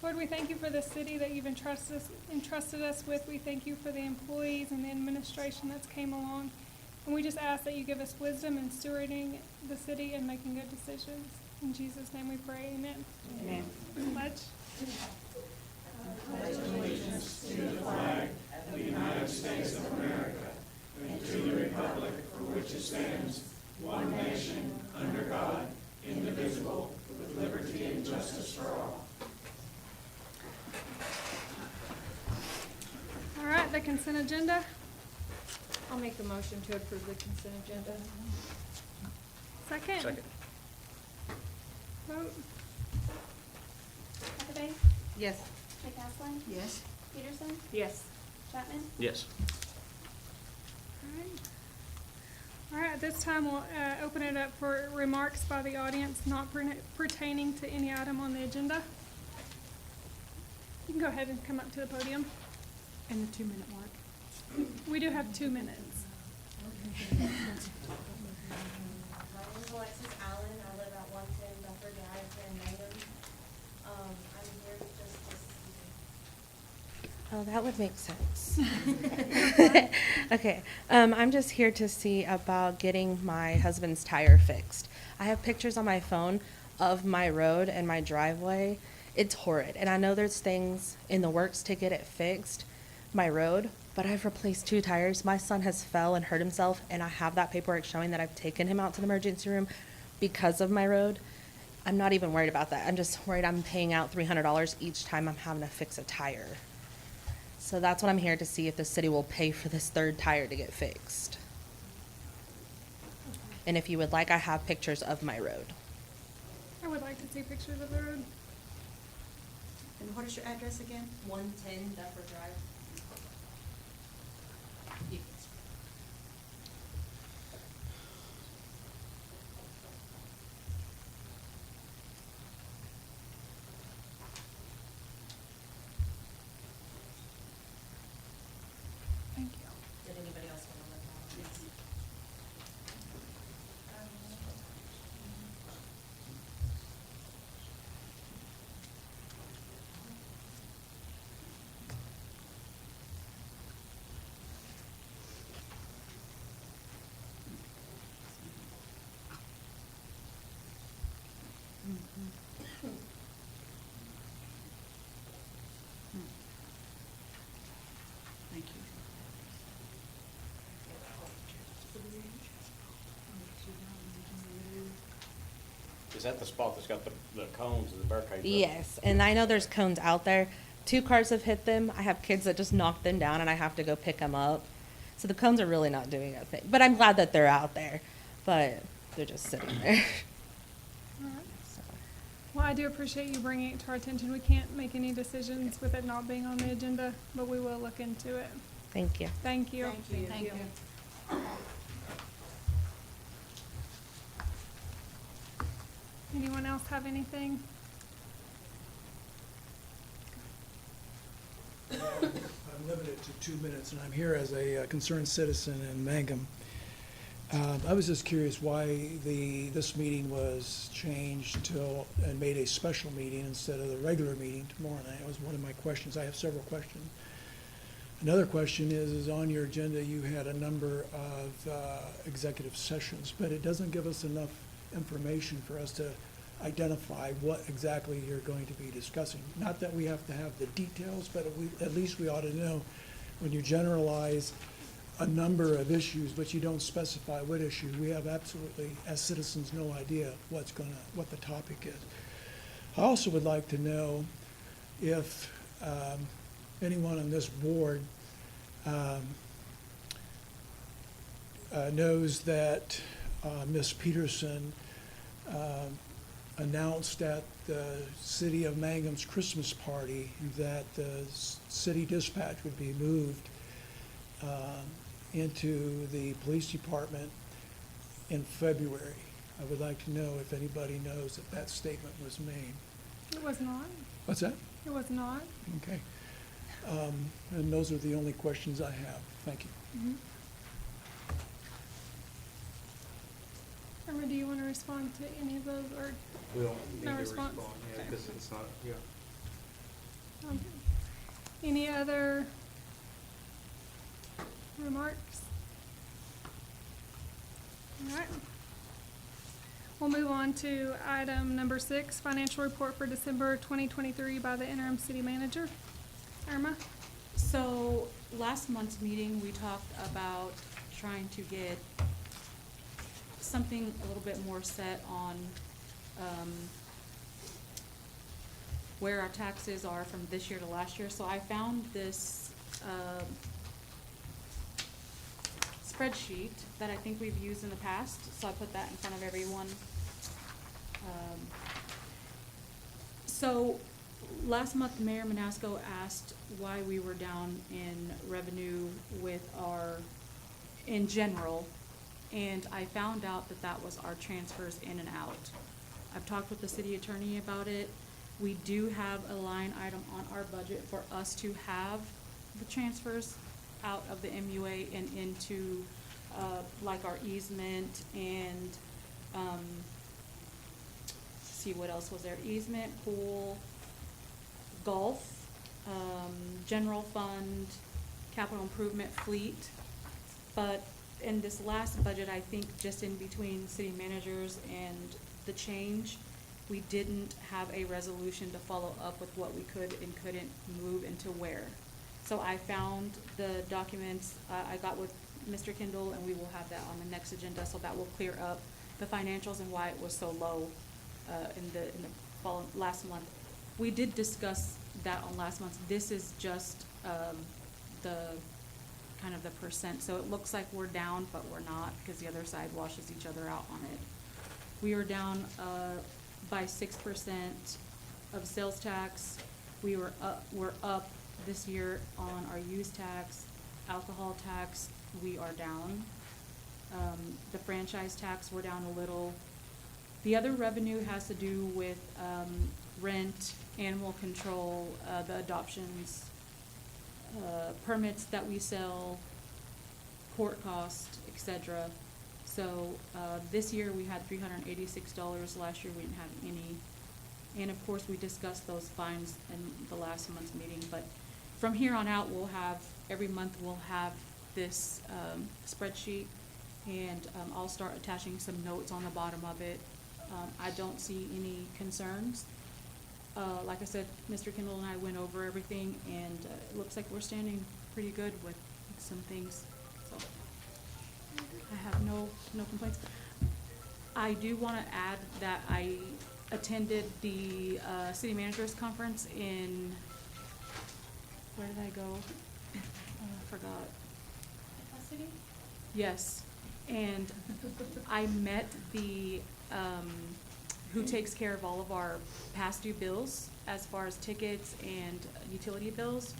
Lord, we thank you for the city that you've entrusted us with. We thank you for the employees and the administration that's came along. And we just ask that you give us wisdom in stewarding the city and making good decisions. In Jesus' name we pray, amen. Amen. Pledge. I pledge allegiance to the flag of the United States of America and to the republic for which it stands, one nation, under God, indivisible, with liberty and justice for all. All right, the consent agenda. I'll make a motion to approve the consent agenda. Second. Second. Vote. Huckabee, Yes. McCaslin, Yes. Peterson, Yes. Chapman. Yes. All right, at this time, we'll open it up for remarks by the audience not pertaining to any item on the agenda. You can go ahead and come up to the podium. And the 2-minute mark. We do have 2 minutes. My name is Alexis Allen. I live at 110 Buffer Drive here in Mangum. I'm here just to see. Oh, that would make sense. Okay, I'm just here to see about getting my husband's tire fixed. I have pictures on my phone of my road and my driveway. It's horrid, and I know there's things in the works to get it fixed, my road, but I've replaced 2 tires. My son has fell and hurt himself, and I have that paperwork showing that I've taken him out to the emergency room because of my road. I'm not even worried about that. I'm just worried I'm paying out $300 each time I'm having to fix a tire. So that's what I'm here to see, if the city will pay for this 3rd tire to get fixed. And if you would like, I have pictures of my road. I would like to see pictures of the road. And what is your address again? 110 Buffer Drive. Thank you. Did anybody else want to look at it? Yes. Thank you. Is that the spot that's got the cones and the barricades? up? Yes, and I know there's cones out there. 2 cars have hit them. I have kids that just knock them down, and I have to go pick them up. So the cones are really not doing a thing. But I'm glad that they're out there, but they're just sitting there. All right. So, Well, I do appreciate you bringing it to our attention. We can't make any decisions with it not being on the agenda, but we will look into it. thank you. Thank you. Thank you. Anyone else have anything? I'm limited to 2 minutes, and I'm here as a concerned citizen in Mangum. I was just curious why this meeting was changed and made a special meeting instead of the regular meeting tomorrow night. That was one of my questions. I have several questions. Another question is on your agenda, you had a number of executive sessions, but it doesn't give us enough information for us to identify what exactly you're going to be discussing. Not that we have to have the details, but at least we ought to know when you generalize a number of issues, but you don't specify what issue. We have absolutely, as citizens, no idea what the topic is. I also would like to know if anyone on this board knows that Ms. Peterson announced at the City of Mangum's Christmas party that the city dispatch would be moved into the police department in February. I would like to know if anybody knows that that statement was made. It was not. What's that? It was not. Okay. And those are the only questions I have. Thank you. Mm-hmm. Irma, do you want to respond to any of those, or We don't need No to response? respond, yeah, because it's not, yeah. Any other remarks? All right. We'll move on to item number 6, financial report for December 2023 by the interim city manager. Irma? So, last month's meeting, we talked about trying to get something a little bit more set on, where our taxes are from this year to last year. So I found this, spreadsheet that I think we've used in the past, so I put that in front of everyone. So, last month, Mayor Manasco asked why we were down in revenue with our, in general, and I found out that that was our transfers in and out. I've talked with the city attorney about it. We do have a line item on our budget for us to have the transfers out of the MUA and into, like our easement and, see what else was there, easement, pool, golf, general fund, capital improvement, fleet. But in this last budget, I think just in between city managers and the change, we didn't have a resolution to follow up with what we could and couldn't move into where. So I found the documents, I got with Mr. Kendall, and we will have that on the next agenda, so that will clear up the financials and why it was so low in the last month. We did discuss that on last month. This is just the kind of the percent. So it looks like we're down, but we're not, because the other side washes each other out on it. We are down by 6% of sales tax. We're up this year on our use tax, alcohol tax. We are down. The franchise tax, we're down a little. The other revenue has to do with rent, animal control, the adoptions, permits that we sell, court cost, etc. So this year we had $386. Last year we didn't have any. And of course we discussed those fines in the last month's meeting. But from here on out, we'll have, every month we'll have this spreadsheet, and I'll start attaching some notes on the bottom of it. I don't see any concerns. Like I said, Mr. Kendall and I went over everything, and it looks like we're standing pretty good with some things. So I have no complaints. I do want to add that I attended the city managers conference in, where did I go? I forgot. City? Yes, and I met the, who takes care of all of our past due bills as far as tickets and utility bills.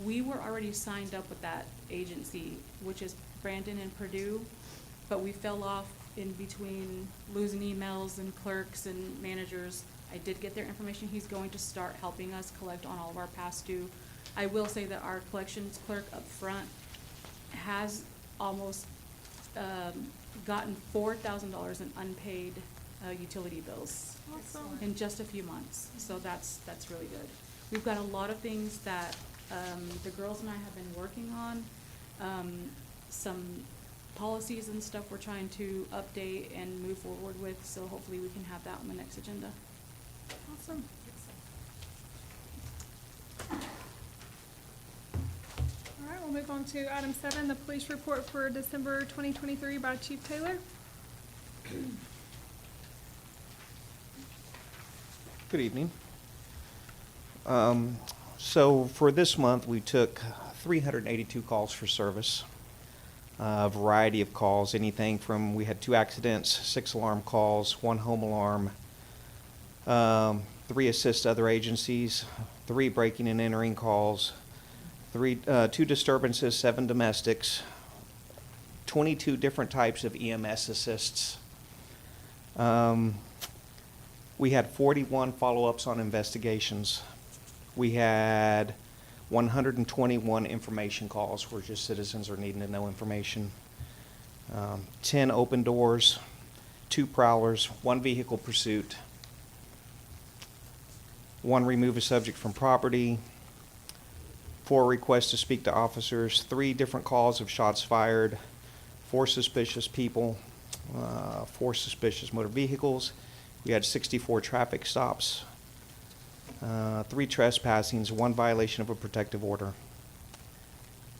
We were already signed up with that agency, which is Brandon and Purdue, but we fell off in between losing emails and clerks and managers. I did get their information. He's going to start helping us collect on all of our past due. I will say that our collections clerk up front has almost gotten $4,000 in unpaid utility bills Awesome. in just a few months. So that's really good. We've got a lot of things that the girls and I have been working on. Some policies and stuff we're trying to update and move forward with. So hopefully we can have that on the next agenda. Awesome. All right, we'll move on to item 7, the police report for December 2023 by Chief Taylor. Good evening. So for this month, we took 382 calls for service. A variety of calls, anything from, we had 2 accidents, 6 alarm calls, 1 home alarm, 3 assist other agencies, 3 breaking and entering calls, 2 disturbances, 7 domestics, 22 different types of EMS assists. We had 41 follow-ups on investigations. We had 121 information calls where just citizens are needing to know information. 10 open doors, 2 prowlers, 1 vehicle pursuit, 1 remove a subject from property, 4 requests to speak to officers, 3 different calls of shots fired, 4 suspicious people, 4 suspicious motor vehicles. We had 64 traffic stops, 3 trespassings, 1 violation of a protective order.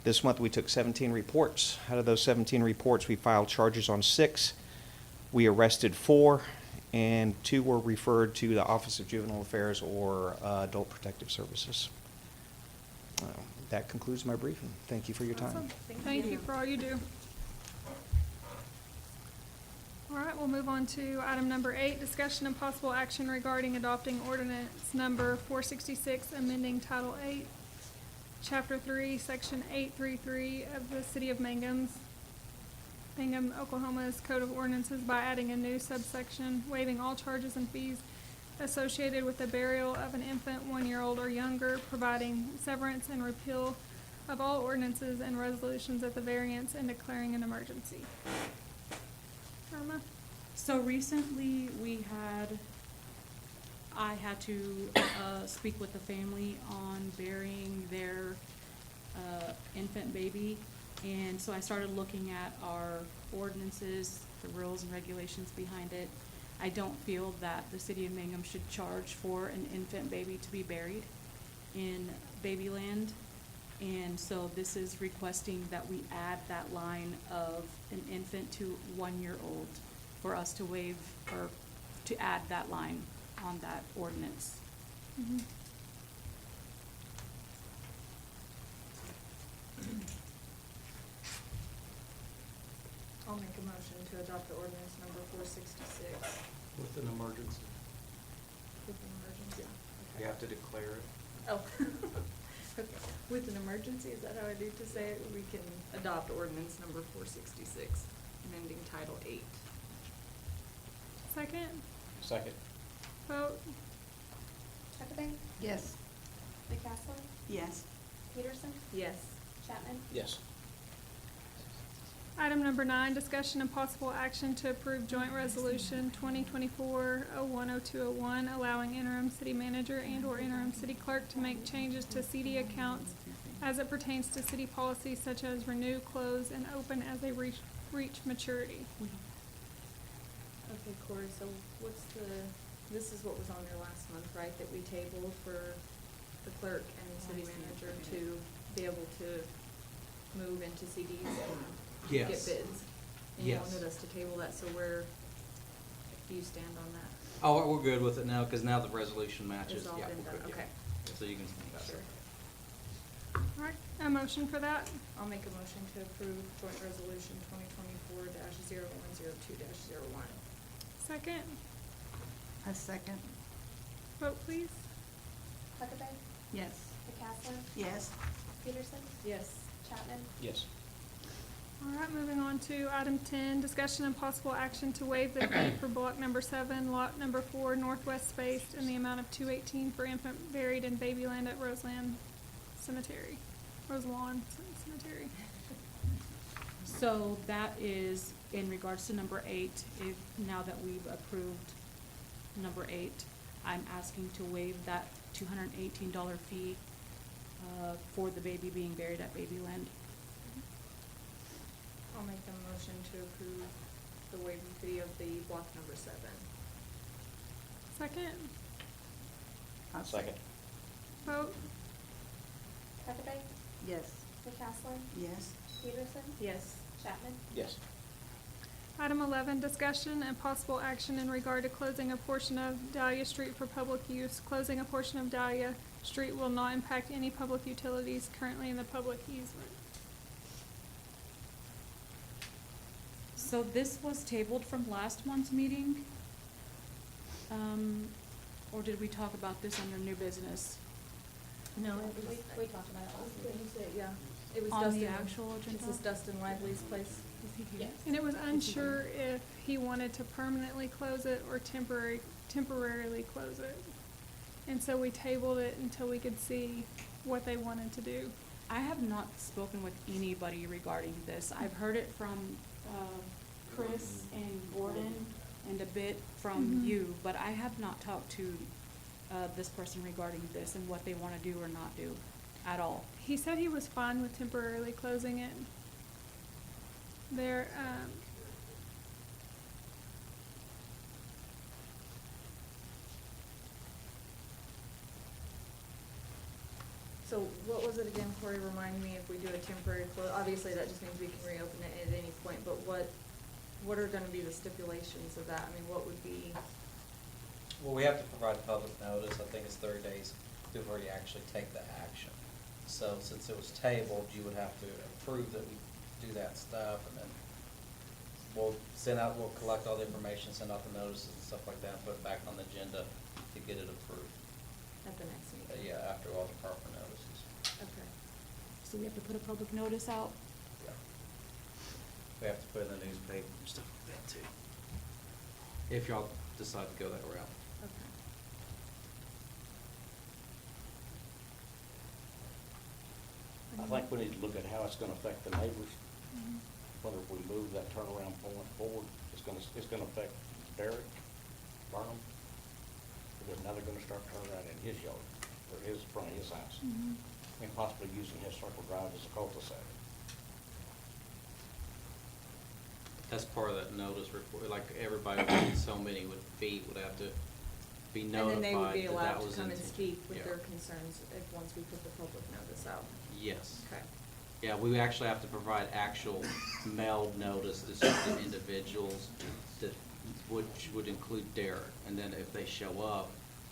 This month, we took 17 reports. Out of those 17 reports, we filed charges on 6. We arrested 4, and 2 were referred to the Office of Juvenile Affairs or Adult Protective Services. That concludes my briefing. Thank you for your time. Awesome. Thank you for all you do. All right, we'll move on to item number 8, discussion and possible action regarding adopting ordinance number 466, amending Title 8, Chapter 3, Section 833 of the City of Mangum, Oklahoma's Code of Ordinances by adding a new subsection, waiving all charges and fees associated with the burial of an infant 1-year-old or younger, providing severance and repeal of all ordinances and resolutions at the variance, and declaring an emergency. Irma? So recently, I had to speak with the family on burying their infant baby. And so I started looking at our ordinances, the rules and regulations behind it. I don't feel that the city of Mangum should charge for an infant baby to be buried in Babyland. And so this is requesting that we add that line of an infant to 1-year-old for us to waive or to add that line on that ordinance. Mm-hmm. I'll make a motion to adopt the ordinance number 466 With an emergency. with an emergency. You have to declare it. Oh. Okay. With an emergency, is that how I need to say it? We can adopt ordinance number 466, amending Title 8. Second, Second. vote. Huckabee, Yes. McCaslin, Yes. Peterson, Yes. Chapman, Yes. Item number 9, discussion and possible action to approve joint resolution 2024-010201, allowing interim city manager and/or interim city clerk to make changes to CD accounts as it pertains to city policies such as renew, close, and open as they reach maturity. Okay, Corey, so this is what was on there last month, right, that we tabled for the clerk and the city manager to be able to move into CDs and get Yes. bids? And you Yes. wanted us to table that, so where do you stand on that? Oh, we're good with it now, because now the resolution matches. It's all Yeah, been we're done, good, yeah. okay. So you can send that. Sure. All right, a motion for that. I'll make a motion to approve joint resolution 2024-0102-01. Second, A second. vote please. Huckabee, Yes. McCaslin, Yes. Peterson, Yes. Chapman, Yes. All right, moving on to item 10, discussion and possible action to waive the fee for block number 7, lot number 4, northwest spaced, in the amount of $218 for infant buried in Babyland at Roselawn Cemetery. So that is in regards to number 8. Now that we've approved number 8, I'm asking to waive that $218 fee for the baby being buried at Babyland. I'll make a motion to approve the waiving fee of the block number 7. Second, Second. vote. Huckabee, Yes. McCaslin, Yes. Peterson, Yes. Chapman, Yes. Item 11, discussion and possible action in regard to closing a portion of Dahlia Street for public use. Closing a portion of Dahlia Street will not impact any public utilities currently in the public easement. So this was tabled from last month's meeting? Or did we talk about this under new business? No, we talked about it last meeting. Yeah, it was On Dustin. the actual agenda? This is Dustin Lively's place. Is he here? And it was unsure if he wanted to permanently close it or temporarily close it. And so we tabled it until we could see what they wanted to do. I have not spoken with anybody regarding this. I've heard it from Chris and Gordon and a bit from Mhm. you, but I have not talked to this person regarding this and what they want to do or not do. at all. He said he was fine with temporarily closing it. There, So what was it again, Corey, remind me if we do a temporary close, obviously that just means we can reopen it at any point, but what are gonna be the stipulations of that? I mean, what would be, Well, we have to provide public notice, I think it's 30 days before you actually take the action. So since it was tabled, you would have to approve that we do that stuff, and then we'll collect all the information, send out the notices and stuff like that, and put it back on the agenda to get it approved. at the next meeting? Yeah, after all the proper notices. Okay. So we have to put a public notice out. Yeah. We have to put it in the newspaper and stuff like that too. If y'all decide to go that route. Okay. I think we need to look at how it's gonna affect the neighbors. Whether if we move that turnaround point forward, it's gonna affect Derek, Burnham. Because now they're gonna start turning around in his yard, or his, front of his house. And possibly using his circle drive as a cul-de-sac. That's part of that notice report, like everybody within so many feet would have to be And notified then they would be that allowed to was come and intention- speak with yeah. their concerns if, once we put the public notice out. Yes. Okay. Yeah, we actually have to provide actual mailed notice to certain individuals that would include Derek. And then if they show up,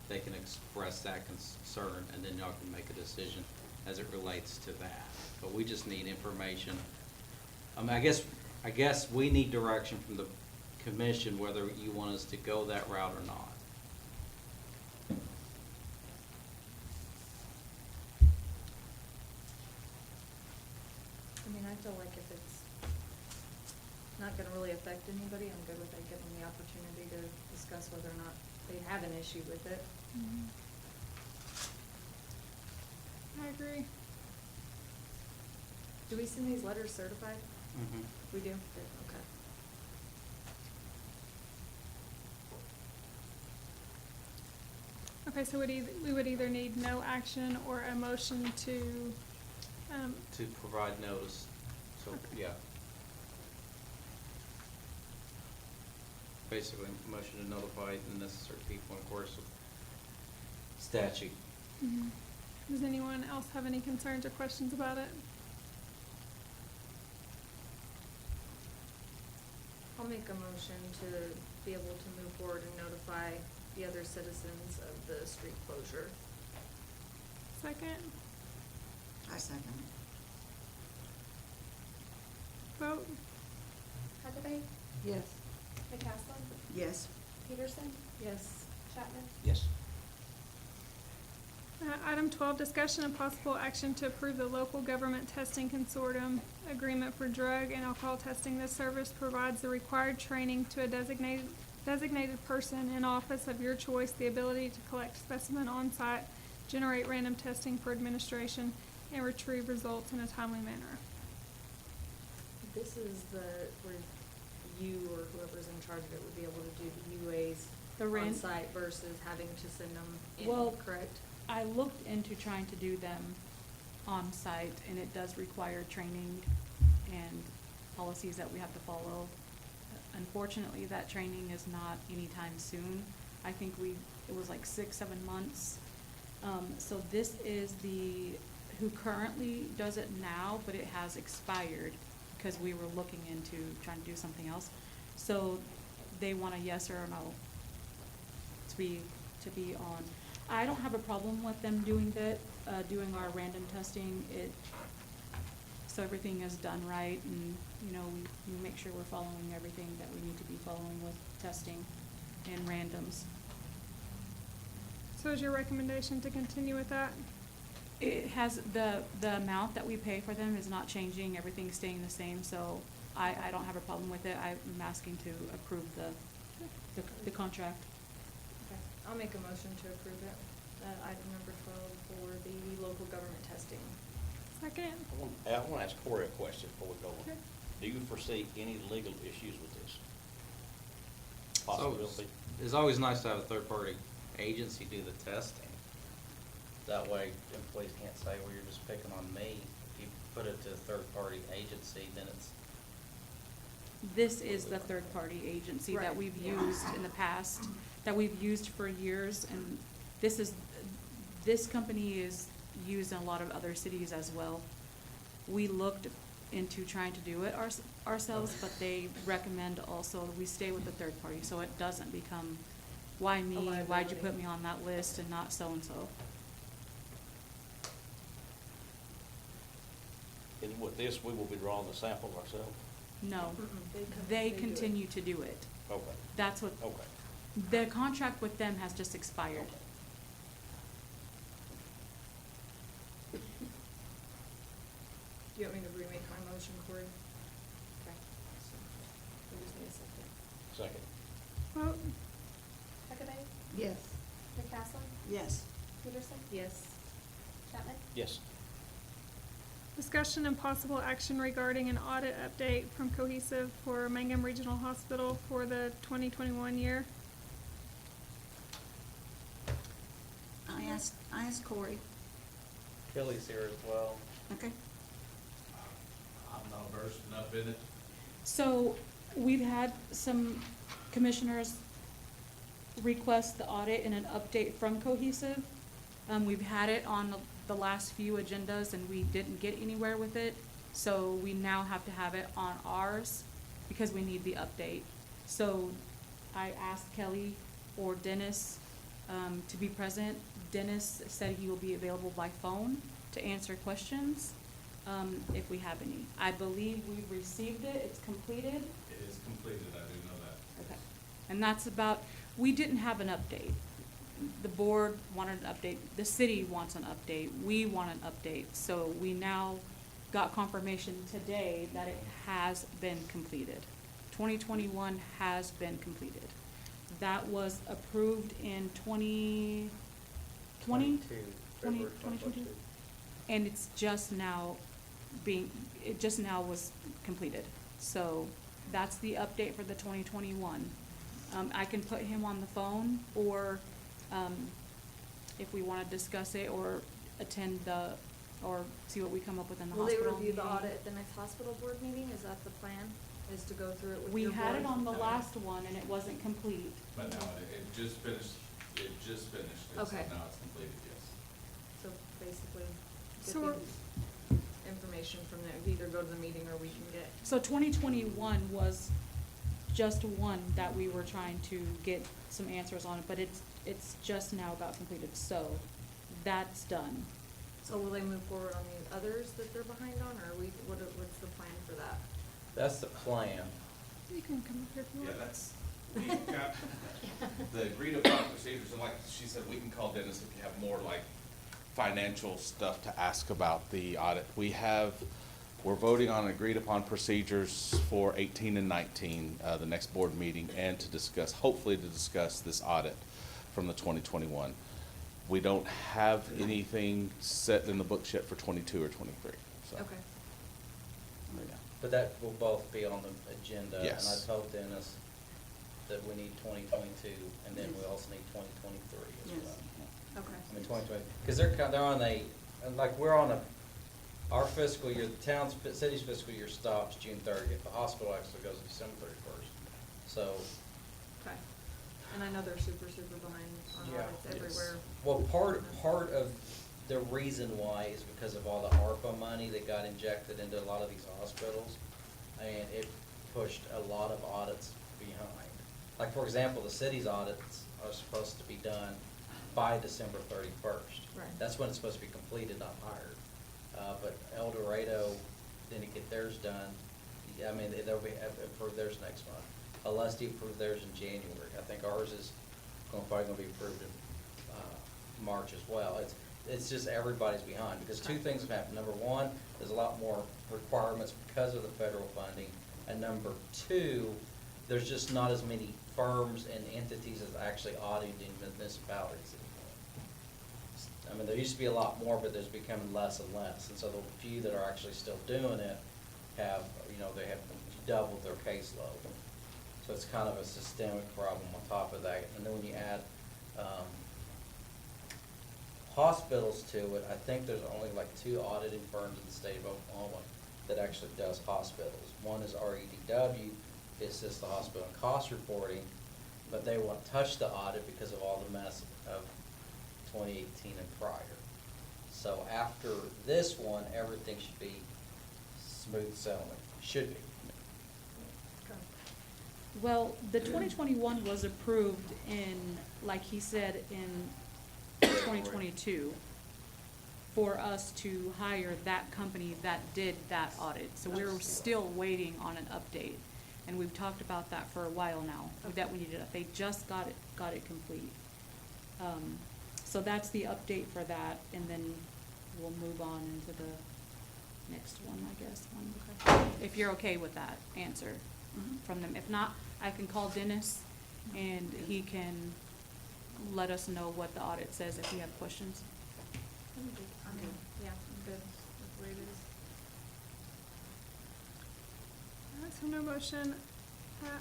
they can express that concern, and then y'all can make a decision as it relates to that. But we just need information. I mean, I guess we need direction from the commission whether you want us to go that route or not. I mean, I feel like if it's not gonna really affect anybody, I'm good with it, give them the opportunity to discuss whether or not they have an issue with it. I agree. Do we send these letters certified? Mm-hmm. We do? Good, okay. Okay, so we would either need no action or a motion to, To provide notice, so, yeah. Basically, motion to notify the necessary people in course of statute. does anyone else have any concerns or questions about it? I'll make a motion to be able to move forward and notify the other citizens of the street closure. Second, I second. vote? Huckabee, Yes. McCaslin, Yes. Peterson, Yes. Chapman. Yes. Item 12, discussion and possible action to approve the local government testing consortium agreement for drug and alcohol testing. This service provides the required training to a designated person in office of your choice, the ability to collect specimen on-site, generate random testing for administration, and retrieve results in a timely manner. This is where you or whoever's in charge of it would be able to do the UAs on site versus having to send them in, Well, correct? I looked into trying to do them on site, and it does require training and policies that we have to follow. Unfortunately, that training is not anytime soon. I think it was like 6-7 months. So this is who currently does it now, but it has expired because we were looking into trying to do something else. So they want a yes or a no to be on. I don't have a problem with them doing that, doing our random testing. So everything is done right, and, we make sure we're following everything that we need to be following with testing and randoms. So is your recommendation to continue with that? It has, the amount that we pay for them is not changing, everything's staying the same, so I don't have a problem with it. I'm asking to approve the contract. Okay, I'll make a motion to approve it, item number 12 for the local government testing. Second? I want to ask Corey a question before we go on. Okay. Do you foresee any legal issues with this? So Possibility? it's always nice to have a third-party agency do the testing. That way employees can't say, well, you're just picking on me. If you put it to a third-party agency, then it's, This is the third-party agency that Right. we've used in the past, that we've used for years, and this company is used in a lot of other cities as well. We looked into trying to do it ourselves, but they recommend also we stay with the third party, so it doesn't become, why me, why'd you liability. put me on that list and not so-and-so? And with this, we will be drawing the samples ourselves? No, Mm-mm, they do it. continue to do it. Okay, That's what, okay. the contract with them has just expired. Do you want me to remake my motion, Corey? Okay. We just need a second. Second. Vote. Huckabee, Yes. McCaslin, Yes. Peterson, Yes. Chapman. Yes. Discussion and possible action regarding an audit update from Cohesive for Mangum Regional Hospital for the 2021 year. I asked Corey. Kelly's here as well. Okay. I'm not versed enough in it. So, we've had some commissioners request the audit and an update from Cohesive. We've had it on the last few agendas and we didn't get anywhere with it. So we now have to have it on ours because we need the update. So I asked Kelly or Dennis, to be present. Dennis said he will be available by phone to answer questions, if we have any. I believe we've received it, it's completed. It is completed, I do know that. Okay. And that's about, we didn't have an update. The board wanted an update, the city wants an update, we want an update. So we now got confirmation today that it has been completed. 2021 has been completed. That was approved in 2020? 2022? And it's just now it just now was completed. So that's the update for the 2021. I can put him on the phone, or if we want to discuss it or attend or see what we come up with in the Will they hospital review the meeting. audit at the next hospital board meeting? Is that the plan? Is to go through it with We your had it board? on the last one and it wasn't complete. But no, it just finished, and so Okay. now it's completed, yes. So basically, So get we're- the information from there, either go to the meeting or we can get. So 2021 was just one that we were trying to get some answers on, but it's just now got completed, so that's done. So will they move forward on the others that they're behind on, or what's the plan for that? That's the plan. You can come up here if you Yeah, want. that's, we've got the agreed upon procedures, and like she said, we can call Dennis if you have more like financial stuff to ask about the audit. We're voting on agreed upon procedures for 18 and 19, the next board meeting, and hopefully to discuss this audit from the 2021. We don't have anything set in the books yet for 22 or 23, so. Okay. Yeah. But that will both be on the agenda. Yes. And I told Dennis that we need 2022, and then we also need 2023 as Yes. well. Okay. I mean, 2020, because they're on we're on our fiscal year, the city's fiscal year stops June 30th. The hospital actually goes December 31st. So, Okay. And I know they're super behind on yeah. audits everywhere. Well, part of the reason why is because of all the ARPA money that got injected into a lot of these hospitals, and it pushed a lot of audits behind. Like, for example, the city's audits are supposed to be done by December 31st. Right. That's when it's supposed to be completed, not hired. But El Dorado didn't get theirs done. I mean, they'll be, approve theirs next month. Alesti approved theirs in January. I think ours is probably gonna be approved in March as well. It's just everybody's behind, because two things have happened. Number one, there's a lot more requirements because of the federal funding. And number two, there's just not as many firms and entities as actually auditing municipalities anymore. I mean, there used to be a lot more, but there's becoming less and less. And so the few that are actually still doing it have, they have doubled their caseload. So it's kind of a systemic problem on top of that. And then when you add hospitals to it, I think there's only like 2 auditing firms in the state of Oklahoma that actually does hospitals. One is REDW, it's just the hospital and cost reporting, but they won't touch the audit because of all the mess of 2018 and prior. So after this one, everything should be smooth sailing, should be. Well, the 2021 was approved in, like he said, in 2022 for us to hire that company that did that audit. So we're still waiting on an update. And we've talked about that for a while now, that we needed, they just got it complete. So that's the update for that, and then we'll move on into the next one, I guess. If you're okay with that answer from them. If not, I can call Dennis and he can let us know what the audit says if you have questions. I mean, yeah, I'm good with the way it is. Alright, so no motion.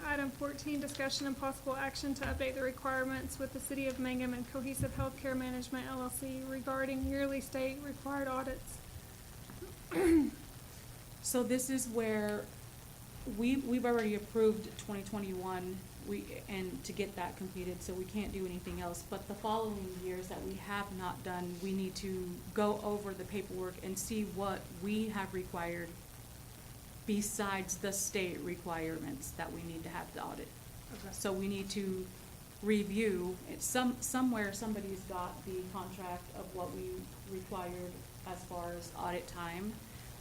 Item 14, discussion and possible action to update the requirements with the City of Mangum and Cohesive Healthcare Management LLC regarding yearly state required audits. So this is where we've already approved 2021, and to get that completed, so we can't do anything else. But the following years that we have not done, we need to go over the paperwork and see what we have required besides the state requirements that we need to have the audit. Okay. So we need to review, somewhere somebody's got the contract of what we required as far as audit time.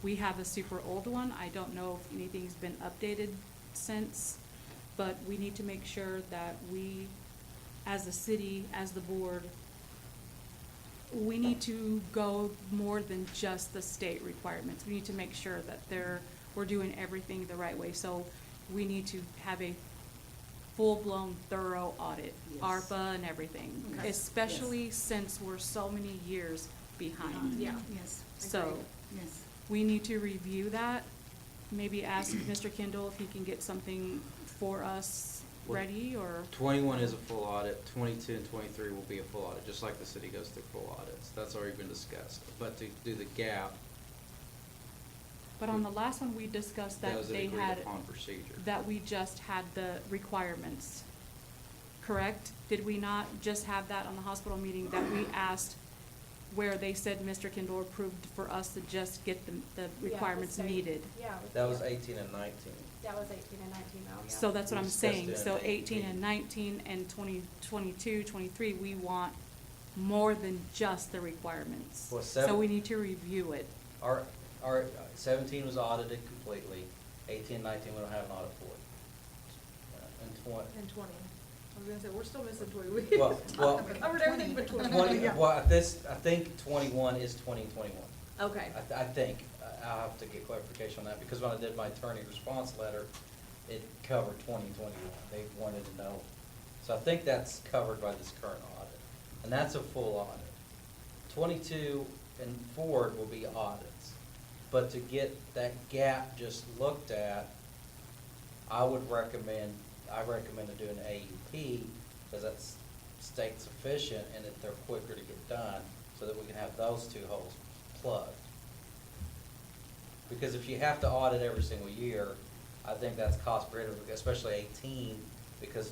We have a super old one. I don't know if anything's been updated since, but we need to make sure that we, as a city, as the board, we need to go more than just the state requirements. We need to make sure that we're doing everything the right way. So we need to have a full-blown, thorough audit, Yes. ARPA and everything, Okay. especially since we're so many years behind. Yeah. Yes, So yes. we need to review that, maybe ask Mr. Kendall if he can get something for us ready, or, 21 is a full audit, 22 and 23 will be a full audit, just like the city goes through full audits. That's already been discussed. But to do the gap, but on the last one, we discussed that that was an they agreed had, upon procedure. that we just had the requirements, correct? Did we not just have that on the hospital meeting, that we asked where they said Mr. Kendall approved for us to just get the requirements state. needed? Yeah. That was 18 and 19. That was 18 and 19 now, yeah. So that's what We I'm discussed saying, it so in 18 and 18. 19 and 20, 22, 23, we want more than just the requirements. Well, So we need to review it. Our 17 was audited completely, 18, 19, we don't have an audit for it. And 20, And 20. I was gonna say, we're still missing 20. well, We covered everything but 20. 20, Yeah. well, I think 21 is 2021. Okay. I think, I'll have to get clarification on that, because when I did my attorney response letter, it covered 2021. They wanted to know. So I think that's covered by this current audit, and that's a full audit. 22 and forward will be audits, but to get that gap just looked at, I recommend to do an AUP, because that's state sufficient, and that they're quicker to get done, so that we can have those 2 holes plugged. Because if you have to audit every single year, I think that's cost prohibitive, especially 18, because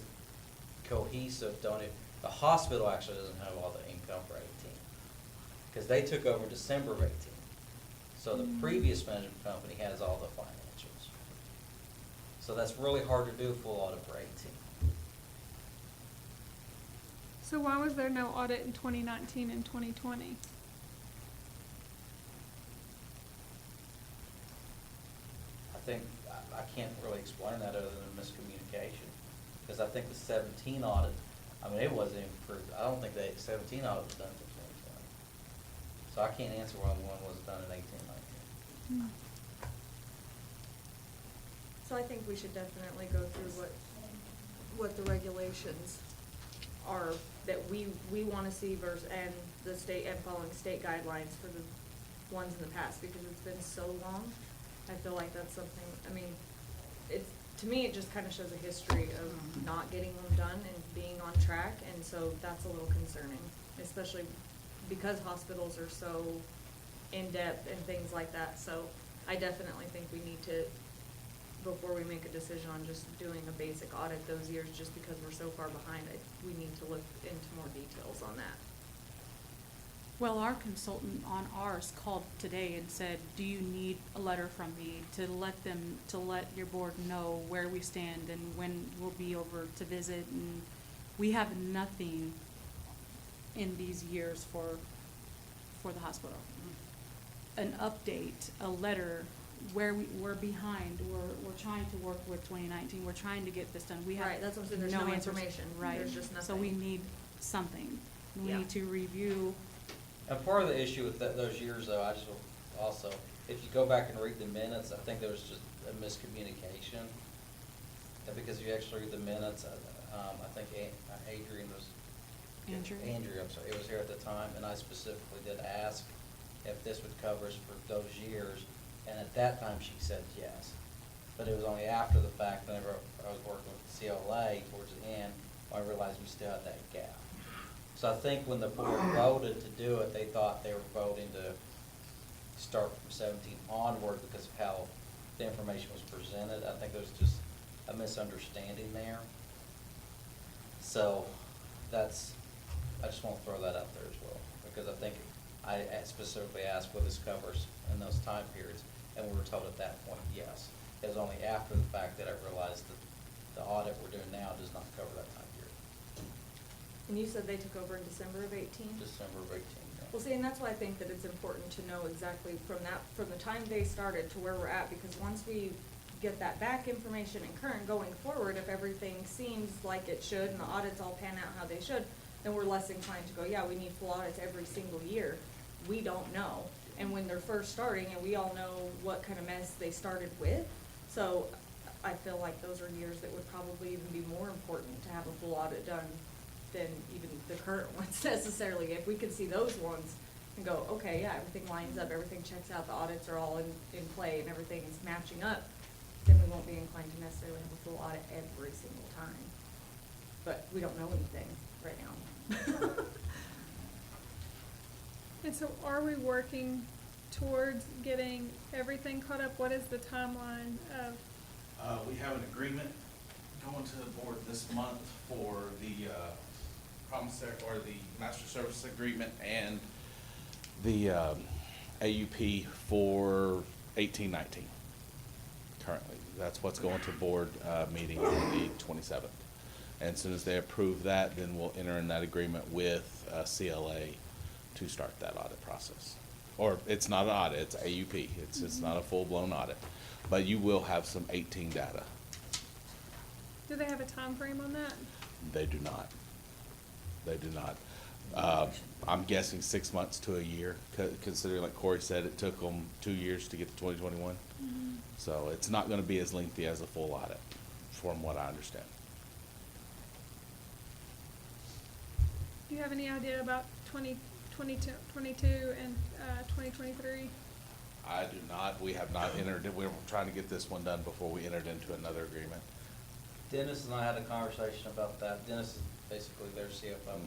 Cohesive the hospital actually doesn't have all the income for 18. Because they took over December of 18. So the previous management company has all the financials. So that's really hard to do a full audit for 18. So why was there no audit in 2019 and 2020? I think, I can't really explain that other than miscommunication. Because I think the 17 audit, I mean, it wasn't even approved. I don't think the 17 audit was done until 2020. So I can't answer why one was done in 18, 19. So I think we should definitely go through what the regulations are that we wanna see versus, and the state, and following state guidelines for the ones in the past, because it's been so long. I feel like that's something, I mean, to me, it just kinda shows a history of not getting them done and being on track, and so that's a little concerning, especially because hospitals are so in-depth and things like that. So I definitely think we need to, before we make a decision on just doing a basic audit those years, just because we're so far behind, we need to look into more details on that. Well, our consultant on ours called today and said, do you need a letter from me to let your board know where we stand and when we'll be over to visit? And we have nothing in these years for the hospital. An update, a letter, where we're behind, we're trying to work with 2019, we're trying to get this done. We have Right, that's what I'm saying, there's no no answers. information. Right. There's just So we nothing. need something. We Yeah. need to review. And part of the issue with those years, though, I just will also, if you go back and read the minutes, I think there was just a miscommunication. And because if you actually read the minutes, I think Adrian was. Andrew? Andrew, I'm sorry, it was here at the time, and I specifically did ask if this would cover us for those years, and at that time, she said yes. But it was only after the fact, whenever I was working with the CLA towards the end, I realized we still had that gap. So I think when the board voted to do it, they thought they were voting to start from 17 onward because of how the information was presented. I think there was just a misunderstanding there. So I just want to throw that out there as well, because I think I specifically asked what this covers in those time periods, and we were told at that point, yes. It was only after the fact that I realized that the audit we're doing now does not cover that time period. And you said they took over in December of 18? December of 18, yeah. Well, see, and that's why I think that it's important to know exactly from the time they started to where we're at, because once we get that back information and current going forward, if everything seems like it should and the audits all pan out how they should, then we're less inclined to go, yeah, we need full audits every single year. We don't know. And when they're first starting, and we all know what kind of mess they started with, so I feel like those are years that would probably even be more important to have a full audit done than even the current ones necessarily. If we could see those ones and go, okay, yeah, everything lines up, everything checks out, the audits are all in play and everything is matching up, then we won't be inclined to necessarily have a full audit every single time. But we don't know anything right now. And so are we working towards getting everything caught up? What is the timeline of? We have an agreement going to the board this month for the promissory, or the master service agreement, and the AUP for 18-19 currently. That's what's going to board meeting on the 27th. And as soon as they approve that, then we'll enter in that agreement with CLA to start that audit process. Or it's not an audit, it's AUP. It's not a full-blown audit. But you will have some 18 data. Do they have a time frame on that? They do not. They do not. I'm guessing 6 months to a year, considering, like Corey said, it took them 2 years to get to 2021. So it's not going to be as lengthy as a full audit, from what I understand. Do you have any idea about 2022 and 2023? I do not. We have not entered, we were trying to get this one done before we entered into another agreement. Dennis and I had a conversation about that. Dennis is basically their CFO.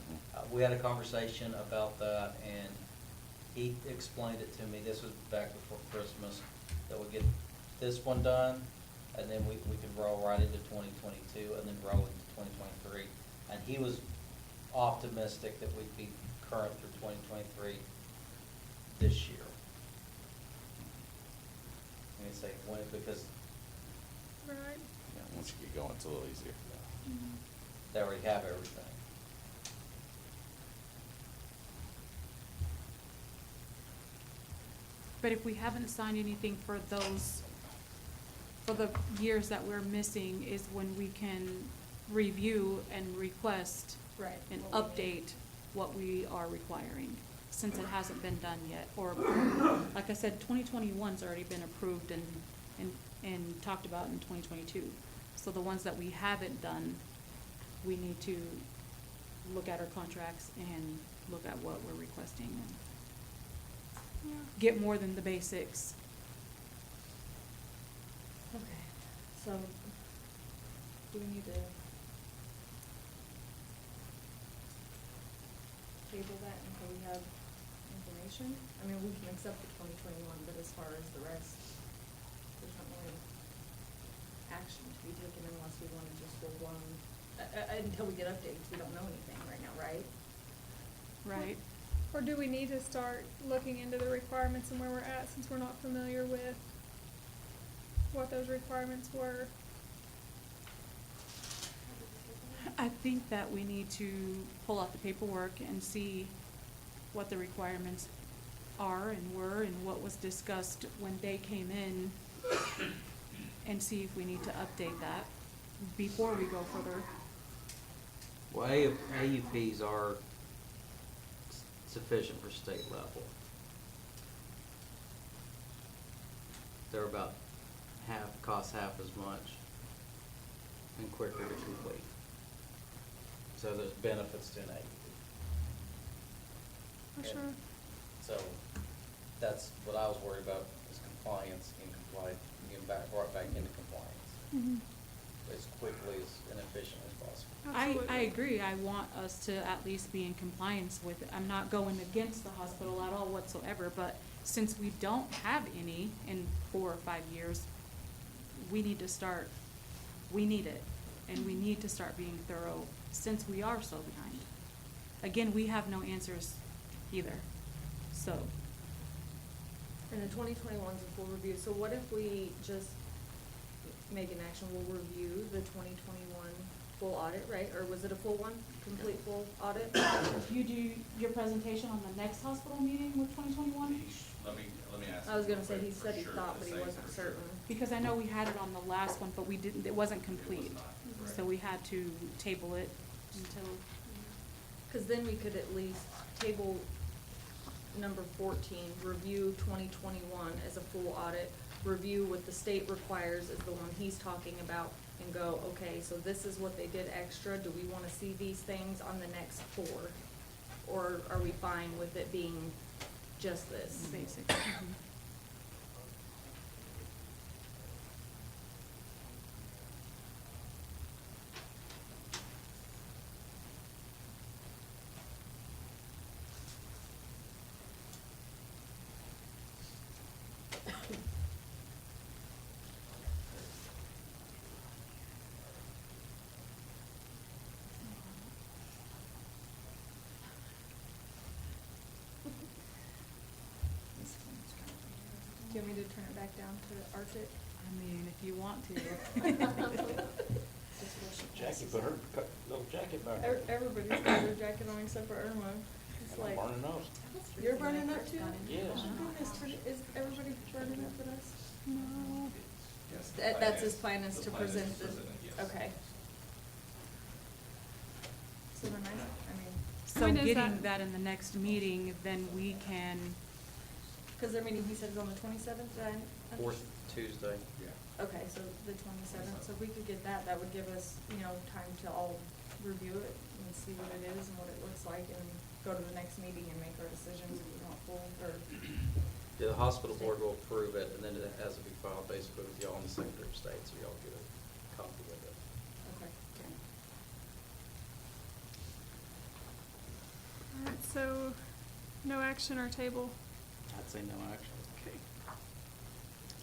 We had a conversation about that, and he explained it to me. This was back before Christmas, that we get this one done, and then we could roll right into 2022, and then roll into 2023. And he was optimistic that we'd be current through 2023 this year. I'm gonna say when, because Right. Yeah, once you get going, it's a little easier. they already have everything. But if we haven't signed anything for those, for the years that we're missing, is when we can review and request Right. and update what we are requiring, since it hasn't been done yet. Or, like I said, 2021's already been approved and talked about in 2022. So the ones that we haven't done, we need to look at our contracts and look at what we're requesting and get more than the basics. Okay, so do we need to table that until we have action. I mean, we can accept the 2021, but as far as the rest, there's not really action to be taken unless we want to just full blown, until we get updates, we don't know anything right now, right? Right. Or do we need to start looking into the requirements and where we're at, since we're not familiar with what those requirements were? I think that we need to pull out the paperwork and see what the requirements are and were and what was discussed when they came in, and see if we need to update that before we go further. Well, AUPs are sufficient for state level. They're about cost half as much and quicker to complete. So there's benefits to an AUP. For sure. So that's what I was worried about, is compliance and getting brought back into compliance Mm-hmm. as quickly and efficiently as possible. I agree. I want us to at least be in compliance with it. I'm not going against the hospital at all whatsoever, but since we don't have any in 4 or 5 years, we need it, and we need to start being thorough since we are so behind. Again, we have no answers either, so. And the 2021 is a full review, so what if we just make an action, we'll review the 2021 full audit, right? Or was it a full one, complete full audit? You do your presentation on the next hospital meeting with 2021? Let me ask. I was gonna say, him he for said he sure thought, to but he say wasn't for sure. certain. Because I know we had it on the last one, but we didn't, it wasn't complete. not, So we had to table it until, Cause then we could at least table number 14, review 2021 as a full audit, review what the state requires is the one he's talking about, and go, okay, so this is what they did extra, do we wanna see these things on the next 4? Or are we fine with it being just this? basically. Do you want me to turn it back down to Arctic? I mean, if you want to. Jackie put her little jacket back there. Everybody's got their jacket on except for Irma. It's And I'm like, burning nose. you're burning up too? Yes. Is everybody burning up with us? No. Yes, the That's plan his is- plan is the to plan is present to this, present it, yes. okay. So then I mean, So When is getting that? that in the next meeting, then we can, cause their meeting, he said is on the 27th, then? Fourth Tuesday. Yeah. Okay, so the 27th, so if we could get that, that would give us, time to all review it and see what it is and what it looks like, and go to the next meeting and make our decisions if we want full, or, Yeah, the hospital board will approve it, and then it has to be filed basically with y'all in the Secretary of State, so y'all get a copy of it. okay. Alright, so no action or table. I'd say no action. Okay.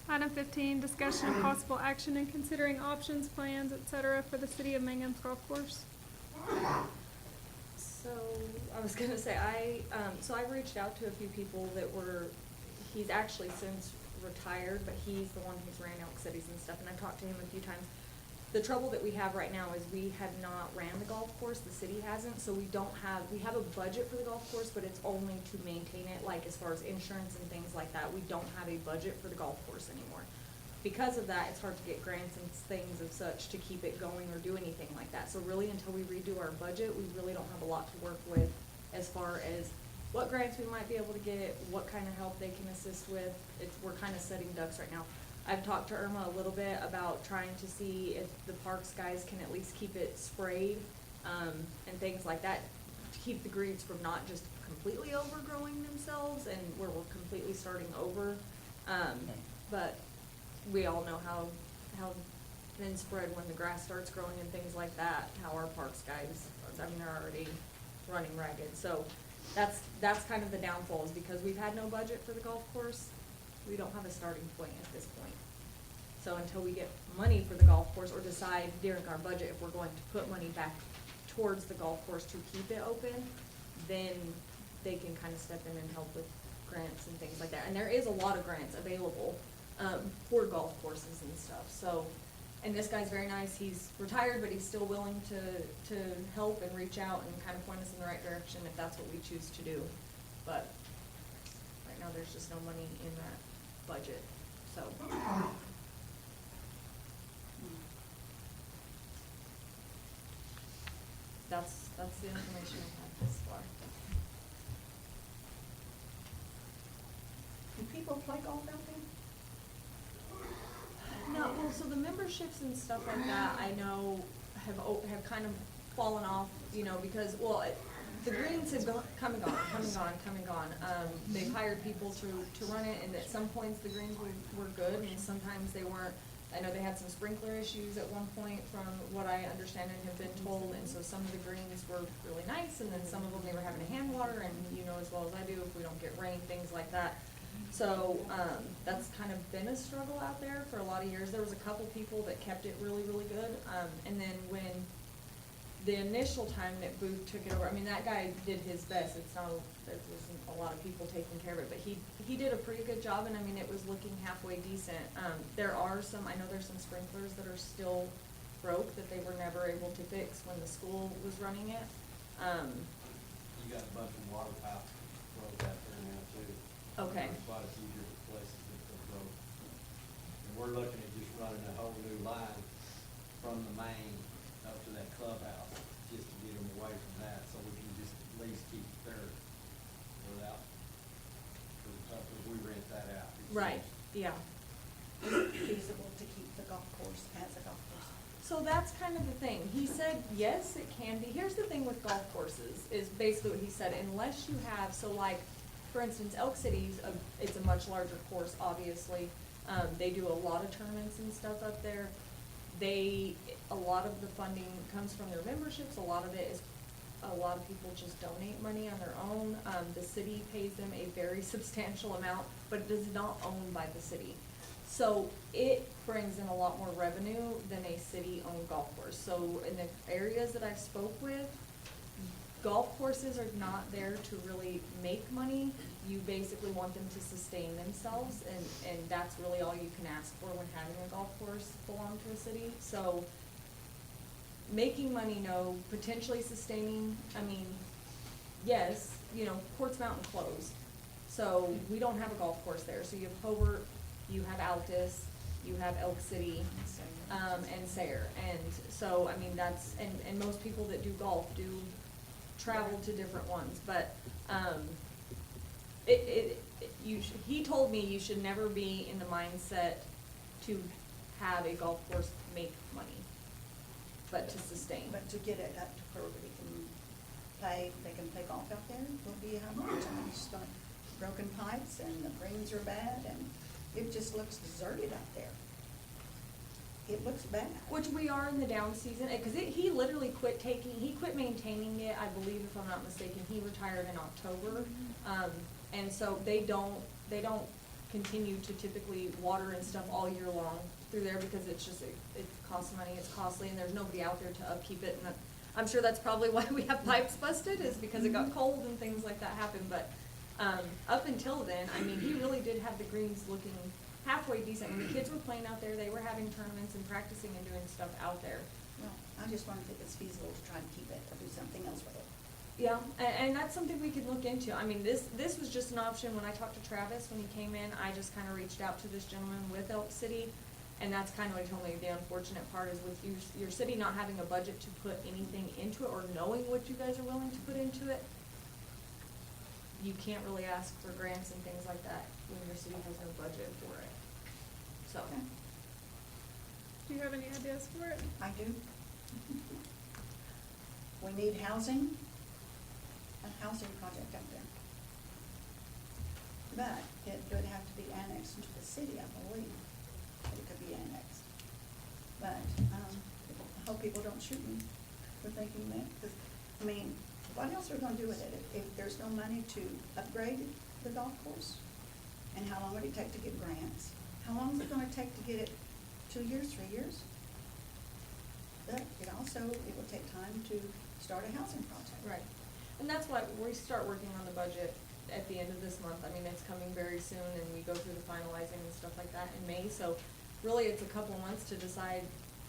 Item 15, discussion of possible action in considering options, plans, et cetera, for the city of Mangum's golf course. So, I was gonna say, so I reached out to a few people that he's actually since retired, but he's the one who's ran Elk Cities and stuff, and I've talked to him a few times. The trouble that we have right now is we have not ran the golf course, the city hasn't, so we have a budget for the golf course, but it's only to maintain it, like as far as insurance and things like that, we don't have a budget for the golf course anymore. Because of that, it's hard to get grants and things of such to keep it going or do anything like that. So really, until we redo our budget, we really don't have a lot to work with as far as what grants we might be able to get, what kind of help they can assist with. We're kind of setting ducks right now. I've talked to Irma a little bit about trying to see if the parks guys can at least keep it sprayed, and things like that, to keep the greens from not just completely overgrowing themselves and where we're completely starting over. But we all know how thin spread when the grass starts growing and things like that, how our parks guys, they're already running ragged. So That's kind of the downfall, is because we've had no budget for the golf course, we don't have a starting point at this point. So until we get money for the golf course, or decide during our budget if we're going to put money back towards the golf course to keep it open, then they can kind of step in and help with grants and things like that. And there is a lot of grants available, for golf courses and stuff, so. And this guy's very nice, he's retired, but he's still willing to help and reach out and kind of point us in the right direction if that's what we choose to do. But right now, there's just no money in that budget, so. That's the information I have this far. Do people play golf out there? No, well, so the memberships and stuff like that, I know have kind of fallen off, you know, because, well, the greens have come and gone. They've hired people to run it, and at some points the greens were good, and sometimes they weren't. I know they had some sprinkler issues at one point, from what I understand and have been told, and so some of the greens were really nice, and then some of them they were having to hand water, and you know as well as I do, if we don't get rain, things like that. So, that's kind of been a struggle out there for a lot of years. There was a couple people that kept it really, really good, and then when the initial time that Booth took it over, I mean, that guy did his best. There wasn't a lot of people taking care of it, but he did a pretty good job, and I mean, it was looking halfway decent. I know there's some sprinklers that are still broke that they were never able to fix when the school was running it. You got a bunch of water pipes broke out there now too. Okay. There's quite a few different places that they're broke. And we're looking at just running a whole new line from the main up to that clubhouse, just to get them away from that, so we can just at least keep there without, because we rent that out. Right, yeah. Is it feasible to keep the golf course as a golf course? So that's kind of the thing. He said, yes, it can be. Here's the thing with golf courses, is basically what he said, unless you have, so like, for instance, Elk City's, it's a much larger course, obviously. They do a lot of tournaments and stuff up there. A lot of the funding comes from their memberships, a lot of it is, a lot of people just donate money on their own. The city pays them a very substantial amount, but it is not owned by the city. So it brings in a lot more revenue than a city-owned golf course. So in the areas that I spoke with, golf courses are not there to really make money. You basically want them to sustain themselves, and that's really all you can ask for when having a golf course belong to a city. So making money, no. Potentially sustaining, I mean, yes, you know, Quartz Mountain closed. So we don't have a golf course there. So you have Hobart, you have Altus, you have Elk City, and Sayre. And so, I mean, and most people that do golf do travel to different ones, but, he told me you should never be in the mindset to have a golf course make money, but to sustain. But to get it up to where they can play golf out there, will be how much? I mean, it's like broken pipes, and the greens are bad, and it just looks deserted out there. It looks bad. Which we are in the down season, because he literally quit maintaining it, I believe, if I'm not mistaken. He retired in October. And so they don't continue to typically water and stuff all year long through there, because it costs money, it's costly, and there's nobody out there to upkeep it. And I'm sure that's probably why we have pipes busted, is because it got cold and things like that happened. But up until then, I mean, he really did have the greens looking halfway decent. When the kids were playing out there, they were having tournaments and practicing and doing stuff out there. Well, I just wondered if it's feasible to try to keep it or do something else with it. Yeah, and that's something we could look into. I mean, this was just an option. When I talked to Travis, when he came in, I just kind of reached out to this gentleman with Elk City, and that's kind of what he told me. The unfortunate part is with your city not having a budget to put anything into it, or knowing what you guys are willing to put into it, you can't really ask for grants and things like that when your city has no budget for it. So. Okay. Do you have any ideas for it? I do. We need housing, a housing project out there. But it would have to be annexed into the city, I believe. It could be annexed. But I hope people don't shoot me for thinking that, 'cause, I mean, what else are we gonna do with it if there's no money to upgrade the golf course? And how long would it take to get grants? How long is it gonna take to get it? 2 years, 3 years? But it also, it will take time to start a housing project. Right, and that's why we start working on the budget at the end of this month. I mean, it's coming very soon, and we go through the finalizing and stuff like that in May, so really, it's a couple months to decide,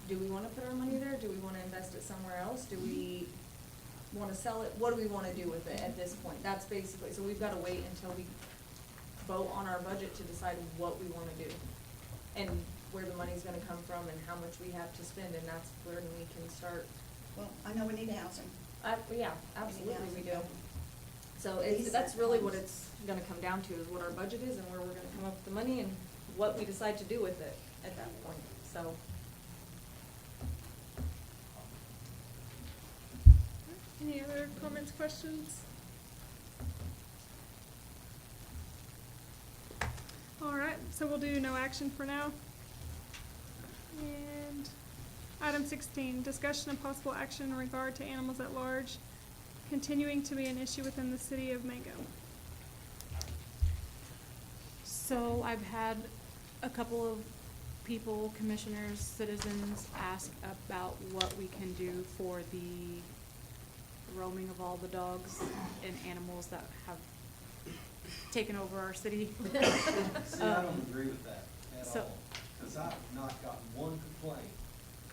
do we wanna put our money there, do we wanna invest it somewhere else, do we wanna sell it, what do we wanna do with it at this point? That's basically, so we've gotta wait until we vote on our budget to decide what we wanna do, and where the money's gonna come from, and how much we have to spend, and that's where we can start. Well, I know we need housing. Yeah, absolutely, we do. housing. So that's really what it's gonna come down to, is what our budget is and where we're gonna come up with the money and what we decide to do with it at that point, so. Any other comments, questions? All right, so we'll do no action for now. And item 16, discussion and possible action in regard to animals at large continuing to be an issue within the city of Mangum. So I've had a couple of people, commissioners, citizens, ask about what we can do for the roaming of all the dogs and animals that have taken over our city. See, I don't agree with that at So- all, because I've not gotten one complaint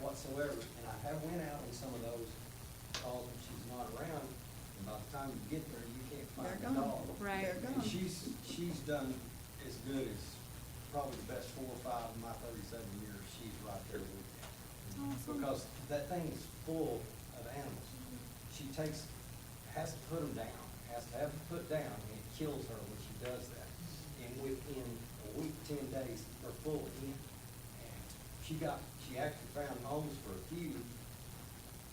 whatsoever, and I have went out on some of those calls when she's not around, and by the time you get there, you can't find They're the gone. dog. Right. They're And gone. she's done as good as probably the best 4 or 5 of my 37 years, she's right there with me. Awesome. Because that thing is full of animals. She has to put them down, has to have them put down, and it kills her when she does that. And within a week, 10 days, they're full again. And she actually found homes for a few,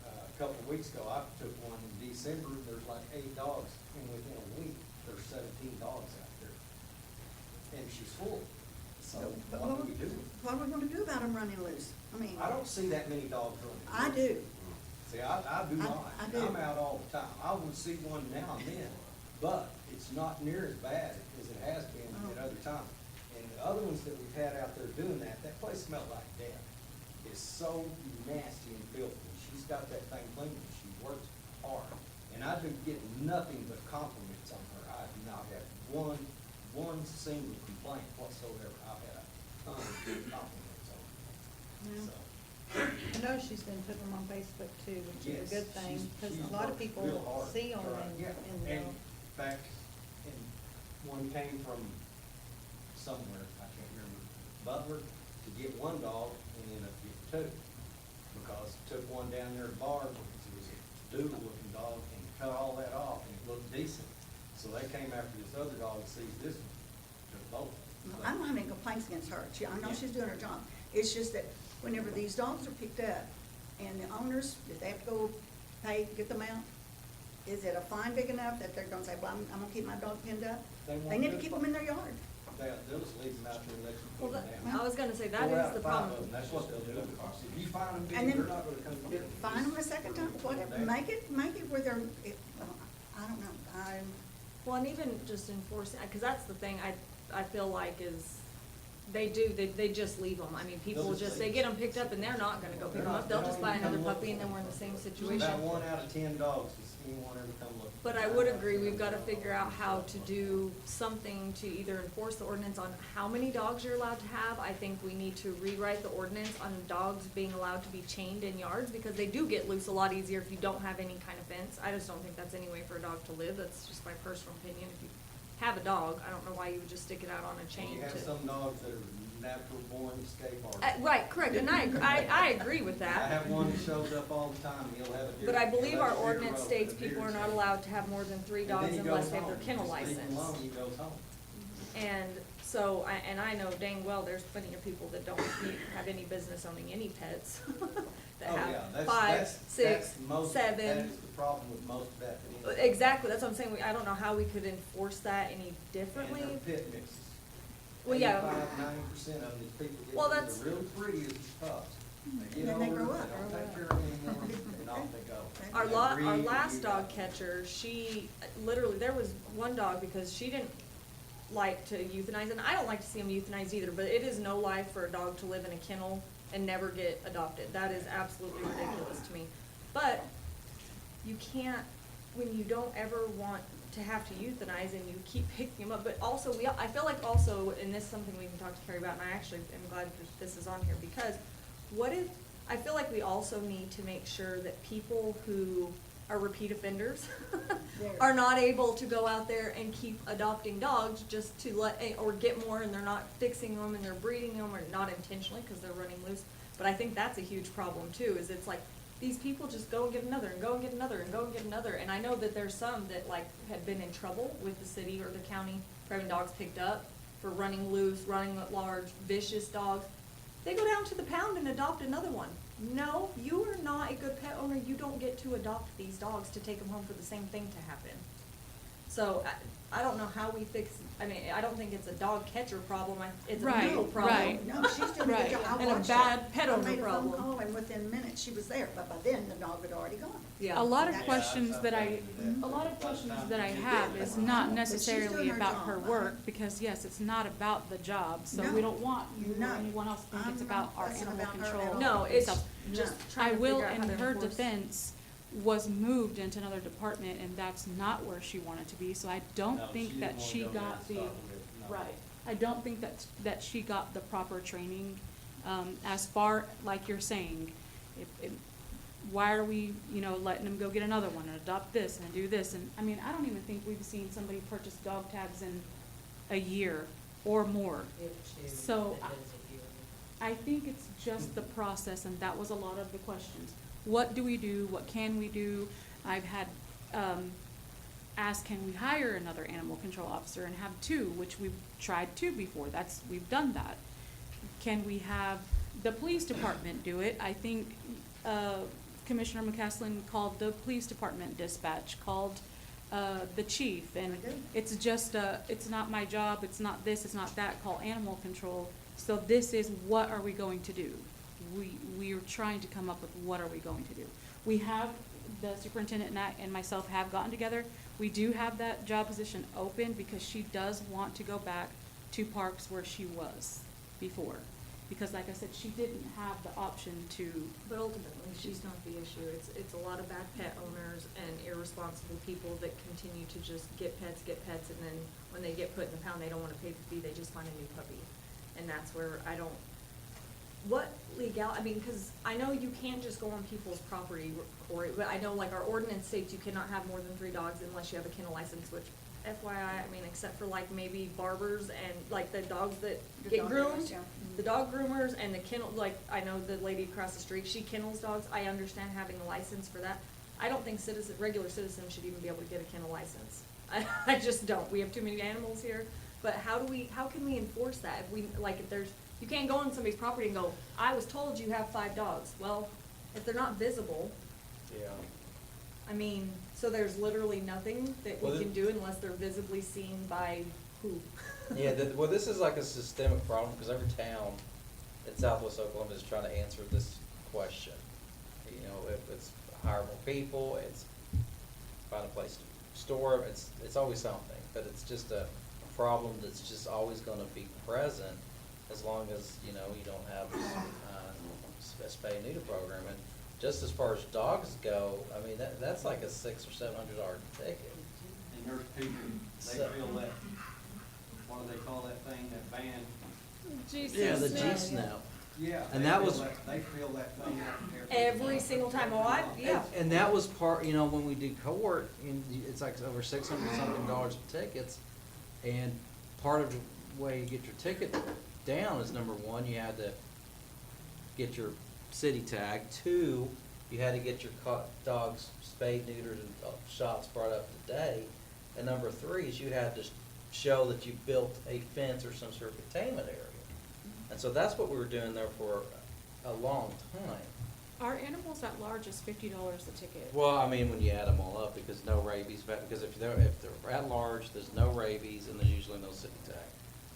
a couple of weeks ago. I took one in December, there's like 8 dogs, and within a week, there's 17 dogs out there. And she's full. So But what do we do? What are we gonna do about them running loose? I mean, I don't see that many dogs running. I do. See, I do not. I do. I'm out all the time. I would see one now and then, but it's not near as bad as it has been at other times. And the other ones that we've had out there doing that place smelled like death. It's so nasty and filthy. She's got that thing clean, and she works hard. And I've been getting nothing but compliments on her. I have not had one single complaint whatsoever. I've had a ton of good compliments on her. Yeah. So. I know she's been putting them on Facebook too, which is a good Yes, thing, because she's a lot of worked people real hard. see them Right, yeah. and And in fact, one came from somewhere, I can't remember, Butler, to get one dog and ended up getting 2. Because took one down there at the bar, because it was a doodle-looking dog, and cut all that off, and it looked decent. So they came after this other dog and seized this one, took both. I don't have any complaints against her. I know Yeah. she's doing her job. It's just that whenever these dogs are picked up and the owners, if they have to go pay, get them out, is it a fine big enough that they're gonna say, well, I'm gonna keep my dog pinned up? They won't They need do to it. keep them in their yard. They'll just leave them out there and let you Well, put them down. I was gonna say, that 4 out is the of 5 of problem. them, that's what they'll do. If you find them And big, then they're not gonna come get them. Fine them a second time, whatever, make it where they're, I don't know, Well, and even just enforcing, because that's the thing I feel like is, they just leave them. I mean, people They'll just they leave get them picked up and they're not gonna go pick them up. They'll just buy another puppy and then we're in the same situation. About 1 out of 10 dogs does anyone ever come look. But I would agree, we've gotta figure out how to do something to either enforce the ordinance on how many dogs you're allowed to have. I think we need to rewrite the ordinance on dogs being allowed to be chained in yards, because they do get loose a lot easier if you don't have any kind of fence. I just don't think that's any way for a dog to live, that's just my personal opinion. If you have a dog, I don't know why you would just stick it out on a chain You have to. some dogs that are natural born escape artists. Right, correct, and I agree with I that. have one that shows up all the time, he'll have a deer. But I believe he'll our have a deer ordinance rope states and a people deer are not stand. allowed to have more than 3 And then dogs he unless goes they have their home. kennel Just leave him license. alone, he goes home. And so, I know dang well, there's plenty of people that don't have any business owning any pets. That Oh, yeah, have that's, 5, that's, 6, that's most, that 7. is the problem with most veterinarians. Exactly, that's what I'm saying, I don't know how we could enforce that any differently. And their pit mixes. Well, yeah. 85, 90% of them is people Well, get that's- the real pretty as pups, They get And then they older, grow up. don't take care of them anymore, and off they go. Our They our breed, and last you dog got- catcher, she, literally, there was one dog because she didn't like to euthanize, and I don't like to see them euthanized either, but it is no life for a dog to live in a kennel and never get adopted. That is absolutely ridiculous to me. But you can't, when you don't ever want to have to euthanize and you keep picking them up, but also I feel like also, and this is something we can talk to Carrie about, and I actually am glad that this is on here, because what if, I feel like we also need to make sure that people who are repeat offenders are not able to go out there and keep adopting dogs just to or get more, and they're not fixing them and they're breeding them, or not intentionally because they're running loose. But I think that's a huge problem too, is it's like, these people just go and get another and go and get another and go and get another. And I know that there's some that like had been in trouble with the city or the county for having dogs picked up for running loose, running at large, vicious dogs. They go down to the pound and adopt another one. No, you are not a good pet owner. You don't get to adopt these dogs to take them home for the same thing to happen. So I don't know how we fix, I mean, I don't think it's a dog catcher problem. It's a Right, legal problem. right. No, she's doing a Right. good job. I And a watched bad her. pet owner I made a phone problem. call, and within minutes she was there, but by then the dog had already gone. Yeah. A lot of That's- questions that I, Mhm. a lot of questions that I have is not necessarily her about job, her uh-huh. work, because yes, it's not about the job, so No. we don't want you or No. anyone else to think it's I'm about not our fussing animal about her at control. all. No, it's stuff. just No. trying I to will, figure out how in to her enforce. defense, was moved into another department, and that's not where she wanted to be, so I don't No, think didn't that wanna she go down got the, Stockton, no. right. I don't think that she got the proper training, as far, like you're saying, why are we, letting them go get another one and adopt this and do this? And, I mean, I don't even think we've seen somebody purchase dog tags in a year or more. So I think it's just the process, and that was a lot of the questions. What do we do? What can we do? I've had, asked, can we hire another animal control officer and have two, which we've tried two before. We've done that. Can we have the police department do it? I think, Commissioner McCaslin called the police department dispatch, called, the chief, and it's just, it's not my job, it's not this, it's not that, call animal control. So this is, what are we going to do? We are trying to come up with what are we going to do. We have, the superintendent and myself have gotten together. We do have that job position open because she does want to go back to parks where she was before. Because like I said, she didn't have the option to. But ultimately, she's not the issue. It's a lot of bad pet owners and irresponsible people that continue to just get pets, and then when they get put in the pound, they don't wanna pay the fee, they just find a new puppy. And that's where what I mean, cause I know you can't just go on people's property, Corey, but I know like our ordinance states you cannot have more than 3 dogs unless you have a kennel license, which FYI, I mean, except for like maybe barbers and like the dogs that The get dog groomed, groomers, yeah. the dog groomers and the kennel, like I know the lady across the street, she kennels dogs. I understand having a license for that. I don't think regular citizens should even be able to get a kennel license. I just don't. We have too many animals here. But how can we enforce that? You can't go on somebody's property and go, I was told you have 5 dogs. Well, if they're not visible, Yeah. I mean, so there's literally nothing that Well, we can do unless they're visibly seen by who? Yeah, well, this is like a systemic problem, because every town in southwest Oklahoma is trying to answer this question. If it's hire more people, it's find a place to store them, it's always something, but it's just a problem that's just always gonna be present as long as, you don't have a spay and neuter program. And just as far as dogs go, I mean, that's like a $600 or $700 ticket. And there's people, they So- feel that, what do they call that thing, that van? Yeah, the G-Snap. Yeah. And they that feel was- They feel that thing out there. Every single time. Oh, yeah. And that was part, when we do court, it's like over $600-something of tickets. And part of the way you get your ticket down is, number one, you had to get your city tag. 2, you had to get your dogs spayed, neutered, and shots brought up to date. And number 3 is you had to show that you built a fence or some sort of containment area. And so that's what we were doing there for a long time. Our animals at large is $50 a ticket. Well, I mean, when you add them all up, because no rabies, because if they're at large, there's no rabies, and there's usually no city tag.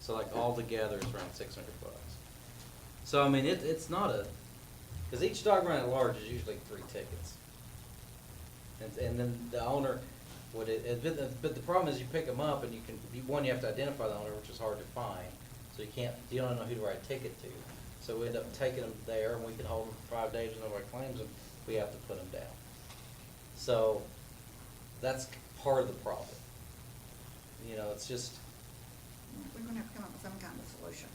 So like all together, it's around $600. So I mean, it's not Because each dog run at large is usually 3 tickets. And then the owner would, but the problem is you pick them up and you can, you have to identify the owner, which is hard to find. So you don't know who to write a ticket to. So we end up taking them there and we can hold them for 5 days and nobody claims them, we have to put them down. So that's part of the problem. You know, it's just, We're gonna have to come up with some kind of solution.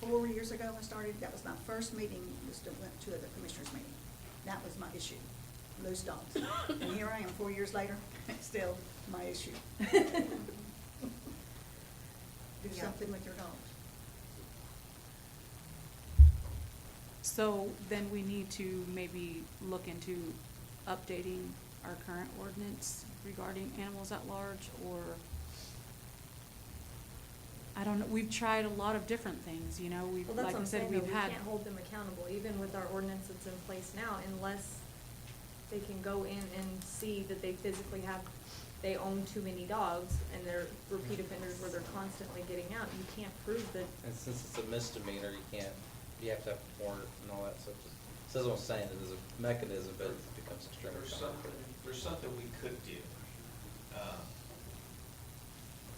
4 years ago I started, that was my first meeting, just went to the commissioners meeting. That was my issue, loose dogs. And here I am 4 years later, still my issue. Do Yeah. something with your dogs. So then we need to maybe look into updating our current ordinance regarding animals at large, or, I don't know, we've tried a lot of different things, you know, we've, Well, that's like what I I'm said, saying, though, we've we had. can't hold them accountable, even with our ordinance that's in place now, unless they can go in and see that they physically they own too many dogs, and they're repeat offenders where they're constantly getting out. You can't prove that. and since it's a misdemeanor, you have to have a warrant and all that stuff. So that's what I'm saying, there's a mechanism, but it becomes extremely complicated. There's something we could do.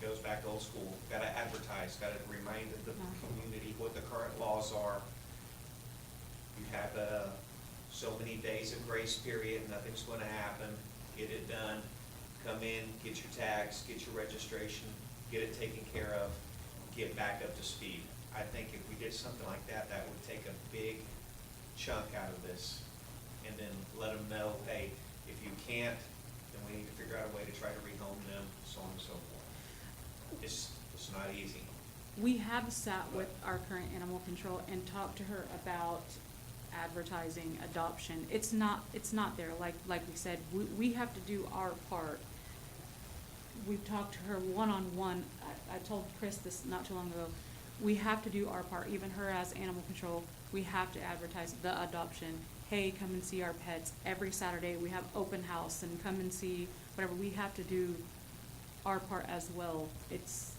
Goes back to old school, gotta advertise, gotta remind the community what the current laws are. You have so many days of grace period, nothing's gonna happen, get it done, come in, get your tags, get your registration, get it taken care of, get back up to speed. I think if we did something like that, that would take a big chunk out of this, and then let them know, hey, if you can't, then we need to figure out a way to try to rehome them, so on and so forth. It's not easy. We have sat with our current animal control and talked to her about advertising adoption. It's not there, like we said, we have to do our part. We've talked to her one-on-one. I told Chris this not too long ago. We have to do our part, even her as animal control, we have to advertise the adoption. Hey, come and see our pets. Every Saturday we have open house and come and see whatever. We have to do our part as well. It's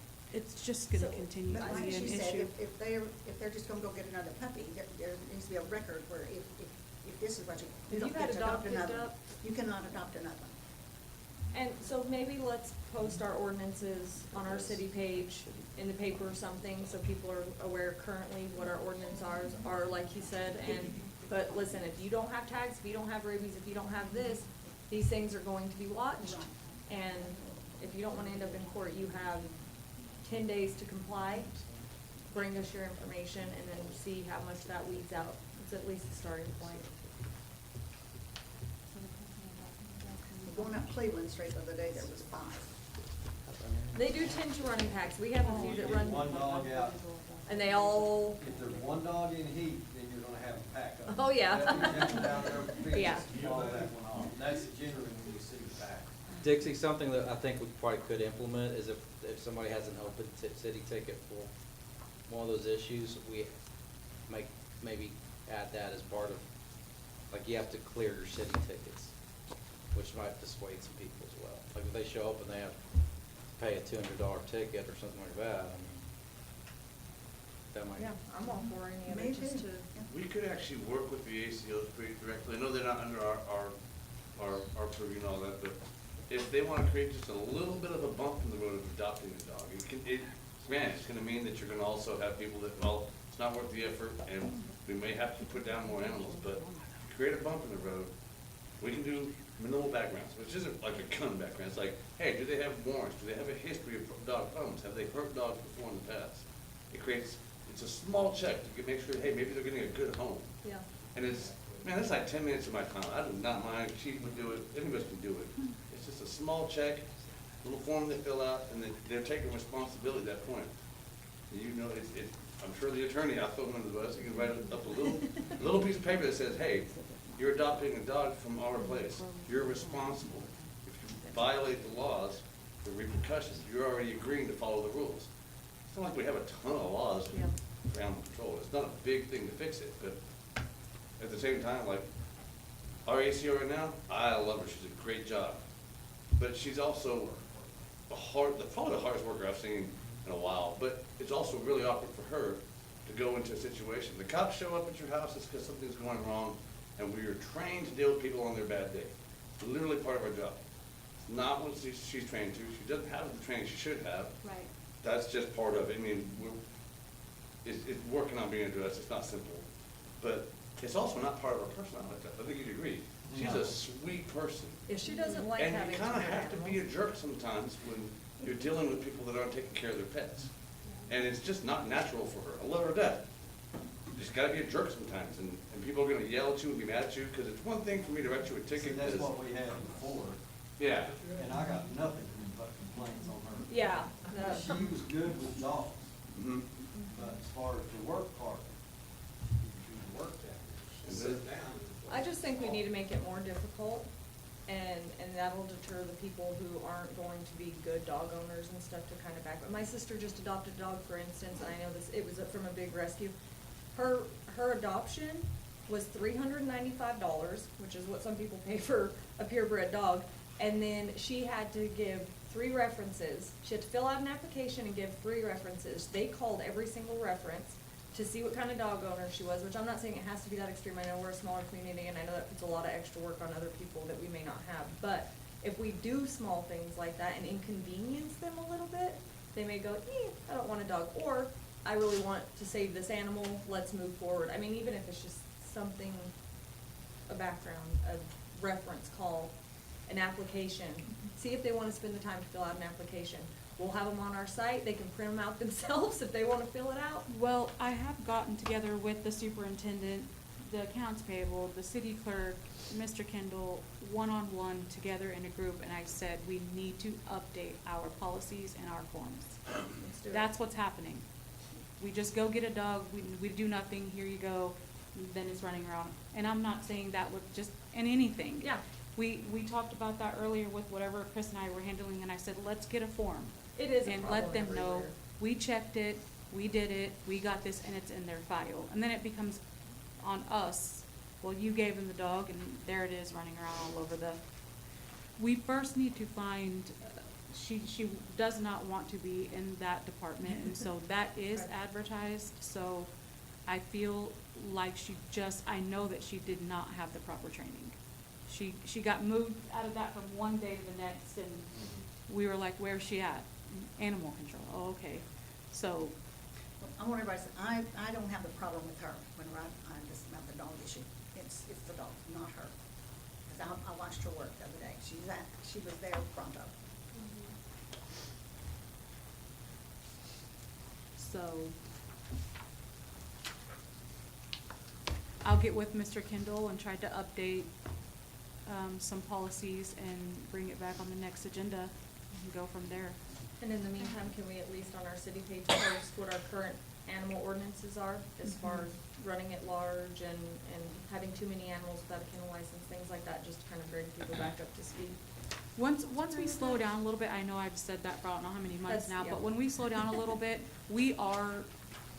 just gonna continue But to like be an she said, issue. if they're just gonna go get another puppy, there needs to be a record where if this is what you If don't you've had get a to dog adopt picked another, up- you cannot adopt another. And so maybe let's post our ordinances on our city page, in the paper or something, so people are aware currently what our ordinance are, like he said, but listen, if you don't have tags, if you don't have rabies, if you don't have this, these things are going to be watched, and if you don't wanna end up in court, you have 10 days to comply, bring us your information, and then see how much that weeds out. It's at least a starting point. Going up Cleveland Street the other day, there was 5. They do tend to run in packs. We have a few that run. One dog out. And they all, If there's one dog in heat, then you're gonna have a pack of them. Oh, yeah. Jumping down there, fences, Yeah. follow that one off. That's generally when you see the pack. Dixie, something that I think we probably could implement is if somebody has an open city ticket for one of those issues, we maybe add that as part of, like, you have to clear your city tickets, which might dissuade some people as well. Like, if they show up and they have to pay a $200 ticket or something like that, I mean, that might. yeah, I'm all for any of Me it, just too. to. We could actually work with the ACOs pretty directly. I know they're not under our purview and all that, but if they wanna create just a little bit of a bump in the road of adopting a dog, granted, it's gonna mean that you're gonna also have people that, well, it's not worth the effort, and we may have to put down more animals, but create a bump in the road. We can do minimal backgrounds, which isn't like a gun background. It's like, hey, do they have warrants? Do they have a history of dog problems? Have they hurt dogs before in the past? It's a small check to make sure, hey, maybe they're getting a good home. Yeah. And it's like 10 minutes of my time. I do not mind. Chief would do it. Any of us can do it. It's just a small check, little form they fill out, and then they're taking responsibility at that point. And you know, I'm sure the attorney, I'll throw him under the bus, he can write up a little piece of paper that says, hey, you're adopting a dog from our place. You're responsible. If you violate the laws, the repercussions, you're already agreeing to follow the rules. It's not like we have a ton of laws for animal control. It's not a big thing to fix it, but at the same time, like, our ACO right now, I love her. She's a great job. But she's also probably the hardest worker I've seen in a while. But it's also really awkward for her to go into a situation. The cops show up at your house, it's because something's going wrong, and we are trained to deal with people on their bad day. It's literally part of our job. It's not what she's trained to. She doesn't have the training she should have. Right. That's just part of it. I mean, it's working on being addressed. It's not simple. But it's also not part of our personality. I think you'd agree. She's No. a sweet person. If she doesn't like And having you to kind of hurt have to be a animals. jerk sometimes when you're dealing with people that aren't taking care of their pets. And it's just not natural for her. I love her to death. You just gotta be a jerk sometimes, and people are gonna yell at you and be mad at you, because it's one thing for me to write you a See, ticket. that's 'cause- what we had before, Yeah. and I got nothing but complaints on her. Yeah. She was good with dogs, Mhm. but as far as the work part, she worked at it. She sat down. I just think we need to make it more difficult, and that'll deter the people who aren't going to be good dog owners and stuff to kind of back. My sister just adopted a dog, for instance, and I know this, it was from a big rescue. Her adoption was $395, which is what some people pay for a purebred dog, and then she had to give 3 references. She had to fill out an application and give 3 references. They called every single reference to see what kind of dog owner she was, which I'm not saying it has to be that extreme. I know we're a smaller community, and I know that puts a lot of extra work on other people that we may not have. But if we do small things like that and inconvenience them a little bit, they may go, I don't want a dog, or I really want to save this animal, let's move forward. I mean, even if it's just something, a background, a reference call, an application, see if they want to spend the time to fill out an application. We'll have them on our site, they can print them out themselves if they want to fill it out. Well, I have gotten together with the superintendent, the accounts payable, the city clerk, Mr. Kendall, one-on-one together in a group, and I said, we need to update our policies and our forms. Let's do it. That's what's happening. We just go get a dog, we do nothing, here you go, then it's running around. And I'm not saying that with just, in anything. Yeah. We talked about that earlier with whatever Chris and I were handling, and I said, let's get a form. It is a And problem let them know, everywhere. we checked it, we did it, we got this, and it's in their file. And then it becomes on us, well, you gave them the dog, and there it is running around all over the, we first need to find, she does not want to be in that department, and so that is Right. advertised, so I feel like I know that she did not have the proper training. She got moved out of that from one day to the next, and we were like, where's she at? Animal control, oh, okay, so, I want everybody to say, I don't have the problem with her when I just about the dog issue. It's the dog, not her. Because I watched her work the other day. She was there pronto. so. I'll get with Mr. Kendall and try to update, some policies and bring it back on the next agenda and go from there. And in the meantime, can we at least on our city page post what our current animal ordinances are as far as running at large and having too many animals without a kennel license, things like that, just to kind of bring people back up to speed? Once we slow down a little bit, I know I've said that for I don't know how many months That's- now, yeah. but when we slow down a little bit, we are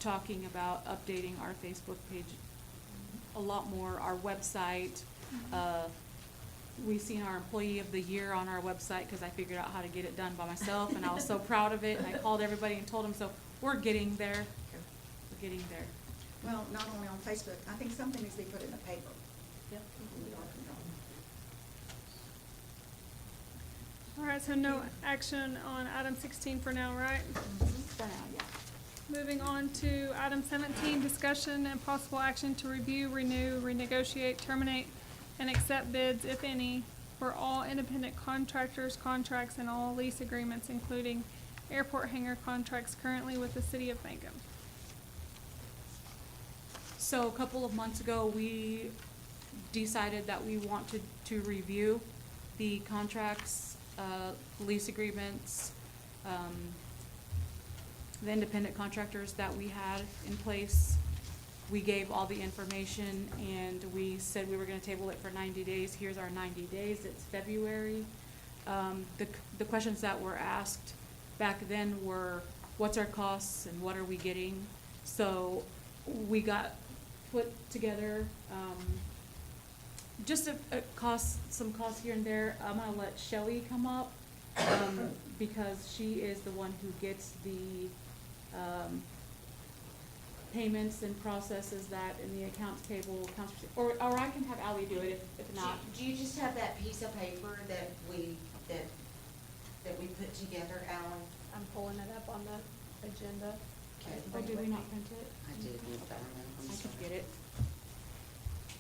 talking about updating our Facebook page a lot more, our website. We've seen our employee of the year on our website, cause I figured out how to get it done by myself, and I was so proud of it, and I called everybody and told them, so we're getting there. We're getting there. Well, not only on Facebook, I think something needs to be put in the paper. Yep. All right, so no action on item 16 for now, right? For now, yeah. Moving on to item 17, discussion and possible action to review, renew, renegotiate, terminate, and accept bids, if any, for all independent contractors' contracts and all lease agreements, including airport hangar contracts currently with the city of Mangum. So a couple of months ago, we decided that we wanted to review the contracts, lease agreements, the independent contractors that we had in place. We gave all the information and we said we were gonna table it for 90 days. Here's our 90 days, it's February. The questions that were asked back then were, what's our costs and what are we getting? So we got put together, just some costs here and there. I'm gonna let Shelley come up, because she is the one who gets the, payments and processes that in the accounts payable, or I can have Ally do it if not. Do you just have that piece of paper that we put together, Alan? I'm pulling it up on the agenda. Or did we not print it? I did, I'm I sorry. could get it.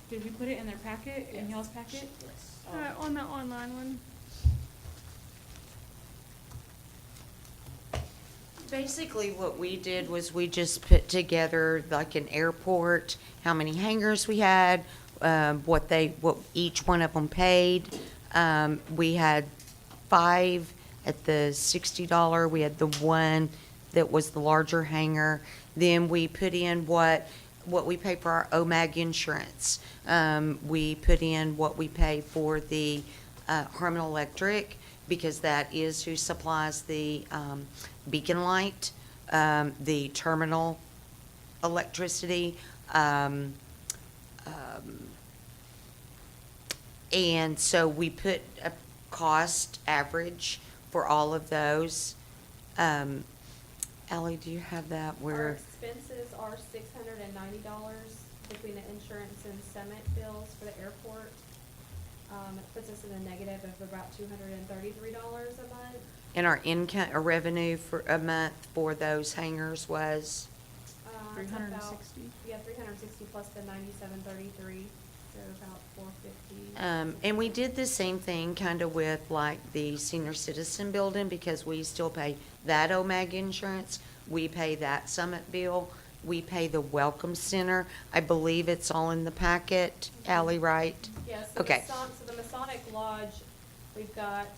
Did we put it in their packet, in y'all's packet? Yes. On the online one. Basically, what we did was we just put together like an airport, how many hangars we had, what each one of them paid. We had 5 at the $60. We had the one that was the larger hangar. Then we put in what we pay for our OMAG insurance. We put in what we pay for the Harmon Electric, because that is who supplies the beacon light, the terminal electricity, and so we put a cost average for all of those. Ally, do you have that Our where? expenses are $690 between the insurance and cement bills for the airport. It puts us in a negative of about $233 a month. And our income, or revenue for a month for those hangars was? It's about- 360. Yeah, 360 plus the 9733, so about 450. And we did the same thing kind of with like the senior citizen building, because we still pay that OMAG insurance. We pay that Summit bill. We pay the Welcome Center. I believe it's all in the packet, Ally, right? Yes, Okay. so the Masonic Lodge, we've got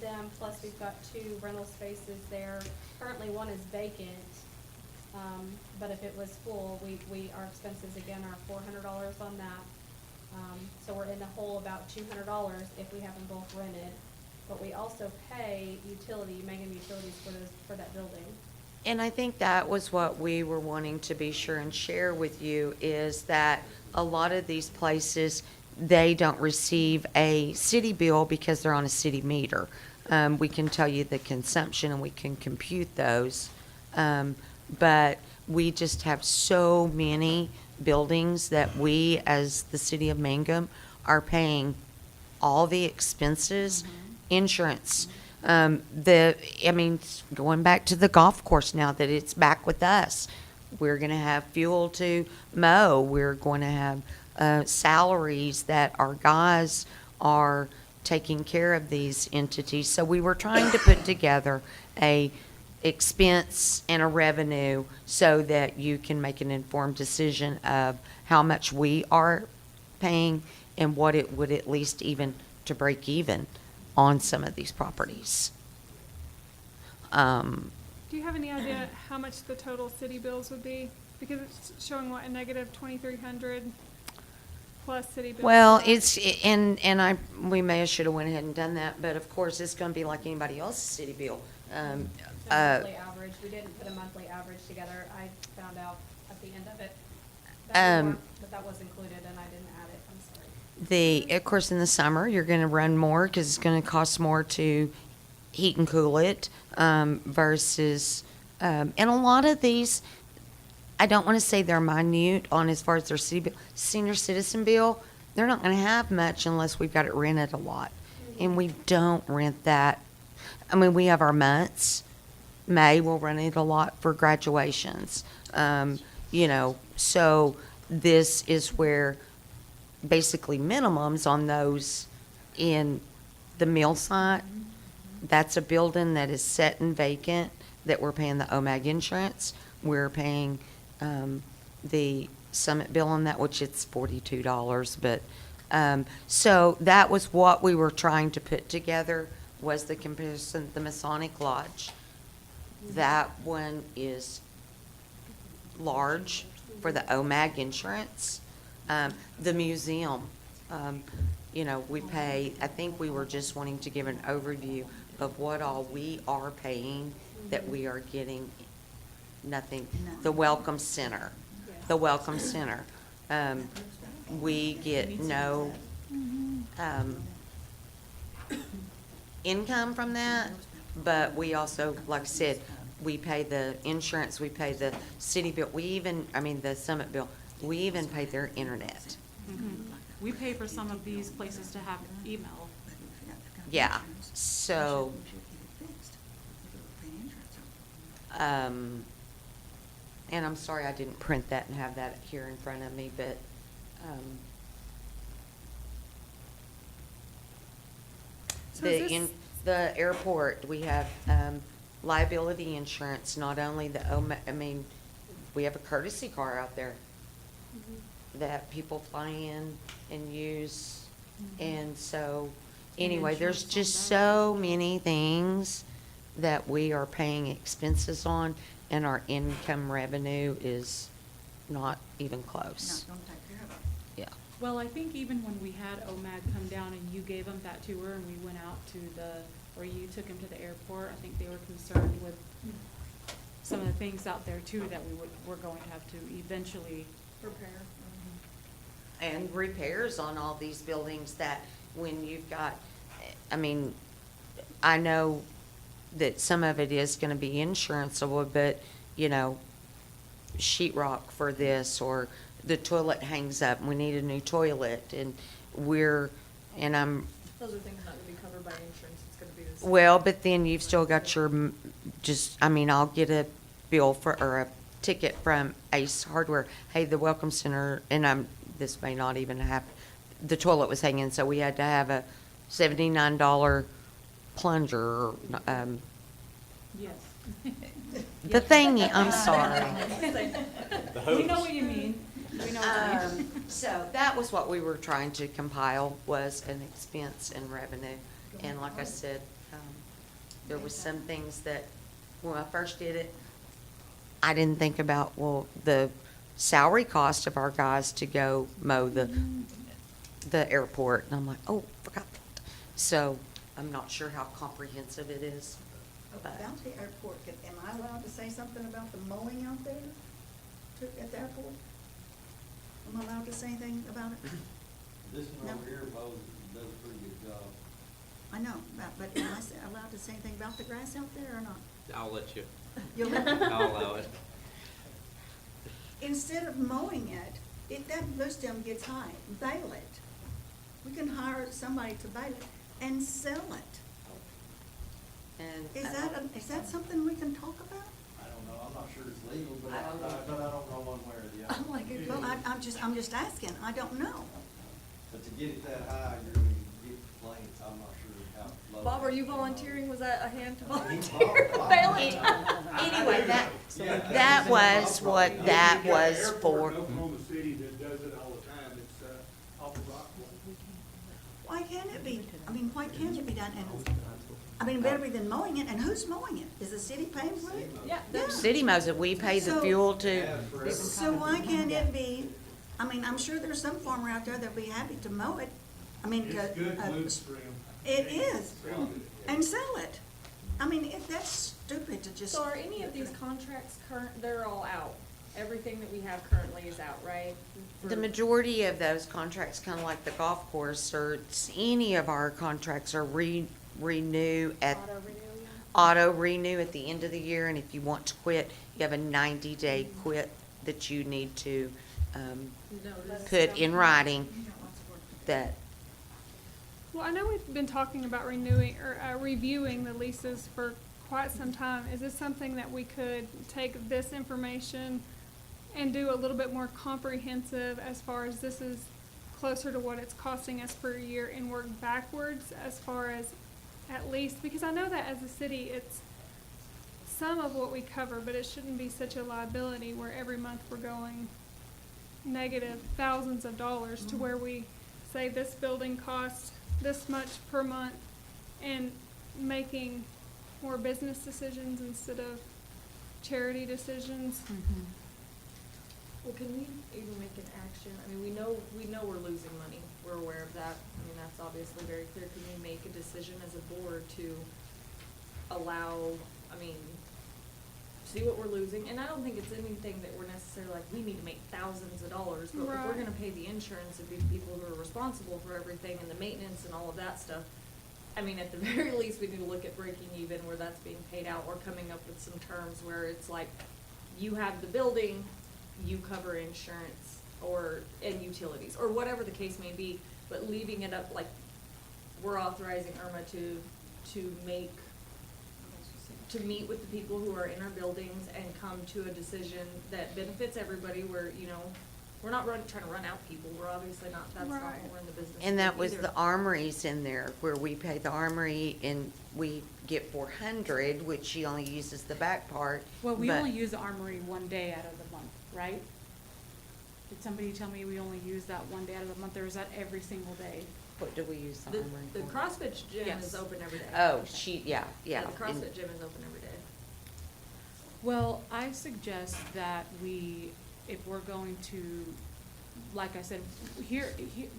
them, plus we've got 2 rental spaces there. Currently, one is vacant, but if it was full, our expenses again are $400 on that. So we're in the hole about $200 if we have them both rented. But we also pay Mangum utilities for that building. And I think that was what we were wanting to be sure and share with you, is that a lot of these places, they don't receive a city bill because they're on a city meter. We can tell you the consumption and we can compute those. But we just have so many buildings that we, as the city of Mangum, are paying all the expenses, insurance. Going back to the golf course now that it's back with us, we're going to have fuel to mow. We're going to have salaries that our guys are taking care of these entities. So we were trying to put together a expense and a revenue so that you can make an informed decision of how much we are paying and what it would at least even to break even on some of these properties. Do you have any idea how much the total city bills would be? Because it's showing a negative 2,300 plus city bills. Well, we may have should have went ahead and done that, but of course it's going to be like anybody else's city bill. The monthly average, we didn't put a monthly average together. I found out at the end of it that that was included and I didn't add it. I'm sorry. Of course, in the summer, you're going to run more because it's going to cost more to heat and cool it versus, and a lot of these, I don't want to say they're minute on as far as their senior citizen bill. They're not going to have much unless we've got it rented a lot. And we don't rent that. We have our months. May, we'll rent it a lot for graduations. So this is where basically minimums on those in the mill site. That's a building that is set and vacant that we're paying the OMAG insurance. We're paying the Summit bill on that, which it's $42. But so that was what we were trying to put together, was the comparison, the Masonic Lodge. That one is large for the OMAG insurance. The museum, we pay, I think we were just wanting to give an overview of what all we are paying that we are getting nothing. The Welcome Center, we get no income from that, but we also, like I said, we pay the insurance, we pay the city bill, the Summit bill, we even pay their internet. We pay for some of these places to have email. Yeah, so, and I'm sorry I didn't print that and have that here in front of me, but, So is this- the airport, we have, liability insurance, not only the we have a courtesy car out there that people fly in and use. And so, anyway, there's insurance on just that. so many things that we are paying expenses on, and our income revenue is not even close. Not gonna take care of it. Yeah. Well, I think even when we had OMAG come down and you gave them that tour and we went out to or you took them to the airport, I think they were concerned with some of the things out there too that we're going to have to eventually Repair. And repairs on all these buildings that when you've got, I know that some of it is gonna be insuranceable, but, sheetrock for this, or the toilet hangs up and we need a new toilet, and I'm, Those are things not gonna be covered by insurance, it's gonna be the same. well, but then you've still got your, I'll get a bill or a ticket from Ace Hardware, hey, the Welcome Center, and this may not even have, the toilet was hanging, so we had to have a $79 plunger, yes. the thingy, I'm sorry. We know what you mean. We know what you mean. So that was what we were trying to compile, was an expense and revenue. And like I said, there was some things that, when I first did it, I didn't think about, the salary cost of our guys to go mow the airport. And I'm like, oh, forgot that. So I'm not sure how comprehensive it is. But About the airport, am I allowed to say something about the mowing out there at the airport? Am I allowed to say anything about it? This one No. over here mows, does a pretty good job. I know, but am I allowed to say anything about the grass out there or not? I'll let you. You'll let me? I'll allow it. Instead of mowing it, if that blue stem gets high, bale it. We can hire somebody to bale it and sell it. And Is that something we can talk about? I don't know, I'm not sure it's legal, but I I don't don't know one way or the other. I'm like, well, I'm just asking, I don't know. But to get it that high, you're gonna get complaints, I'm not sure how low. Bob, are you volunteering? Was that a hand to volunteer? anyway, that was what that was for. Oklahoma City that does it all the time, it's, off of Rockville. Why can't it be, why can't it be done? And, better be than mowing it, and who's mowing it? Is the city paying for it? Yeah. Yeah. City mows it, we pay the So- fuel to, So why can't it be, I'm sure there's some farmer out there that'll be happy to mow it. It's good blue trim. It is, and sell it. That's stupid to just. So are any of these contracts they're all out? Everything that we have currently is out, right? the majority of those contracts, kind of like the golf course, or any of our contracts are renew at, Auto renew, yeah. auto renew at the end of the year, and if you want to quit, you have a 90-day quit that you need to, Notice. put in writing that, Well, I know we've been talking about renewing or reviewing the leases for quite some time. Is this something that we could take this information and do a little bit more comprehensive as far as this is closer to what it's costing us per year, and work backwards as far as at least, because I know that as a city, it's some of what we cover, but it shouldn't be such a liability where every month we're going negative thousands of dollars to where we say this building costs this much per month, and making more business decisions instead of charity decisions. Well, can we even make an action? We know we're losing money. We're aware of that. That's obviously very clear. Can we make a decision as a board to allow, see what we're losing? And I don't think it's anything that we're necessarily like, we need to make thousands of dollars, but if we're Right. gonna pay the insurance of these people who are responsible for everything and the maintenance and all of that stuff, I mean, at the very least, we need to look at breaking even where that's being paid out, or coming up with some terms where it's like, you have the building, you cover insurance, and utilities, or whatever the case may be, but leaving it up, like, we're authorizing Irma to meet with the people who are in our buildings and come to a decision that benefits everybody, where, you know, we're not trying to run out people, we're obviously not, that's not what we're in the business of And that was either. the armories in there, where we pay the armory and we get 400, which she only uses the back part. Well, we but- only use the armory one day out of the month, right? Did somebody tell me we only use that one day out of the month, or is that every single day? What do we use the The armory for? CrossFit gym Yes. is open every day. Oh, yeah. The And- CrossFit gym is open every day. Well, I suggest that if we're going to, like I said, here,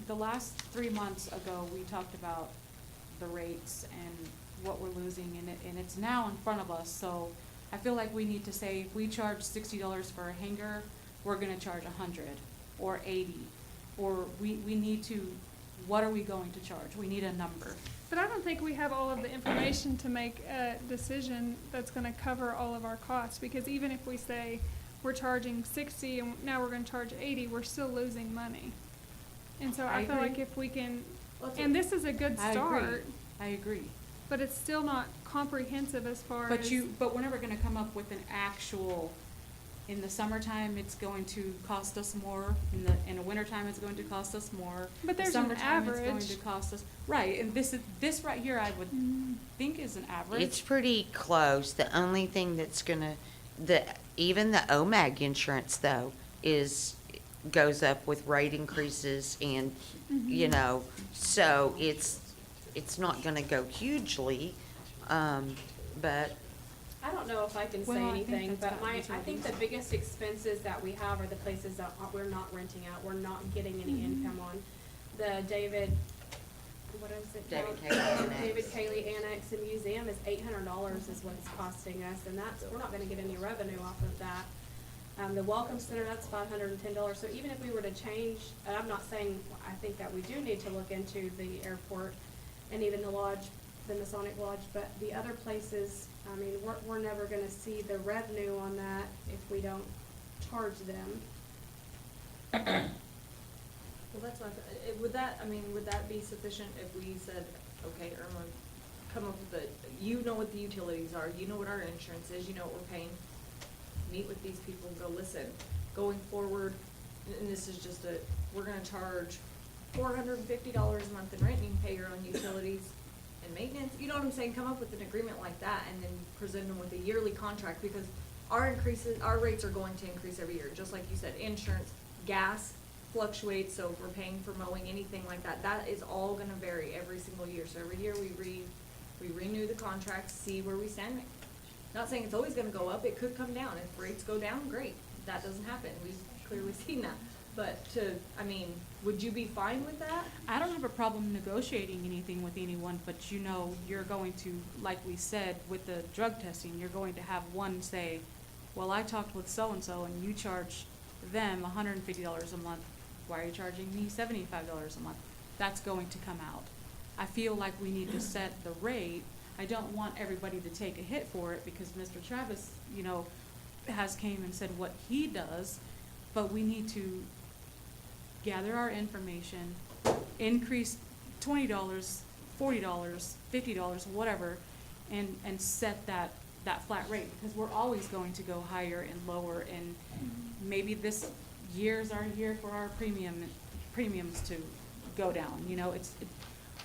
the last 3 months ago, we talked about the rates and what we're losing, and it's now in front of us, so I feel like we need to say, if we charge $60 for a hanger, we're gonna charge 100 or 80, or we need to, what are we going to charge? We need a number. But I don't think we have all of the information to make a decision that's gonna cover all of our costs, because even if we say we're charging 60 and now we're gonna charge 80, we're still losing money. And so I I feel like agree. if we can, Well, and this is a good I agree. start, I agree. but it's still not comprehensive as far as. But we're never gonna come up with an actual, in the summertime, it's going to cost us more, in the wintertime, it's going to cost us more. But there's The an summertime, it's going average. to cost us, right, and this right here, I would think is an average. It's pretty close. The only thing that's gonna, even the OMAG insurance though, goes up with rate increases and, you know, so it's not gonna go hugely, but I don't know if I can say Well, I think anything, that's but got I utilities. think the biggest expenses that we have are the places that we're not renting out, we're not getting any income on. The what is it David called? Cayley Annex. David Cayley Annex and Museum is $800 is what it's costing us, and we're not gonna get any revenue off of that. The Welcome Center, that's $510, so even if we were to change, and I'm not saying, I think that we do need to look into the airport and even the lodge, the Masonic Lodge, but the other places, I mean, we're never gonna see the revenue on that if we don't charge them. Well, that's what, would that be sufficient if we said, okay, Irma, come up with you know what the utilities are, you know what our insurance is, you know what we're paying, meet with these people and go, listen, going forward, and this is just we're gonna charge $450 a month in rent, and you can pay your own utilities and maintenance, you know what I'm saying, come up with an agreement like that, and then present them with a yearly contract, because our rates are going to increase every year, just like you said, insurance, gas fluctuates, so if we're paying for mowing, anything like that, that is all gonna vary every single year, so every year we renew the contract, see where we stand. Not saying it's always gonna go up, it could come down, if rates go down, great, that doesn't happen, we've clearly seen that, but would you be fine with that? I don't have a problem negotiating anything with anyone, but you know, you're going to, like we said, with the drug testing, you're going to have one say, well, I talked with so-and-so and you charge them $150 a month, why are you charging me $75 a month? That's going to come out. I feel like we need to set the rate. I don't want everybody to take a hit for it, because Mr. Travis, you know, has came and said what he does, but we need to gather our information, increase $20, $40, $50, whatever, and set that flat rate, because we're always going to go higher and lower, and maybe this year's our year for our premiums to go down, you know,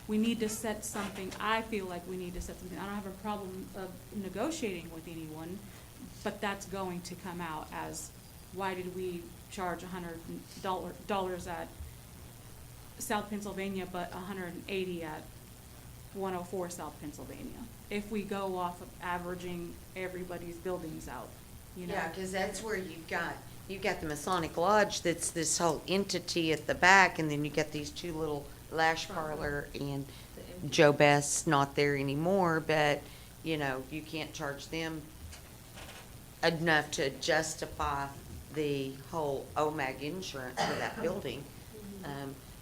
we need to set something, I feel like we need to set something, I don't have a problem of negotiating with anyone, but that's going to come out as, why did we charge $100 at South Pennsylvania, but $180 at 104 South Pennsylvania? If we go off of averaging everybody's buildings out, you know? yeah, because that's where you've got the Masonic Lodge, that's this whole entity at the back, and then you got these two little lash parlor, and Joe Best's not there anymore, but, you know, you can't charge them enough to justify the whole OMAG insurance for that building.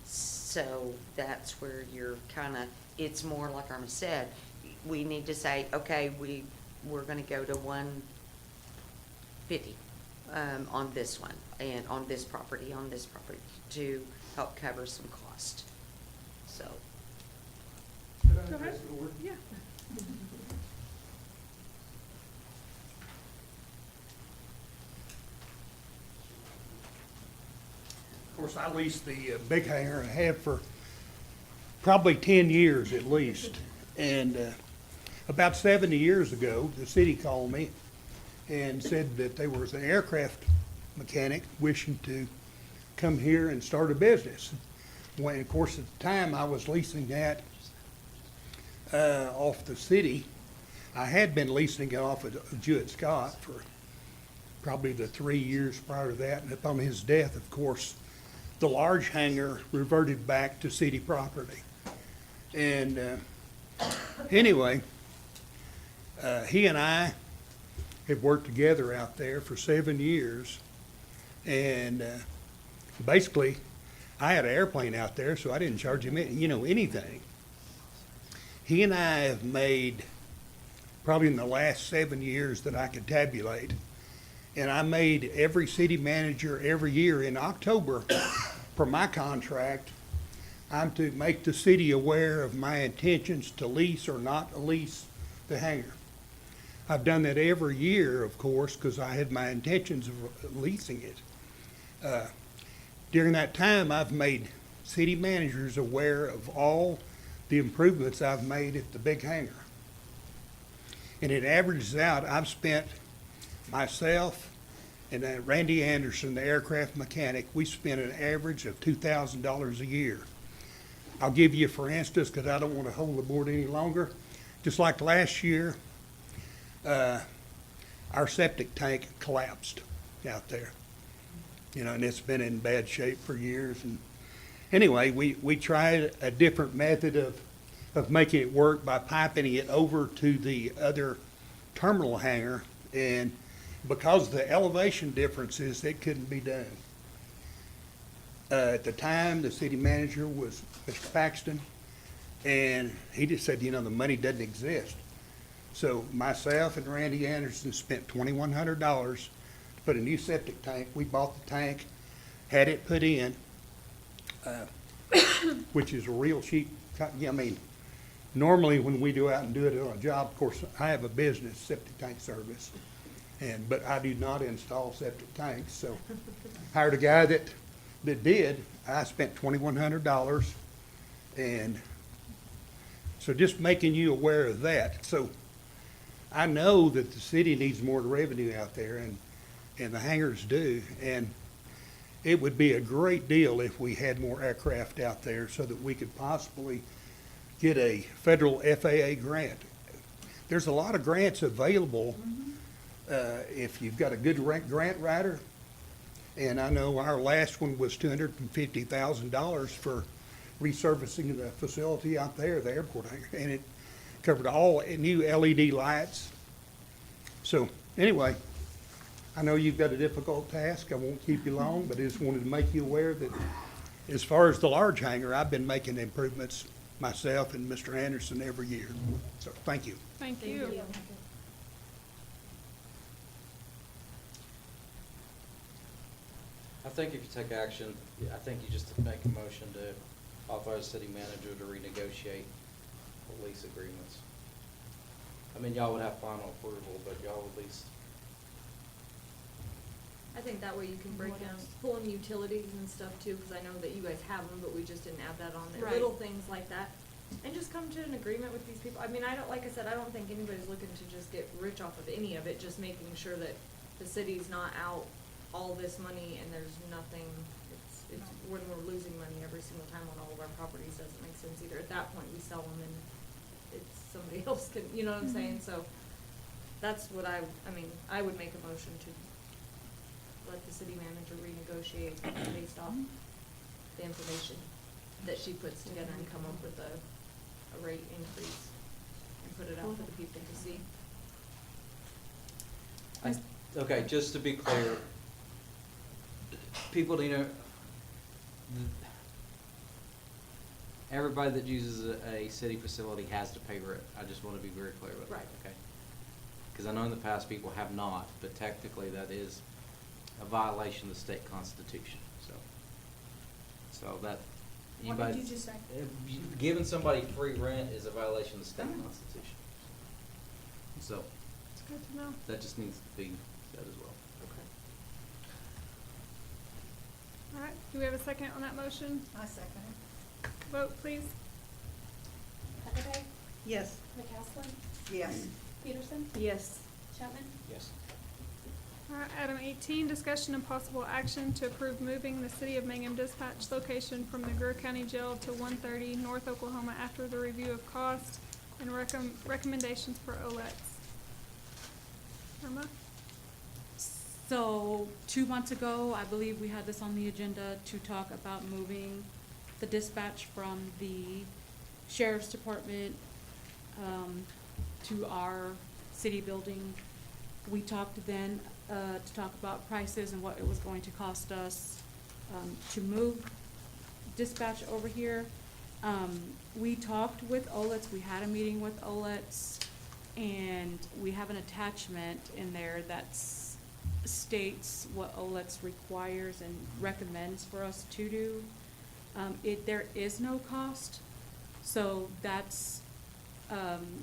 So that's where you're kinda it's more like Irma said, we need to say, okay, we're gonna go to 150, on this one, and on this property, to help cover some cost, so. Could I Go address ahead. the board? Yeah. Of course, I leased the big hangar and have for probably 10 years at least. And about 70 years ago, the city called me and said that there was an aircraft mechanic wishing to come here and start a business. When, of course, at the time, I was leasing that off the city. I had been leasing it off of Jewett Scott for probably the 3 years prior to that. And upon his death, of course, the large hangar reverted back to city property. And anyway, he and I have worked together out there for 7 years. And basically, I had an airplane out there, so I didn't charge him, anything. He and I have made, probably in the last 7 years that I could tabulate, and I made every city manager every year in October for my contract. I'm to make the city aware of my intentions to lease or not lease the hangar. I've done that every year, of course, because I had my intentions of leasing it. During that time, I've made city managers aware of all the improvements I've made at the big hangar. And it averages out, I've spent, myself and Randy Anderson, the aircraft mechanic, we spent an average of $2,000 a year. I'll give you, for instance, because I don't want to hold the board any longer, just like last year, our septic tank collapsed out there. And it's been in bad shape for years. And anyway, we tried a different method of making it work by piping it over to the other terminal hangar. And because of the elevation differences, it couldn't be done. At the time, the city manager was Mr. Paxton, and he just said, the money doesn't exist. So myself and Randy Anderson spent $2,100 to put a new septic tank. We bought the tank, had it put in, which is a real cheap, normally when we go out and do it on a job, of course, I have a business, septic tank service, but I do not install septic tanks, so hired a guy that did. I spent $2,100, and so just making you aware of that. So I know that the city needs more revenue out there, and the hangars do, and it would be a great deal if we had more aircraft out there so that we could possibly get a federal FAA grant. There's a lot of grants available if you've got a good grant writer. And I know our last one was $250,000 for resurfacing the facility out there, the airport hangar, and it covered all new LED lights. So anyway, I know you've got a difficult task. I won't keep you long, but I just wanted to make you aware that as far as the large hangar, I've been making improvements myself and Mr. Anderson every year. So thank you. Thank you. I think if you take action, I think you just make a motion to authorize the city manager to renegotiate the lease agreements. I mean, y'all would have final approval, but y'all would lease. I think that way you can break down, pull in utilities and stuff too, because I know that you guys have them, but we just didn't add that on there. Right. Little things like that. And just come to an agreement with these people. I mean, like I said, I don't think anybody's looking to just get rich off of any of it, just making sure that the city's not out all this money and there's nothing, it's when we're losing money every single time on all of our properties, doesn't make sense either. At that point, we sell them and it's somebody else can, you know what I'm saying? So that's what I mean, I would make a motion to let the city manager renegotiate based off the information that she puts together and come up with a rate increase and put it out for the people to see. Okay, just to be clear, people need to, everybody that uses a city facility has to pay rent. I just want to be very clear about that, Right. okay? Because I know in the past people have not, but technically that is a violation of the state constitution, so. So that, What anybody. did you just say? Giving somebody free rent is a violation of the state constitution. So, It's good to know. that just needs to be said as well. All right, do we have a second on that motion? I second it. Vote, please. Huckabee, Yes. McCaslin, Yes. Peterson, Yes. Chapman. Yes. All right, item 18, discussion and possible action to approve moving the City of Mangum dispatch location from the Greer County Jail to 130 North Oklahoma after the review of cost and recommendations for OLETs. Irma? So 2 months ago, I believe we had this on the agenda to talk about moving the dispatch from the sheriff's department to our city building. We talked then to talk about prices and what it was going to cost us to move dispatch over here. We talked with OLETs, we had a meeting with OLETs, and we have an attachment in there that states what OLETs requires and recommends for us to do. There is no cost, so that's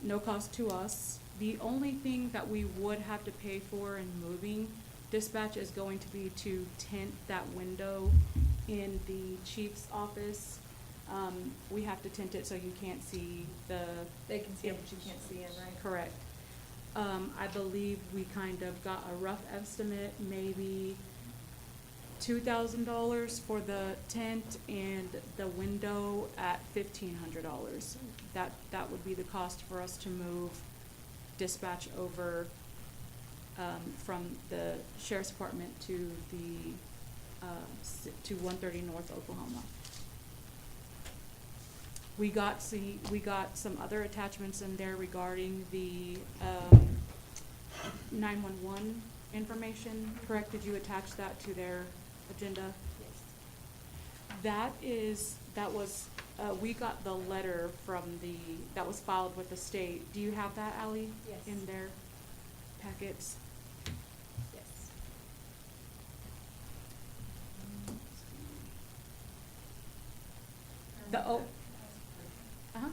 no cost to us. The only thing that we would have to pay for in moving dispatch is going to be to tint that window in the chief's office. We have to tint it so you can't see They can see it, but you can't see it, right? Correct. I believe we kind of got a rough estimate, maybe $2,000 for the tent and the window at $1,500. That would be the cost for us to move dispatch over from the sheriff's department to to 130 North Oklahoma. We got some other attachments in there regarding the 911 information, correct? Did you attach that to their agenda? Yes. We got the letter that was filed with the state. Do you have that, Ally? Yes. In their packets? Yes. Uh-huh.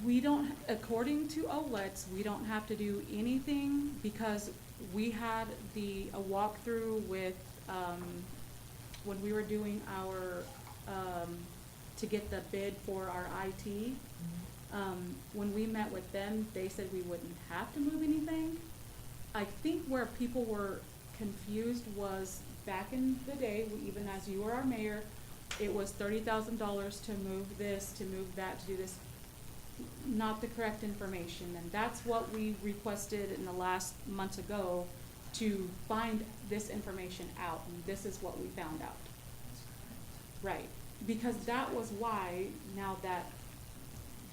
We don't, according to OLETs, we don't have to do anything because we had a walkthrough with, when we were doing our, to get the bid for our IT. When we met with them, they said we wouldn't have to move anything. I think where people were confused was back in the day, even as you were our mayor, it was $30,000 to move this, to move that, to do this. Not the correct information, and that's what we requested in the last months ago to find this information out, and this is what we found out. Right, because that was why, now that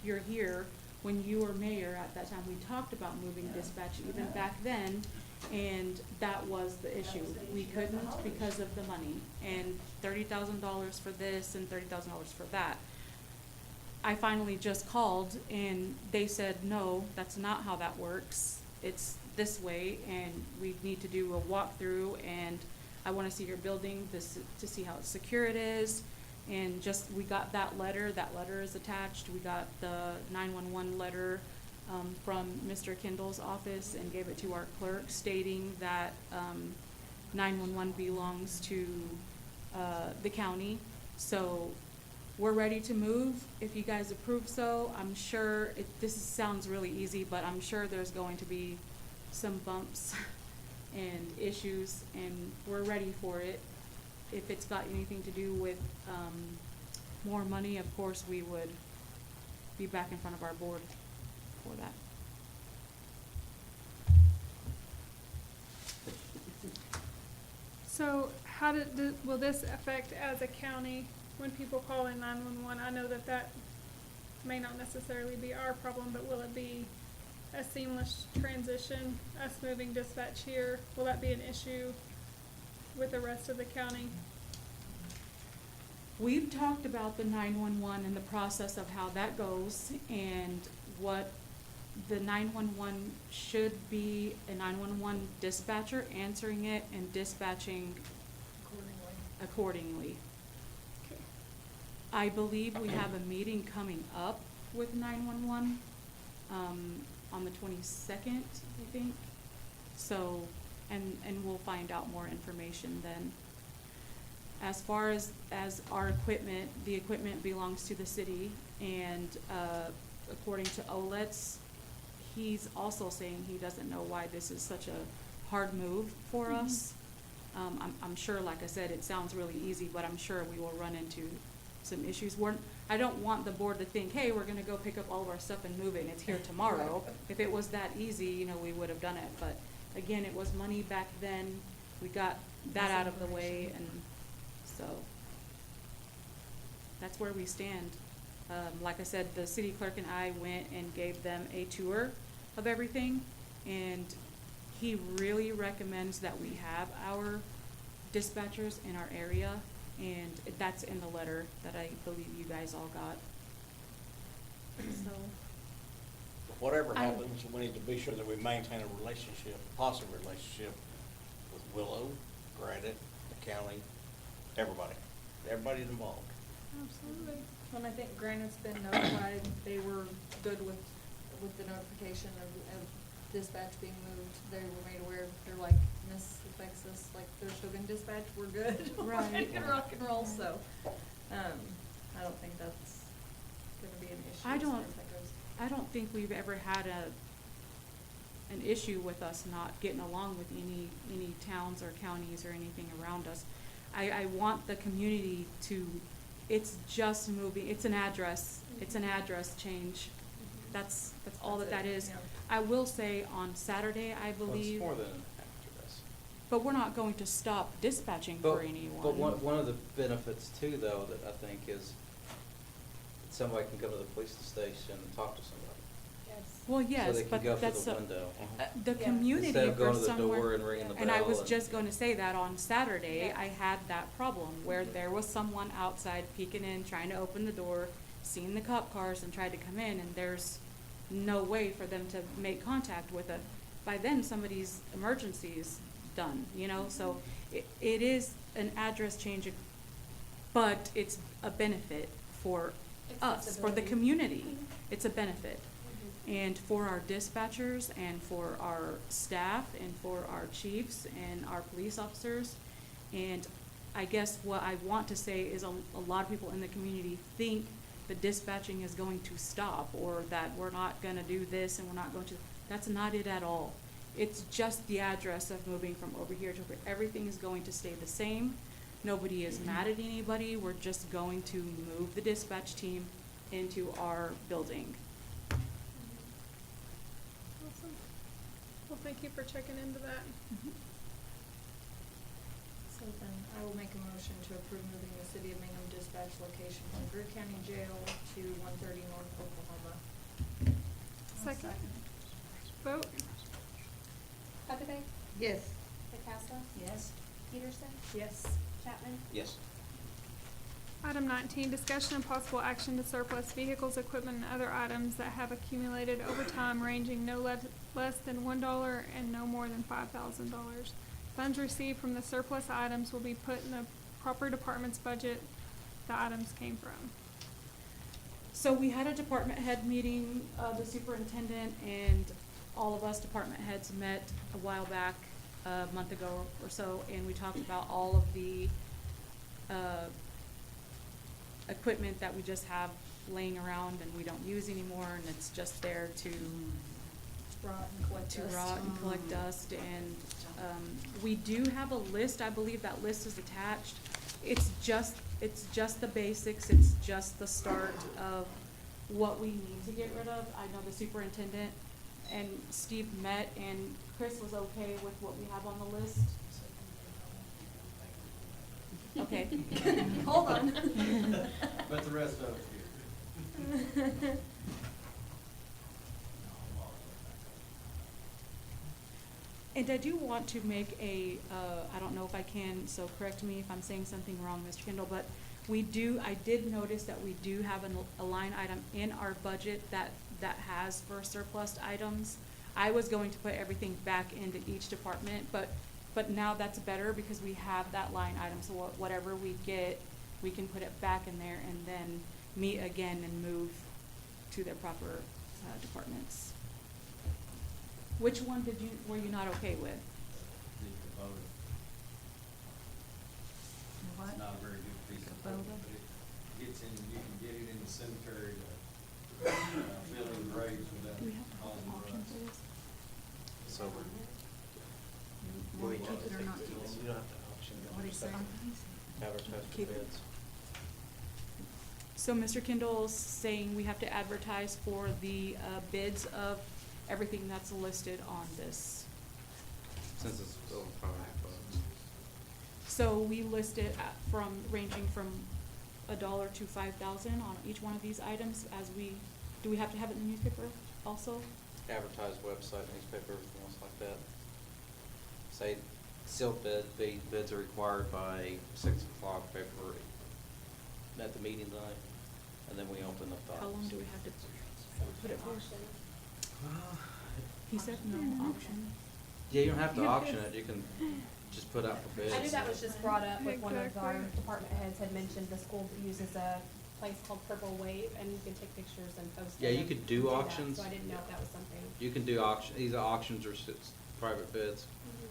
you're here, when you were mayor at that time, we talked about moving dispatch even back then, and that was the issue. We couldn't because of the money, and $30,000 for this and $30,000 for that. I finally just called and they said, no, that's not how that works. It's this way and we need to do a walkthrough and I wanna see your building to see how secure it is. And we got that letter is attached. We got the 911 letter from Mr. Kendall's office and gave it to our clerk stating that 911 belongs to the county. So we're ready to move if you guys approve so. I'm sure, this sounds really easy, but I'm sure there's going to be some bumps and issues, and we're ready for it. If it's got anything to do with more money, of course, we would be back in front of our board for that. So how will this affect as a county when people call in 911? I know that may not necessarily be our problem, but will it be a seamless transition, us moving dispatch here? Will that be an issue with the rest of the county? We've talked about the 911 and the process of how that goes and what the 911 should be a 911 dispatcher answering it and dispatching accordingly. Okay. I believe we have a meeting coming up with 911 on the 22nd, I think. So, and we'll find out more information then. As far as our equipment, the equipment belongs to the city, and according to Oletz, he's also saying he doesn't know why this is such a hard move for us. I'm sure, like I said, it sounds really easy, but I'm sure we will run into some issues. I don't want the board to think, hey, we're gonna go pick up all of our stuff and move it, and it's here tomorrow. If it was that easy, you know, we would have done it, but again, it was money back then. We got that out of the way, and so that's where we stand. Like I said, the city clerk and I went and gave them a tour of everything, and he really recommends that we have our dispatchers in our area, and that's in the letter that I believe you guys all got. So, Whatever I- happens, we need to be sure that we maintain a relationship, a positive relationship with Willow, Granite, the county, everybody's involved. Absolutely. And I think Granite's been notified, they were good with the notification of dispatch being moved. They were made aware, they're like, this affects us, like, they're still gonna dispatch, we're good. Right. We can rock and roll, so, I don't think that's gonna be an issue I as far don't- as that goes. I don't think we've ever had an issue with us not getting along with any towns or counties or anything around us. I want the community to, it's just moving, it's an address change. That's all that is. Yeah. I will say on Saturday, I Well, believe, it's more than an address. but we're not going to stop dispatching for anyone. But one of the benefits too, though, that I think is that somebody can go to the police station and talk to somebody. Well, yes, So they can but go that's through a- the window. the community Instead of going for to the door somewhere, and ringing the and I bell was and- just going to say that on Saturday, Yes. I had that problem where there was someone outside peeking in, trying to open the door, seeing the cop cars and tried to come in, and there's no way for them to make contact with by then somebody's emergency is done, you know, so it is an address change, but it's a benefit for us, for the Accessibility. community. It's a benefit. And for our dispatchers and for our staff and for our chiefs and our police officers. And I guess what I want to say is a lot of people in the community think the dispatching is going to stop, or that we're not gonna do this and we're not going to, that's not it at all. It's just the address of moving from over here to over, everything is going to stay the same. Nobody is mad at anybody, we're just going to move the dispatch team into our building. Awesome. Well, thank you for checking into that. So then I will make a motion to approve moving the City of Mangum dispatch location from Greer County Jail to 130 North Oklahoma. Second. Vote. Huckabee, Yes. Picasso, Yes. Peterson, Yes. Chapman. Yes. Item 19, discussion and possible action to surplus vehicles, equipment, and other items that have accumulated over time ranging no less than $1 and no more than $5,000. Funds received from the surplus items will be put in the proper department's budget the items came from. So we had a department head meeting, the superintendent and all of us department heads met a while back, a month ago or so, and we talked about all of the, equipment that we just have laying around and we don't use anymore, and it's just there to Rot and collect dust. rot and collect dust, and, we do have a list, I believe that list is attached. It's just the basics, it's just the start of what we need to get rid of. I know the superintendent and Steve met, and Chris was okay with what we have on the list. Okay. Hold on. But the rest of it here. And I do want to make a, I don't know if I can, so correct me if I'm saying something wrong, Mr. Kendall, but I did notice that we do have a line item in our budget that has for surplus items. I was going to put everything back into each department, but now that's better because we have that line item, so whatever we get, we can put it back in there and then meet again and move to their proper, departments. Which one were you not okay with? It's not a very good piece of equipment, but it gets in, you can get it in the cemetery to, fill in graves without Do we have to have causing an auction rust. for this? So Want to keep it or not keep it? You don't have to auction it. What do you say? Advertise for Keep it. bids. So Mr. Kendall's saying we have to advertise for the, bids of everything that's listed on this. since it's still $5.5. So we list it ranging from $1 to $5,000 on each one of these items do we have to have it in the newspaper also? Advertise website, newspaper, everything else like that. Say, sealed bids are required by 6 o'clock February, at the meeting night, and then we open up the How long office. do we have to put it for? Uh, He said no auction. Yeah, you don't have to auction it, you can just put out for bids. I knew that was just brought up with one of our Exactly. department heads had mentioned the school uses a place called Purple Wave, and you can take pictures and post it. Yeah, you could do that, auctions. So I didn't know if that was something. You can do these auctions or private bids.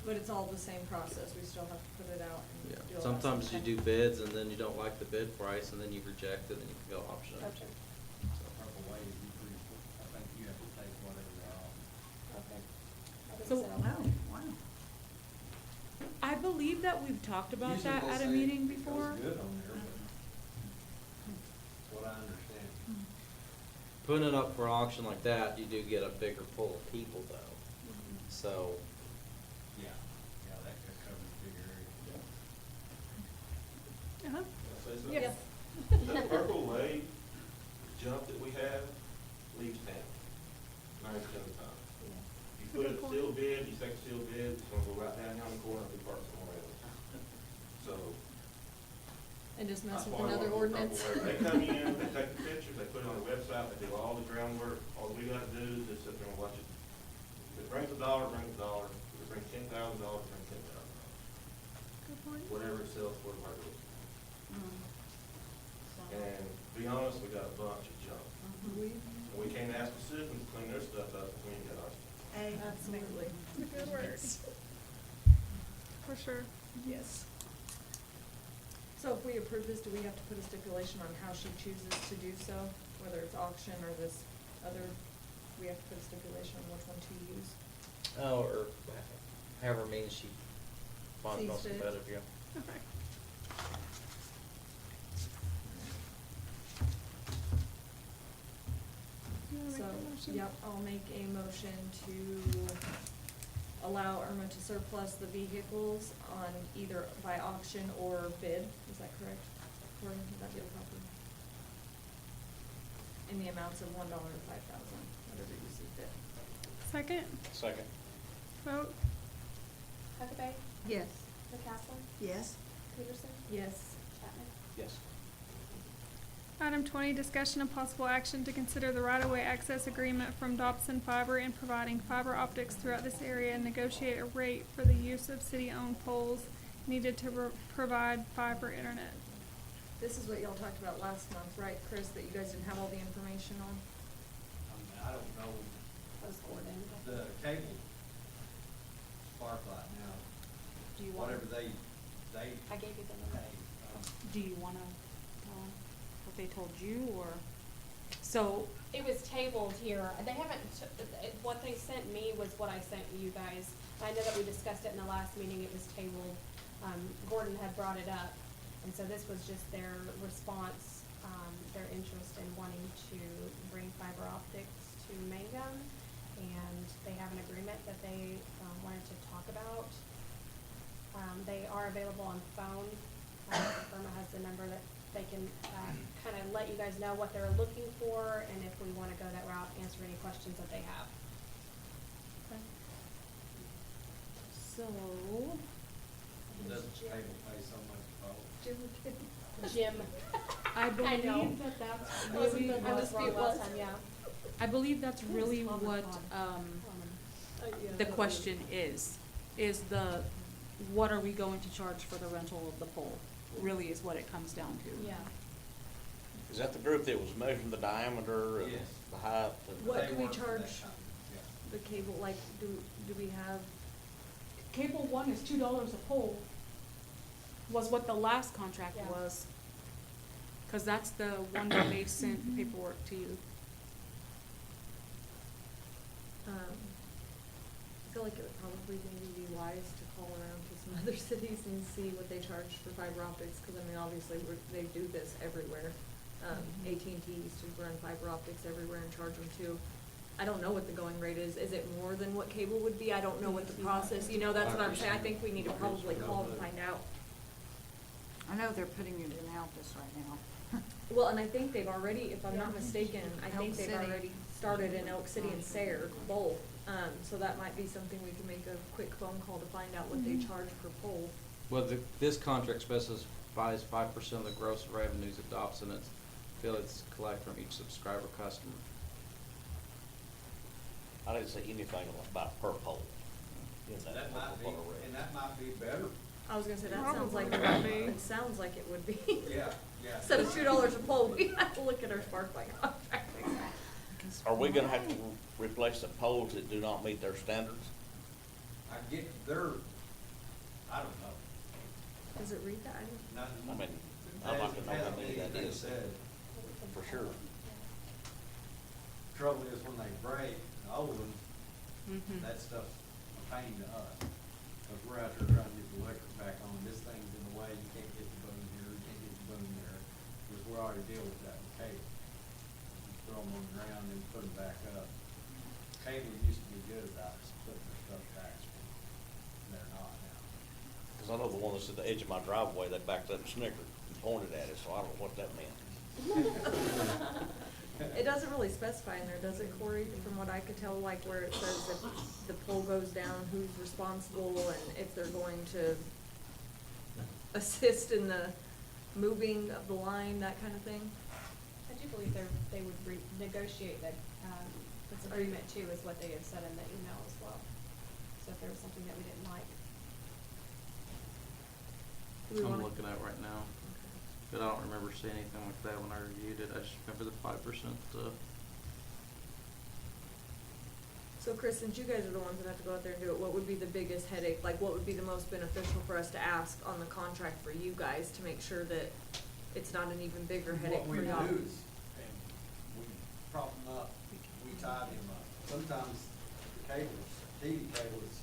But it's all the same process, we still have to put it out and Yeah, do all that sometimes you stuff. do bids and then you don't like the bid price and then you reject it and you can go auction it. Okay, Purple Wave, I think you have to take whatever they're off. okay. I think So- Wow. I believe that we've talked about Usually that they'll at a say meeting it before. goes good on there, but what I understand. Putting it up for auction like that, you do get a bigger pool of people though. So, Yeah, that could cover a big area. Uh-huh. Say something? Yes. That Purple Wave jump that we have leaves town 90% of the time. You put a sealed bid, you take a sealed bid, it's gonna go right down here on the corner and be parked somewhere else. So. And just mess that's with why I another want the ordinance. Purple Wave. They come in, they take the pictures, they put it on the website, they do all the groundwork, all we gotta do is just sit there and watch it. If it brings $1, it brings $1. If it brings $10,000, it brings $10,000. Good point. Whatever it sells for, the market. And to be honest, we got a bunch of junk. And we can't ask the citizens to clean their stuff up if we ain't got our stuff. Absolutely. Good word. For sure. Yes. So if we approve this, do we have to put a stipulation on how she chooses to do so? Whether it's auction or this other, we have to put a stipulation on which one to use? or however means she finds Sees most fit. competitive, yeah. Okay. You wanna make So, that motion? yep, I'll make a motion to allow Irma to surplus the vehicles on either by auction or bid, is that correct? Or would that be proper? In the amounts of $1 to $5,000, whatever you see fit. Second, Second. vote. Huckabee, Yes. McCaslin, Yes. Peterson, Yes. Chapman. Yes. Item 20, discussion of possible action to consider the right-of-way access agreement from Dobson Fiber in providing fiber optics throughout this area and negotiate a rate for the use of city-owned poles needed to provide fiber internet. This is what y'all talked about last month, right, Chris, that you guys didn't have all the information on? I don't know, That was Gordon. the cable Sparklight now, Do you want? whatever they, I gave you the number. Do you wanna tell them what they told you, or, so, It was tabled here. They haven't, what they sent me was what I sent you guys. I know that we discussed it in the last meeting. It was tabled. Gordon had brought it up. And so this was just their response, their interest in wanting to bring fiber optics to Mangum. And they have an agreement that they, wanted to talk about. They are available on phone. Irma has the number that they can, kind of let you guys know what they're looking for, and if we want to go that route, answer any questions that they have. So, Does the table pay so much for Jim. I know. believe that that's Wasn't really the what, dispute last time, yeah. I believe that's really what, the question is the, what are we going to charge for the rental of the pole, really is what it comes down to. Yeah. Is that the group that was measuring the diameter and Yes. the height? and- What They do we work for that charge company, yeah. the cable, like, do we have, Cable one is $2 a pole, was what the last contract Yeah. was. Cause that's the one that they sent paperwork to you. I feel like it would probably maybe be wise to call around to some other cities and see what they charge for fiber optics, cause I mean, obviously, they do this everywhere. AT&T used to run fiber optics everywhere and charge them too. I don't know what the going rate is. Is it more than what cable would be? I don't know what the process, you know, that's what I'm saying. I think we need to probably call and find out. I know they're putting it in Altus right now. Well, and I think they've already, if I'm not mistaken, I think Elk they've City. already started in Elk City and Sayre, both. So that might be something we can make a quick phone call to find out what they charge per pole. Well, this contract specifies 5% of the gross revenues of Dobson and its affiliates collect from each subscriber customer. I didn't say anything about per pole. in that That might be, what I read. and that might be better. I was gonna say, that sounds like, Probably would be. it sounds like it would be. Yeah, yeah. Instead of $2 a pole, we have to look at our Sparklight contract. Are we gonna have to replace the poles that do not meet their standards? I get their, I don't know. Does it read that? I don't- Not, I mean, I'm not gonna know how many that they is, said. for sure. Trouble is when they break, the old ones, Mm-hmm. that stuff's a pain to us. Cause we're out there trying to get the electric back on, this thing's in the way, you can't get the boom here, you can't get the boom there. Cause we already deal with that with cable. You throw them on the ground and put them back up. Cable used to be good about putting their stuff back, they're not now. Cause I know the one that's at the edge of my driveway, they backed up and snickered and pointed at it, so I don't know what that meant. It doesn't really specify in there, does it, Corey? From what I could tell, like where it says if the pole goes down, who's responsible, and if they're going to assist in the moving of the line, that kind of thing? I do believe they would negotiate that, this agreement too, is what they had said in the email as well. So if there was something that we didn't like. Do we I'm wanna- looking at it right now, but I don't remember seeing anything like that when I reviewed it. I just remember the 5%. So Chris, since you guys are the ones that have to go out there and do it, what would be the biggest headache, like what would be the most beneficial for us to ask on the contract for you guys to make sure that it's not an even bigger headache for y'all? What we do is, and we prop them up, we tie them up. Sometimes the cables, TV cables,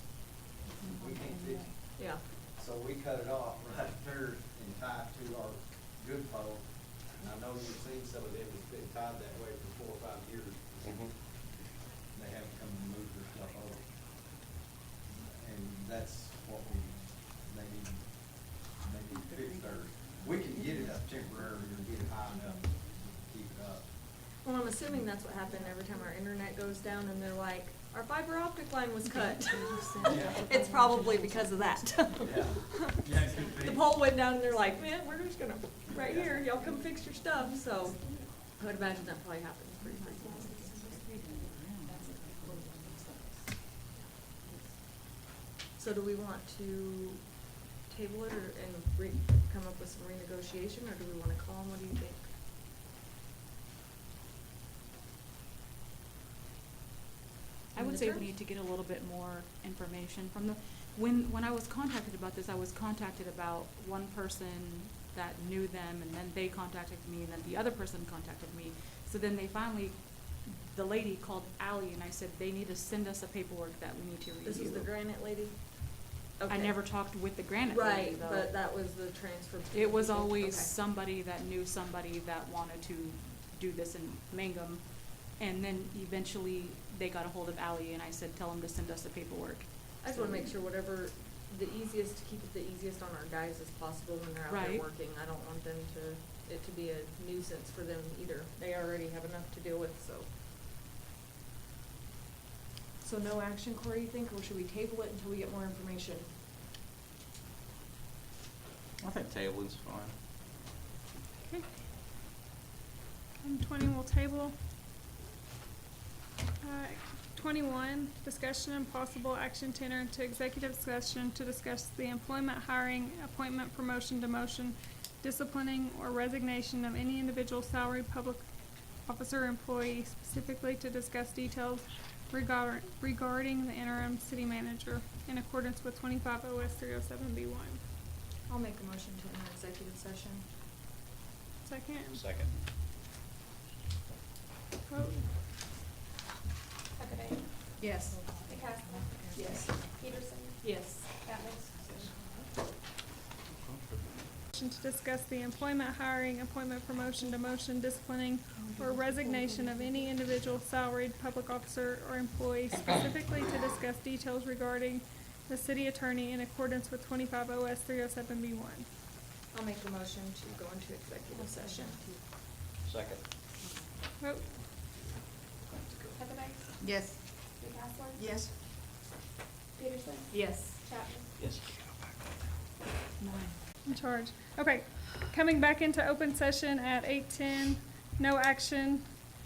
we can't fix it. Yeah, So we cut it off right there and tie it to our good pole. And I know you've seen some of them, it's been tied that way for 4 or 5 years. They haven't come and moved their stuff over. And that's what they need to fix theirs. We can get it up temporarily and get it high enough to keep it up. well, I'm assuming that's what happened every time our internet goes down and they're like, our fiber optic line was cut. It's probably because of that. Yeah. Yeah, it could be. The pole went down and they're like, man, we're just gonna, right here, y'all come fix your stuff, so I would imagine that probably happens pretty frequently. So do we want to table it and come up with some renegotiation, or do we wanna call them? What do you think? I would say we need to get a little bit more information from the, when I was contacted about this, I was contacted about one person that knew them, and then they contacted me, and then the other person contacted me. So then they finally, the lady called Ally, and I said, they need to send us a paperwork that we need to review. This is the granite lady? I Okay. never talked with the granite lady, Right, though. but that was the transfer. It was people. always Okay. somebody that knew somebody that wanted to do this in Mangum. And then eventually they got a hold of Ally, and I said, tell them to send us the paperwork. I just wanna make sure whatever, the easiest, to keep it the easiest on our guys as possible when they're out there Right. working. I don't want them it to be a nuisance for them either. They already have enough to deal with, so. So no action, Corey, you think, or should we table it until we get more information? I think tabling's fine. Okay. Item 20 will table. 21, discussion and possible action to enter into executive session to discuss the employment, hiring, appointment, promotion, demotion, disciplining, or resignation of any individual salaried public officer or employee, specifically to discuss details regarding the interim city manager in accordance with 25 OS 307B1. I'll make a motion to enter executive session. Second. Second. Vote. Huckabee. Yes. McCaskill. Yes. Peterson. Yes. Chapman. To discuss the employment, hiring, appointment, promotion, demotion, disciplining, or resignation of any individual salaried public officer or employee, specifically to discuss details regarding the city attorney in accordance with 25 OS 307B1. I'll make a motion to go into executive session. Second. Vote. Huckabee. Yes. McCaskill. Yes. Peterson. Yes. Chapman. Yes. In charge. Okay, coming back into open session at 8:10, no action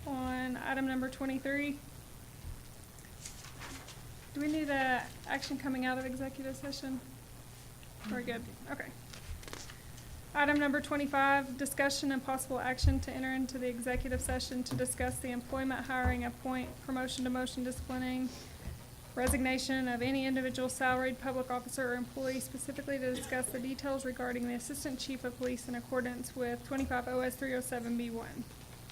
on item number 23. Do we need action coming out of executive session? We're good, okay. Item number 25, discussion and possible action to enter into the executive session to discuss the employment, hiring, appoint, promotion, demotion, disciplining, resignation of any individual salaried public officer or employee, specifically to discuss the details regarding the Assistant Chief of Police in accordance with 25 OS 307B1.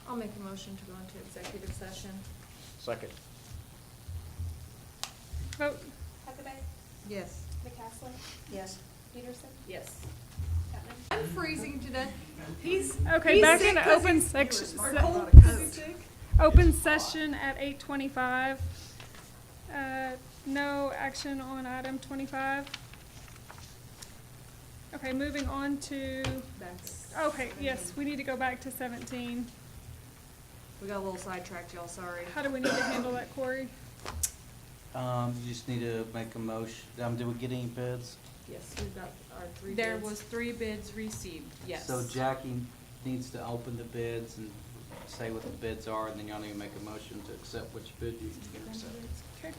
I'll make a motion to go into executive session. Second. Vote. Huckabee. Yes. McCaskill. Yes. Peterson. Yes. Chapman. I'm freezing to death. He's Okay, he's back sick into 'cause open he's- section. Or cold 'cause he's sick. Open session at 8:25. No action on item 25. Okay, moving on to, okay, yes, we need to go back to 17. We got a little sidetracked, y'all, sorry. How do we need to handle that, Corey? You just need to make a motion, did we get any bids? Yes, we've got our 3 There bids. was 3 bids received, yes. So Jackie needs to open the bids and say what the bids are, and then y'all need to make a motion to accept which bid you can accept. Okay.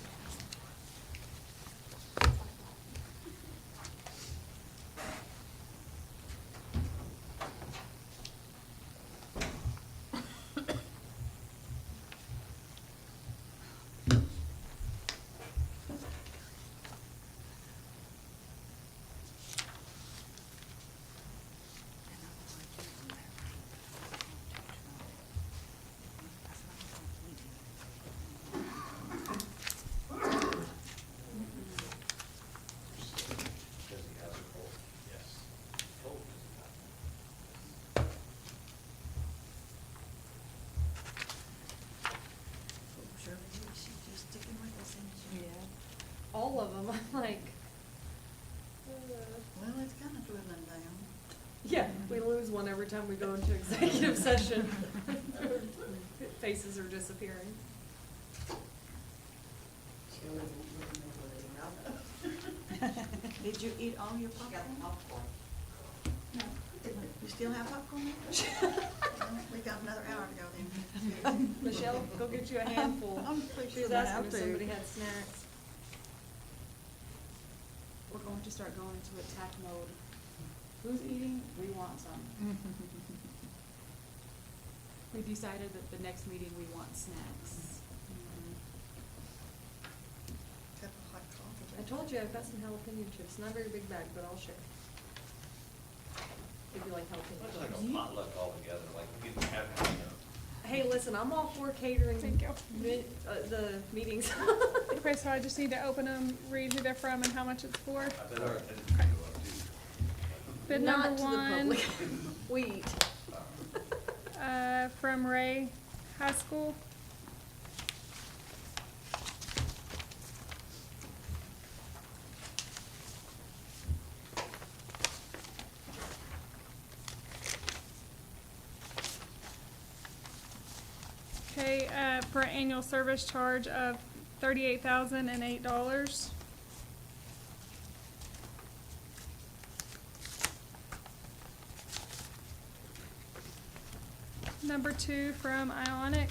Sure, she's just sticking with us, isn't she? Yeah. All of them, I'm like, Well, it's kind of dwindling down. yeah, we lose one every time we go into executive session. Faces are disappearing. Did you eat all your popcorn? No. You still have popcorn left? We got another hour to go then. Michelle, go get you a handful. I'm She was gonna asking have if to. somebody had snacks. We're going to start going into attack mode. Who's eating? We want some. We decided that the next meeting we want snacks. Cup of hot coffee. I told you I've got some jalapeno chips, not a very big bag, but I'll share. If you like jalapeno Looks like chips. a potluck altogether, like we didn't have any, Hey, listen, I'm all for catering. Thank you. The meetings. Okay, so I just need to open them, read who they're from and how much it's for. I bet our attendance will go up too. Bid Not number to the 1, public. We eat. from Ray High School. Okay, for annual service charge of $38,008. Number 2 from Ionics.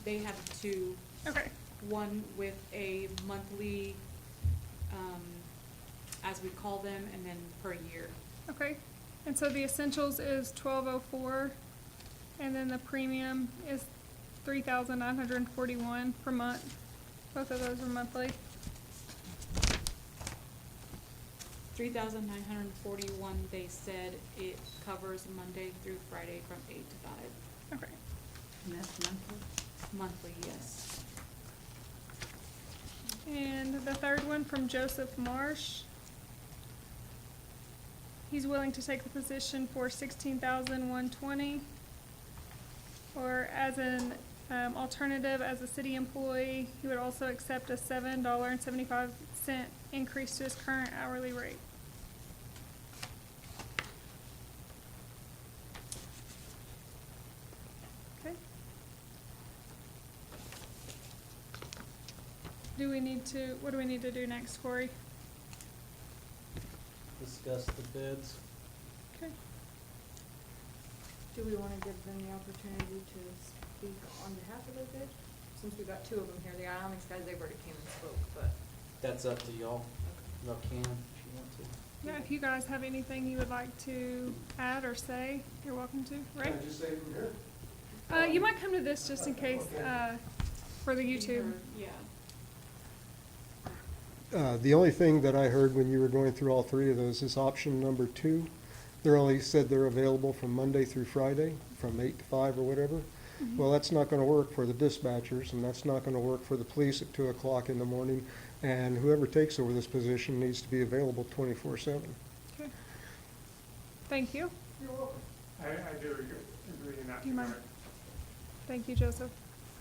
They have two. Okay. One with a monthly, as we call them, and then per year. Okay. And so the essentials is $1,204, and then the premium is $3,941 per month. Both of those are monthly. 3,941. They said it covers Monday through Friday from 8 to 5. Okay. And that's monthly? Monthly, yes. And the third one from Joseph Marsh. He's willing to take the position for $16,120. Or as an alternative, as a city employee, he would also accept a $7.75 increase to his current hourly rate. Okay. What do we need to do next, Corey? Discuss the bids. Okay. Do we wanna give them the opportunity to speak on behalf of their bid? Since we've got two of them here, the Ionics guys, they've already came and spoke, but. That's up to y'all. Y'all can if you want to. Yeah, if you guys have anything you would like to add or say, you're welcome to, right? Can I just say from here? You might come to this just in case, for the YouTube. Yeah. The only thing that I heard when you were going through all three of those is option number 2. They're only said they're available from Monday through Friday, from 8 to 5 or whatever. Mhm. Well, that's not gonna work for the dispatchers, and that's not gonna work for the police at 2 o'clock in the morning. And whoever takes over this position needs to be available 24/7. Okay. Thank you. You're welcome. I do agree in that Do you mind? regard. Thank you, Joseph.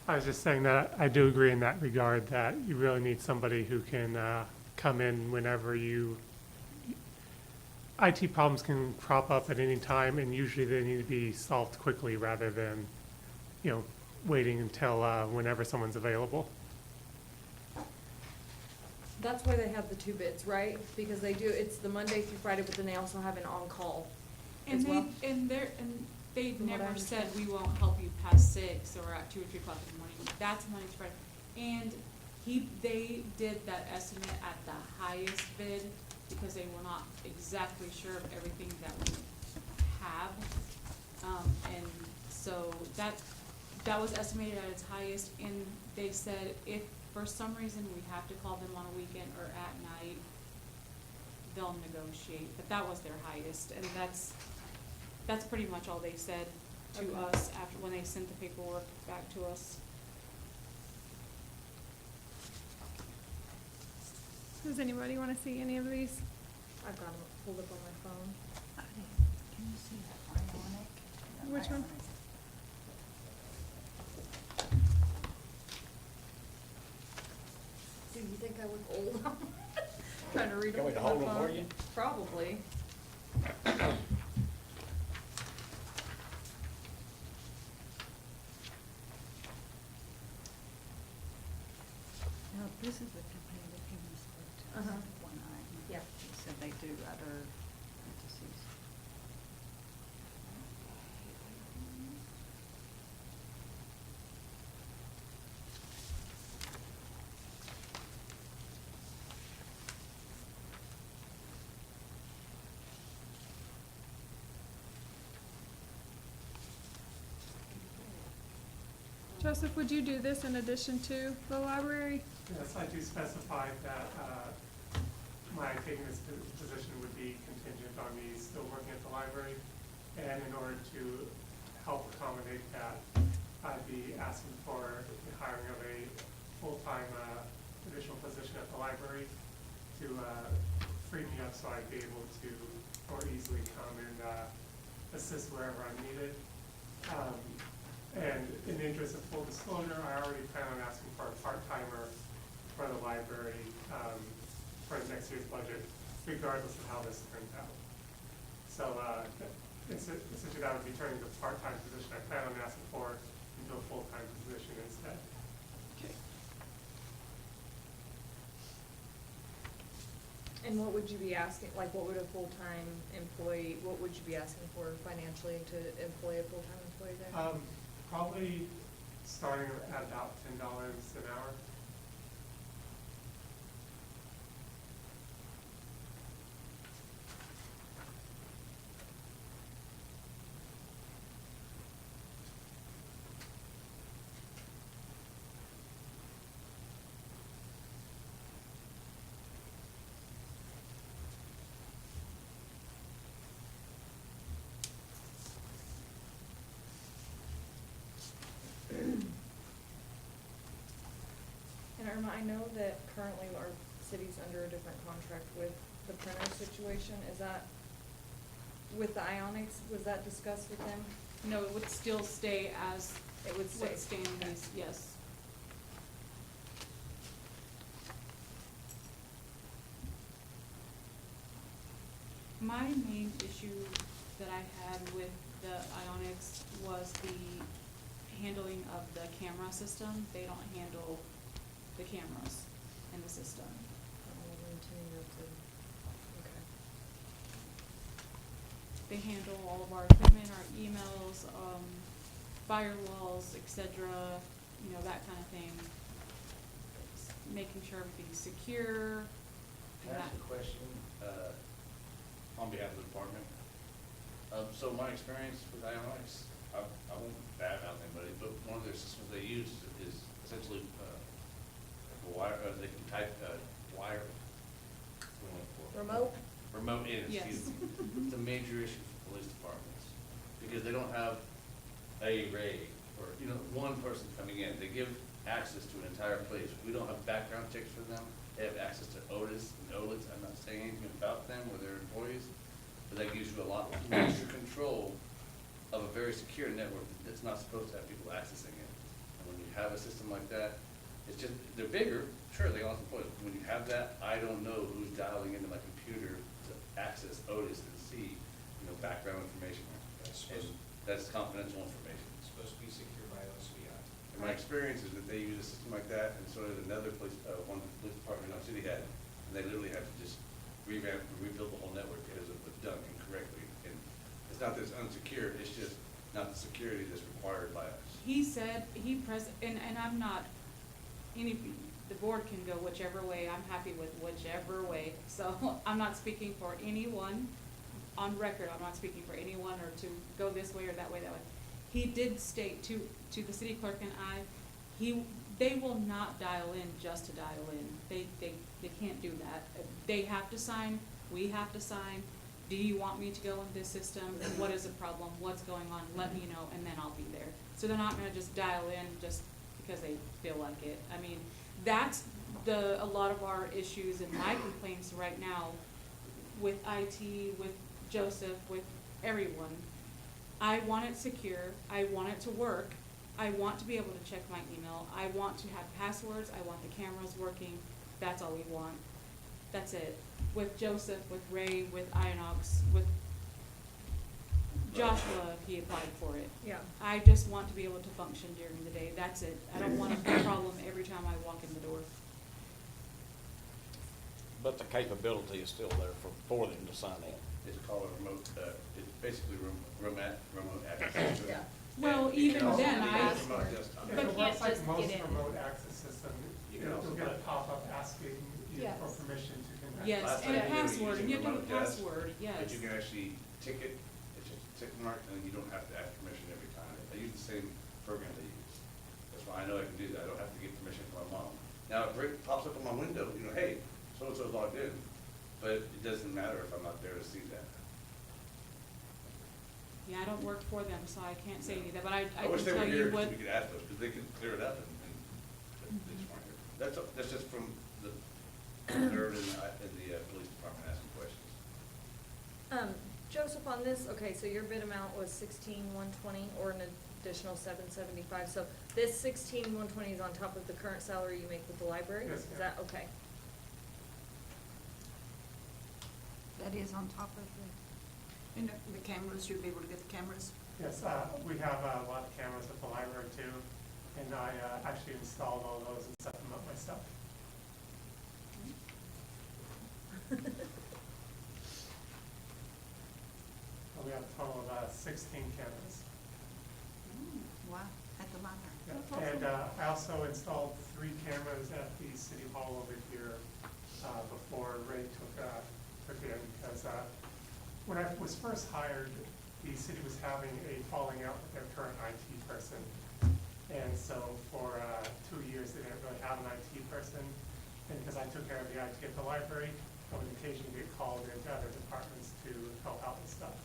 I was just saying that I do agree in that regard, that you really need somebody who can come in whenever IT problems can crop up at any time, and usually they need to be solved quickly rather than, waiting until whenever someone's available. That's why they have the two bids, right? Because they do, it's the Monday through Friday, but then they also have an on-call And as well. they From what I never said understand. we won't help you past 6 or at 2 or 3 o'clock in the morning. That's Monday to Friday. And they did that estimate at the highest bid because they were not exactly sure of everything that we have. And so that was estimated at its highest, and they said if for some reason we have to call them on a weekend or at night, they'll negotiate, but that was their highest, and that's pretty much all they said to Okay. us after, when they sent the paperwork back to us. Does anybody want to see any of these? I've got them pulled up on my phone. Can you see that Ionic? Which one? Do you think I look old? Trying to read them Want me to on my hold them phone. for you? Probably. Now, this is the company that came and spoke to us Uh-huh. one night. Yeah. They said they do other entities. Joseph, would you do this in addition to the library? Yes, I do specify that my taking this position would be contingent on me still working at the library. And in order to help accommodate that, I'd be asking for the hiring of a full-time additional position at the library to free me up so I'd be able to more easily come and assist wherever I'm needed. And in the interest of full disclosure, I already plan on asking for a part-timer for the library for next year's budget. regardless of how this turns out. So, essentially that would be turning the part-time position I plan on asking for into a full-time position instead. And what would you be asking, like, what would a full-time employee, what would you be asking for financially to employ a full-time employee there? Probably starting at about $10 an hour. And Irma, I know that currently our city's under a different contract with the printer situation. Is that, with the Ionics, was that discussed with them? No, it would still stay as It would stay. what's staying in these, yes. My main issue that I had with the Ionics was the handling of the camera system. They don't handle the cameras in the system. They handle all of our equipment, our emails, firewalls, et cetera, you know, that kind of thing. Making sure everything's secure. Can I ask a question, on behalf of the department? So my experience with Ionics, I won't badmouth anybody, but one of their systems they use is essentially, a wire, they can type, wire. Remote? Remote in, Yes. excuse me. It's a major issue for police departments, because they don't have a ray, or, you know, one person coming in. They give access to an entire place. We don't have background checks for them. They have access to Otis and OLITs. I'm not saying anything about them or their employees, but that gives you a lot extra control of a very secure network that's not supposed to have people accessing it. And when you have a system like that, it's just, they're bigger, sure, they all have employees. When you have that, I don't know who's dialing into my computer to access Otis and see, you know, background information. And that's confidential information. It's supposed to be secured by OSBI. And my experience is that they use a system like that, and so did another police, one police department in our city had, and they literally had to just revamp and rebuild the whole network because it was done incorrectly. And it's not that it's unsecured, it's just not the security that's required by us. He said, and I'm not, the board can go whichever way, I'm happy with whichever way. So I'm not speaking for anyone, on record, I'm not speaking for anyone or to go this way or that way, that way. He did state to the city clerk and they will not dial in just to dial in. They can't do that. They have to sign, we have to sign. Do you want me to go in this system? What is the problem? What's going on? Let me know, and then I'll be there. So they're not gonna just dial in just because they feel like it. I mean, that's a lot of our issues and my complaints right now with IT, with Joseph, with everyone. I want it secure. I want it to work. I want to be able to check my email. I want to have passwords. I want the cameras working. That's all we want. That's it. With Joseph, with Ray, with Ionox, with Joshua, he applied for it. Yeah. I just want to be able to function during the day. That's it. I don't want a problem every time I walk in the door. But the capability is still there for them to sign in. It's called a remote, it's basically remote access. Yeah. Well, And you can even also then, do I- remote desktop. If But it can't works like just most get in. remote access systems, You you'll can also get a put- pop-up asking you Yes. for permission to connect. Yes, Last and a time we were password, using you have to have a remote desk, password, yes. But you can actually ticket, it's just a tick mark, and you don't have to ask permission every time. They use the same program they use. That's why I know I can do that. I don't have to get permission from my mom. Now, if it pops up on my window, you know, hey, so-and-so's logged in, but it doesn't matter if I'm not there to see that. Yeah, I don't work for them, so I can't say any of that, but I I can wish they tell were you here, what. because we could ask those, because they could clear it up, and they just weren't here. That's just from the nerd in the police department asking questions. Joseph, on this, okay, so your bid amount was 16,120 or an additional 775. So this 16,120 is on top of the current salary you make with the library? Yes, Is ma'am. that, okay? That is on top of and the cameras, you'll be able to get the cameras? Yes, we have a lot of cameras at the library too, and I actually installed all those and set them up myself. We have a total of 16 cameras. Wow, at the library. Yeah. And I also installed 3 cameras at the city hall over here before Ray took in, because when I was first hired, the city was having a falling out with their current IT person. And so for 2 years, they didn't really have an IT person. And because I took care of the IT at the library, I would occasionally get called into other departments to help out with stuff.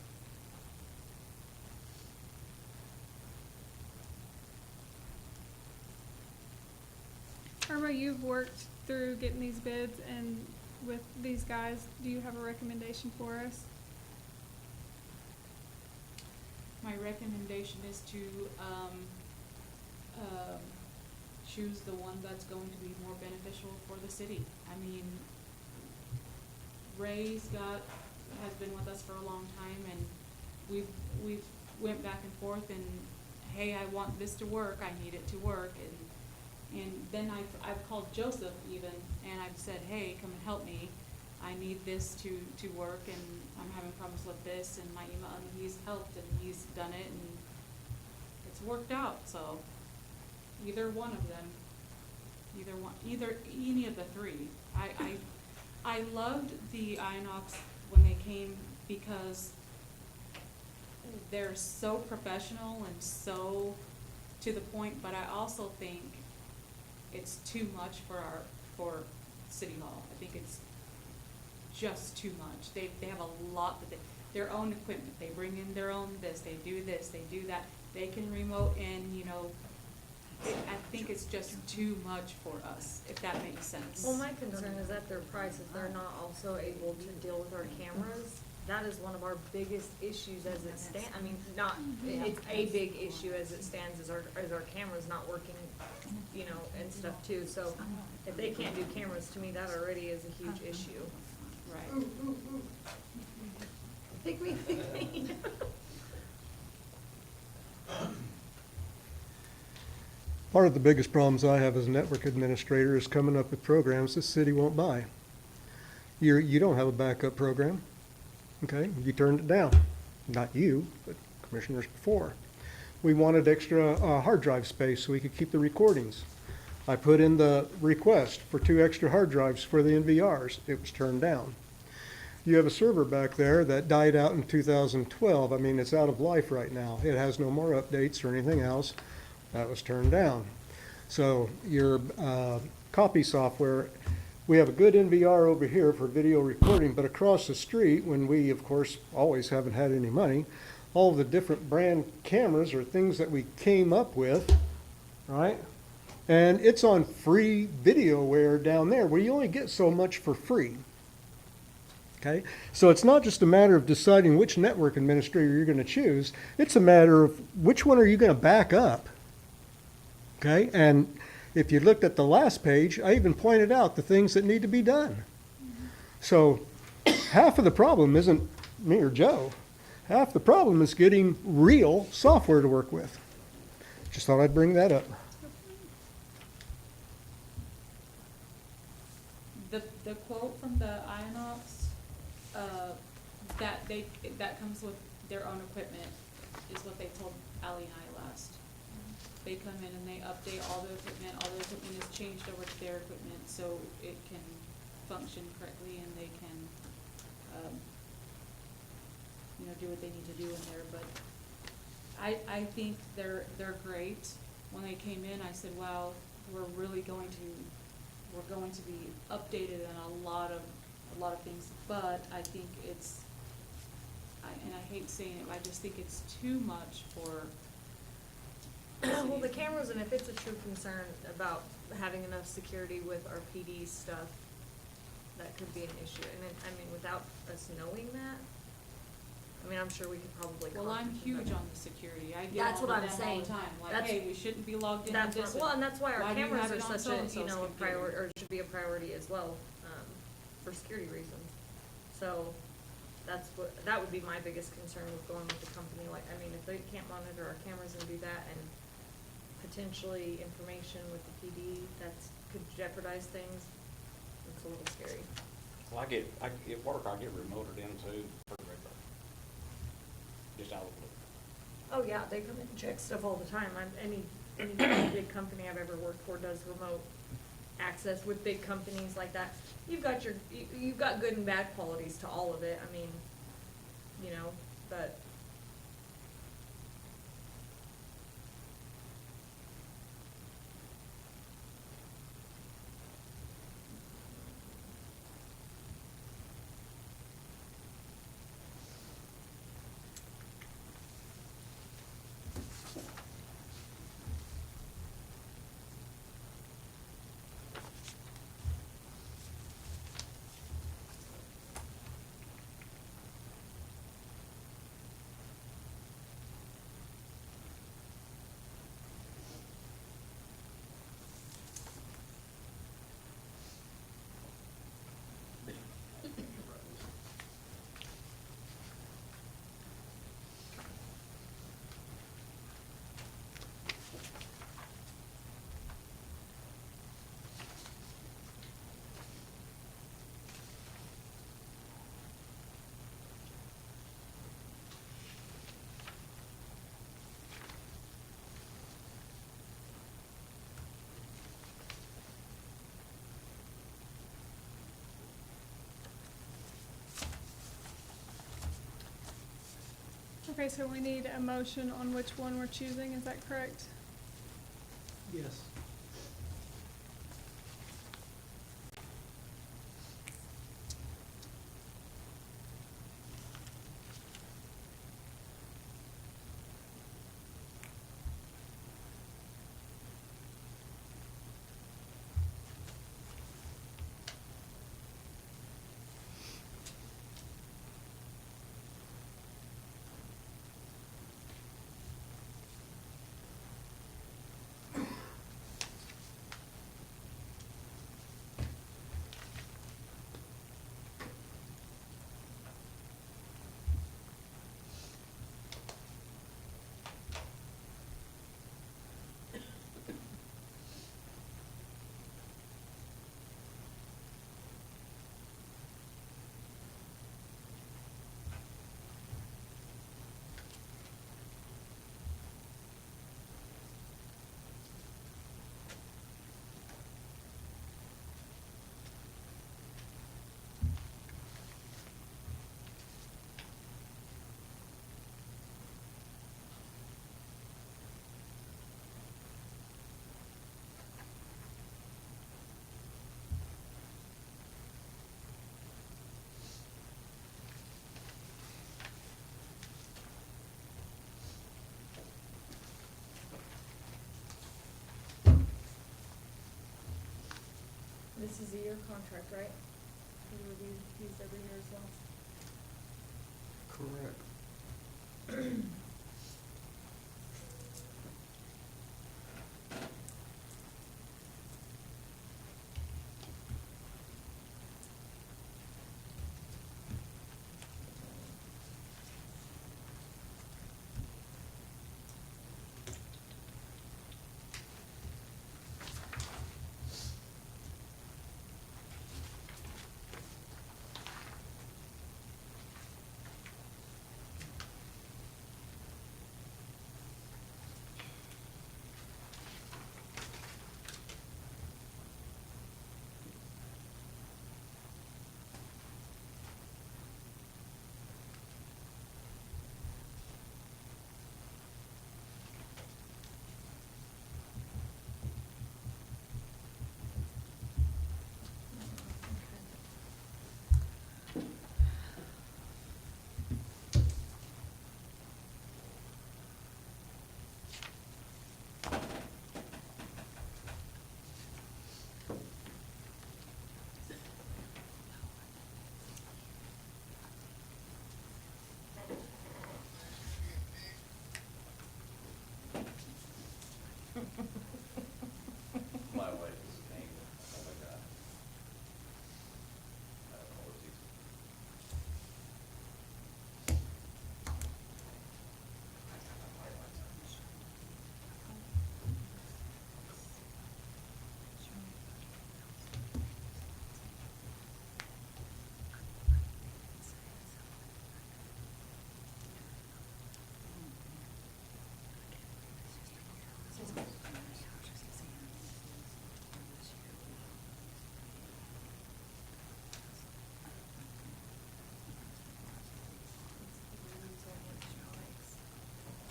Irma, you've worked through getting these bids and with these guys, do you have a recommendation for us? My recommendation is to, choose the one that's going to be more beneficial for the city. I mean, Ray's has been with us for a long time, and we've went back and forth, and hey, I want this to work, I need it to work, and then I've called Joseph even, and I've said, hey, come and help me, I need this to work, and I'm having problems with this, and my email, and he's helped, and he's done it, and it's worked out, so either one of them, any of the 3. I loved the Inox when they came because they're so professional and so to the point, but I also think it's too much for City Hall. I think it's just too much. They have a lot that their own equipment. They bring in their own this, they do that. They can remote in, you know. I think it's just too much for us, if that makes sense. Well, my concern is at their price, if they're not also able to deal with our cameras, that is one of our biggest issues as it stands. I mean, it's a big issue as it stands, is our cameras not working, you know, and stuff too. So if they can't do cameras, to me, that already is a huge issue. Right. Pick me. Part of the biggest problems I have as a network administrator is coming up with programs the city won't buy. You don't have a backup program, okay? You turned it down. Not you, but commissioners before. We wanted extra hard drive space so we could keep the recordings. I put in the request for 2 extra hard drives for the NVRs. It was turned down. You have a server back there that died out in 2012. I mean, it's out of life right now. It has no more updates or anything else. That was turned down. So your copy software, we have a good NVR over here for video recording, but across the street, when we, of course, always haven't had any money, all of the different brand cameras are things that we came up with, right? And it's on free videoware down there, where you only get so much for free. Okay, so it's not just a matter of deciding which network administrator you're going to choose. It's a matter of which one are you going to back up. Okay, and if you looked at the last page, I even pointed out the things that need to be done. So half of the problem isn't me or Joe. Half the problem is getting real software to work with. Just thought I'd bring that up. The quote from the Inox, that comes with their own equipment, is what they told Ally and I last. They come in and they update all the equipment is changed over to their equipment so it can function correctly and they can, you know, do what they need to do in there. But I think they're great. When they came in, I said, wow, we're going to be updated on a lot of things, but I think and I hate saying it, but I just think it's too much for. Well, the cameras, and if it's a true concern about having enough security with our PD stuff, that could be an issue. And then, I mean, without us knowing that, I mean, I'm sure we could probably. Well, I'm huge on the security. I get That's all what of I'm them saying. all the time. Like, That's- hey, we shouldn't be logged in. That's this. well, and that's why our Why do you cameras have are it on such a, so-and-so's you know, a computer? priority, or should be a priority as well, for security reasons. So, that would be my biggest concern with going with a company like, I mean, if they can't monitor our cameras and do that, and potentially information with the PD, could jeopardize things, it's a little scary. Well, at work, I get remoted into pretty regular. Just out of the blue. Oh, yeah, they come in and check stuff all the time. Any big company I've ever worked for does remote access with big companies like that. You've got good and bad qualities to all of it, I mean, you know, but. Okay, so we need a motion on which one we're choosing, is that correct? Yes. This is a year contract, right? You review these every year as well? Correct.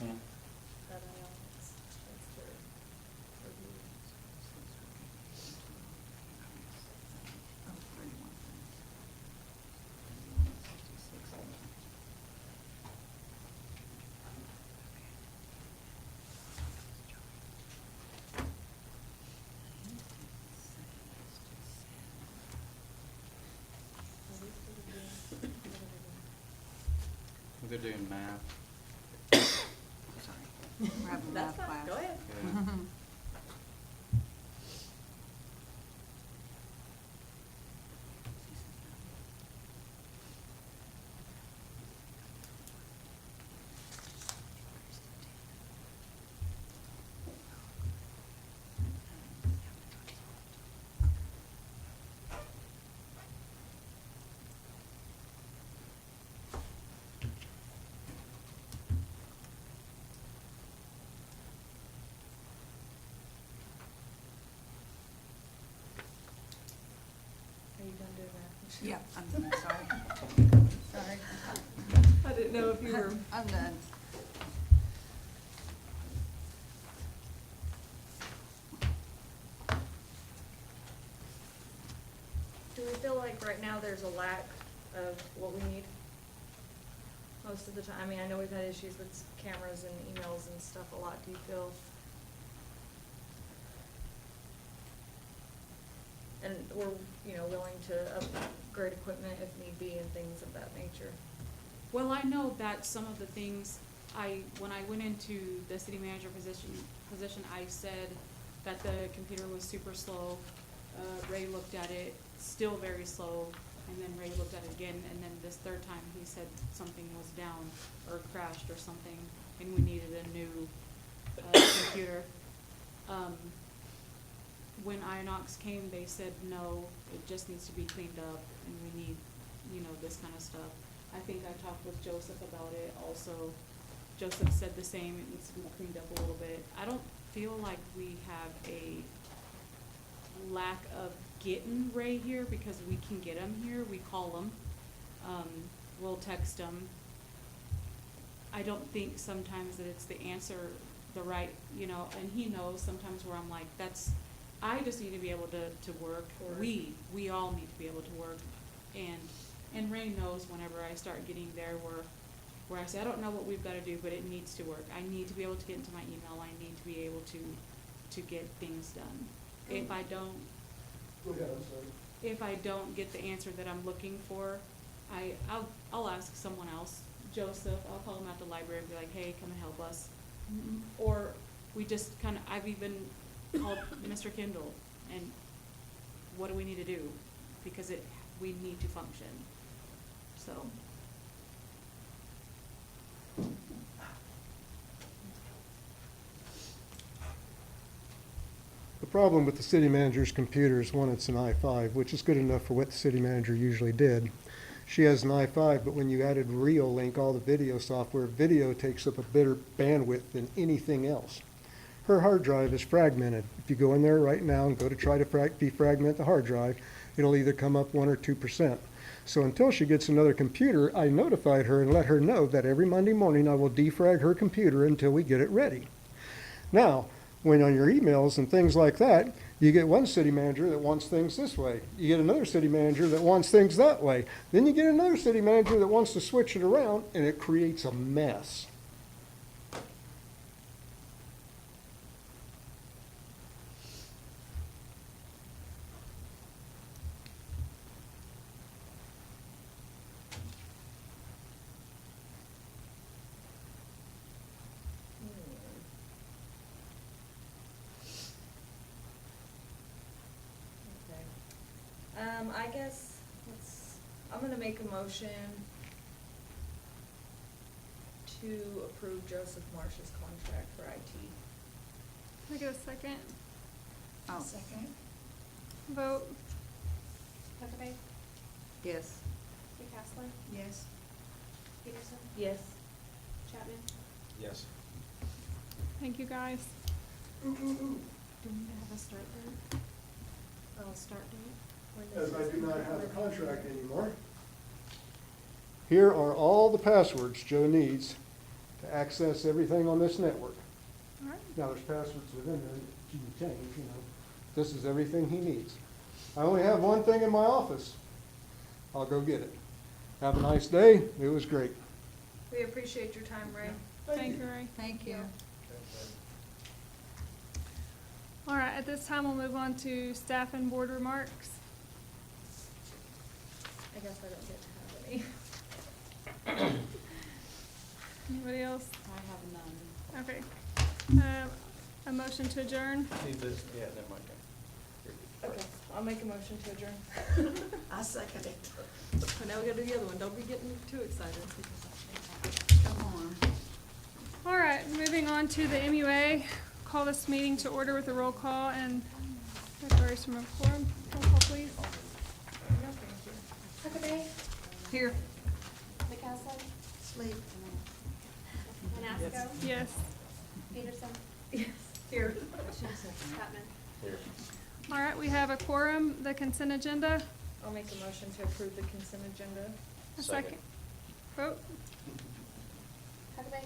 That's their review. They're doing math. We're having a That's math fine, class. go ahead. Yeah. Are you done doing that? Yep, I'm done, sorry. Sorry. I didn't know if you were. I'm done. Do we feel like right now there's a lack of what we need? Most of the time, I mean, I know we've had issues with cameras and emails and stuff a lot. Do you feel? And we're, willing to upgrade equipment if need be and things of that nature. Well, I know that some of the things, when I went into the city manager position, I said that the computer was super slow. Ray looked at it, still very slow, and then Ray looked at it again, and then this third time he said something was down or crashed or something, and we needed a new computer. When Inox came, they said, no, it just needs to be cleaned up, and we need, this kind of stuff. I think I talked with Joseph about it also. Joseph said the same, it needs to be cleaned up a little bit. I don't feel like we have a lack of getting Ray here, because we can get him here, we call him, we'll text him. I don't think sometimes that it's the answer, the right, and he knows sometimes where I'm like, I just need to be able to work. We all need to be able to work. And Ray knows whenever I start getting there where I say, I don't know what we've got to do, but it needs to work. I need to be able to get into my email. I need to be able to get things done. If I don't, if I don't get the answer that I'm looking for, I'll ask someone else. Joseph, I'll call him at the library and be like, hey, come and help us. Or we just I've even called Mr. Kendall, and what do we need to do? Because we need to function, so. The problem with the city manager's computer is, one, it's an i5, which is good enough for what the city manager usually did. She has an i5, but when you added Reolink, all the video software, video takes up a better bandwidth than anything else. Her hard drive is fragmented. If you go in there right now and go to try to defragment the hard drive, it'll either come up 1 or 2%. So until she gets another computer, I notified her and let her know that every Monday morning I will defrag her computer until we get it ready. Now, when on your emails and things like that, you get one city manager that wants things this way. You get another city manager that wants things that way. Then you get another city manager that wants to switch it around, and it creates a mess. I guess, I'm gonna make a motion to approve Joseph Marsh's contract for IT. Can I get a second? I'll second. Vote. Huckabee, Yes. McCaslin, Yes. Peterson, Yes. Chapman. Yes. Thank you, guys. Do we have a start date? Start date? As I do not have a contract anymore, here are all the passwords Joe needs to to access everything on this network. All right. Now, there's passwords within there that you can change, you know. This is everything he needs. I only have one thing in my office. I'll go get it. Have a nice day. It was great. We appreciate your time, Ray. Thank you, Ray. Thank you. All right, at this time, we'll move on to staff and board remarks. I guess I don't get to have any. Anybody else? I have none. Okay. A motion to adjourn? See this, yeah, never mind. Okay, I'll make a motion to adjourn. I second it. Now we gotta do the other one. Don't be getting too excited. Come on. All right, moving on to the MUA. Call this meeting to order with a roll call and declaration of quorum. Roll call, please. No, thank you. Huckabee, Here. McCaslin, Sleep. Manasco, Yes. Peterson, Yes, here. Chapman. Here. All right, we have a quorum, the consent agenda. I'll make a motion to approve the consent agenda. A Second. second. Vote. Huckabee,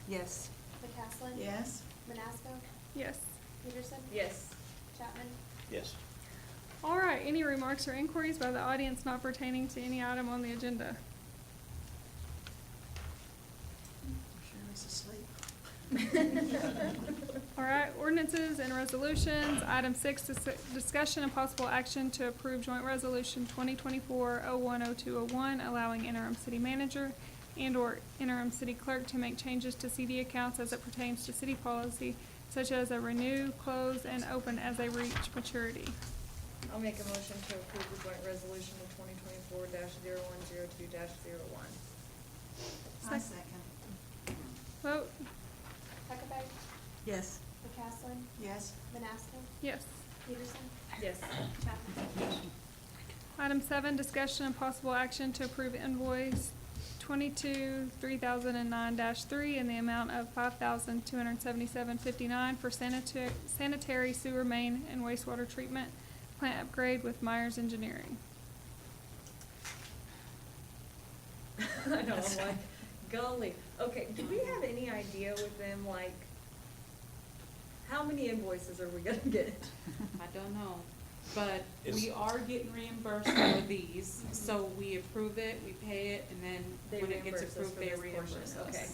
Yes. McCaslin. Yes. Manasco, Yes. Peterson, Yes. Chapman. Yes. All right, any remarks or inquiries by the audience not pertaining to any item on the agenda? Shirley's asleep. All right, ordinances and resolutions. Item 6, discussion and possible action to approve joint resolution 2024-010201, allowing interim city manager and/or interim city clerk to make changes to CD accounts as it pertains to city policy, such as a renew, close, and open as they reach maturity. I'll make a motion to approve the joint resolution of 2024-0102-01. I second. Vote. Huckabee, Yes. McCaslin, Yes. Manasco, Yes. Peterson, Yes. Chapman. Item 7, discussion and possible action to approve invoice 22-3009-3 in the amount of $5,277.59 for sanitary sewer main and wastewater treatment plant upgrade with Myers Engineering. I know, I'm like, golly. Okay, do we have any idea with them, like, how many invoices are we gonna get? I don't know, but Is- we are getting reimbursed for these, so we approve it, we pay it, and then They when it gets reimburse us approved, for they this reimburse portion, us. okay.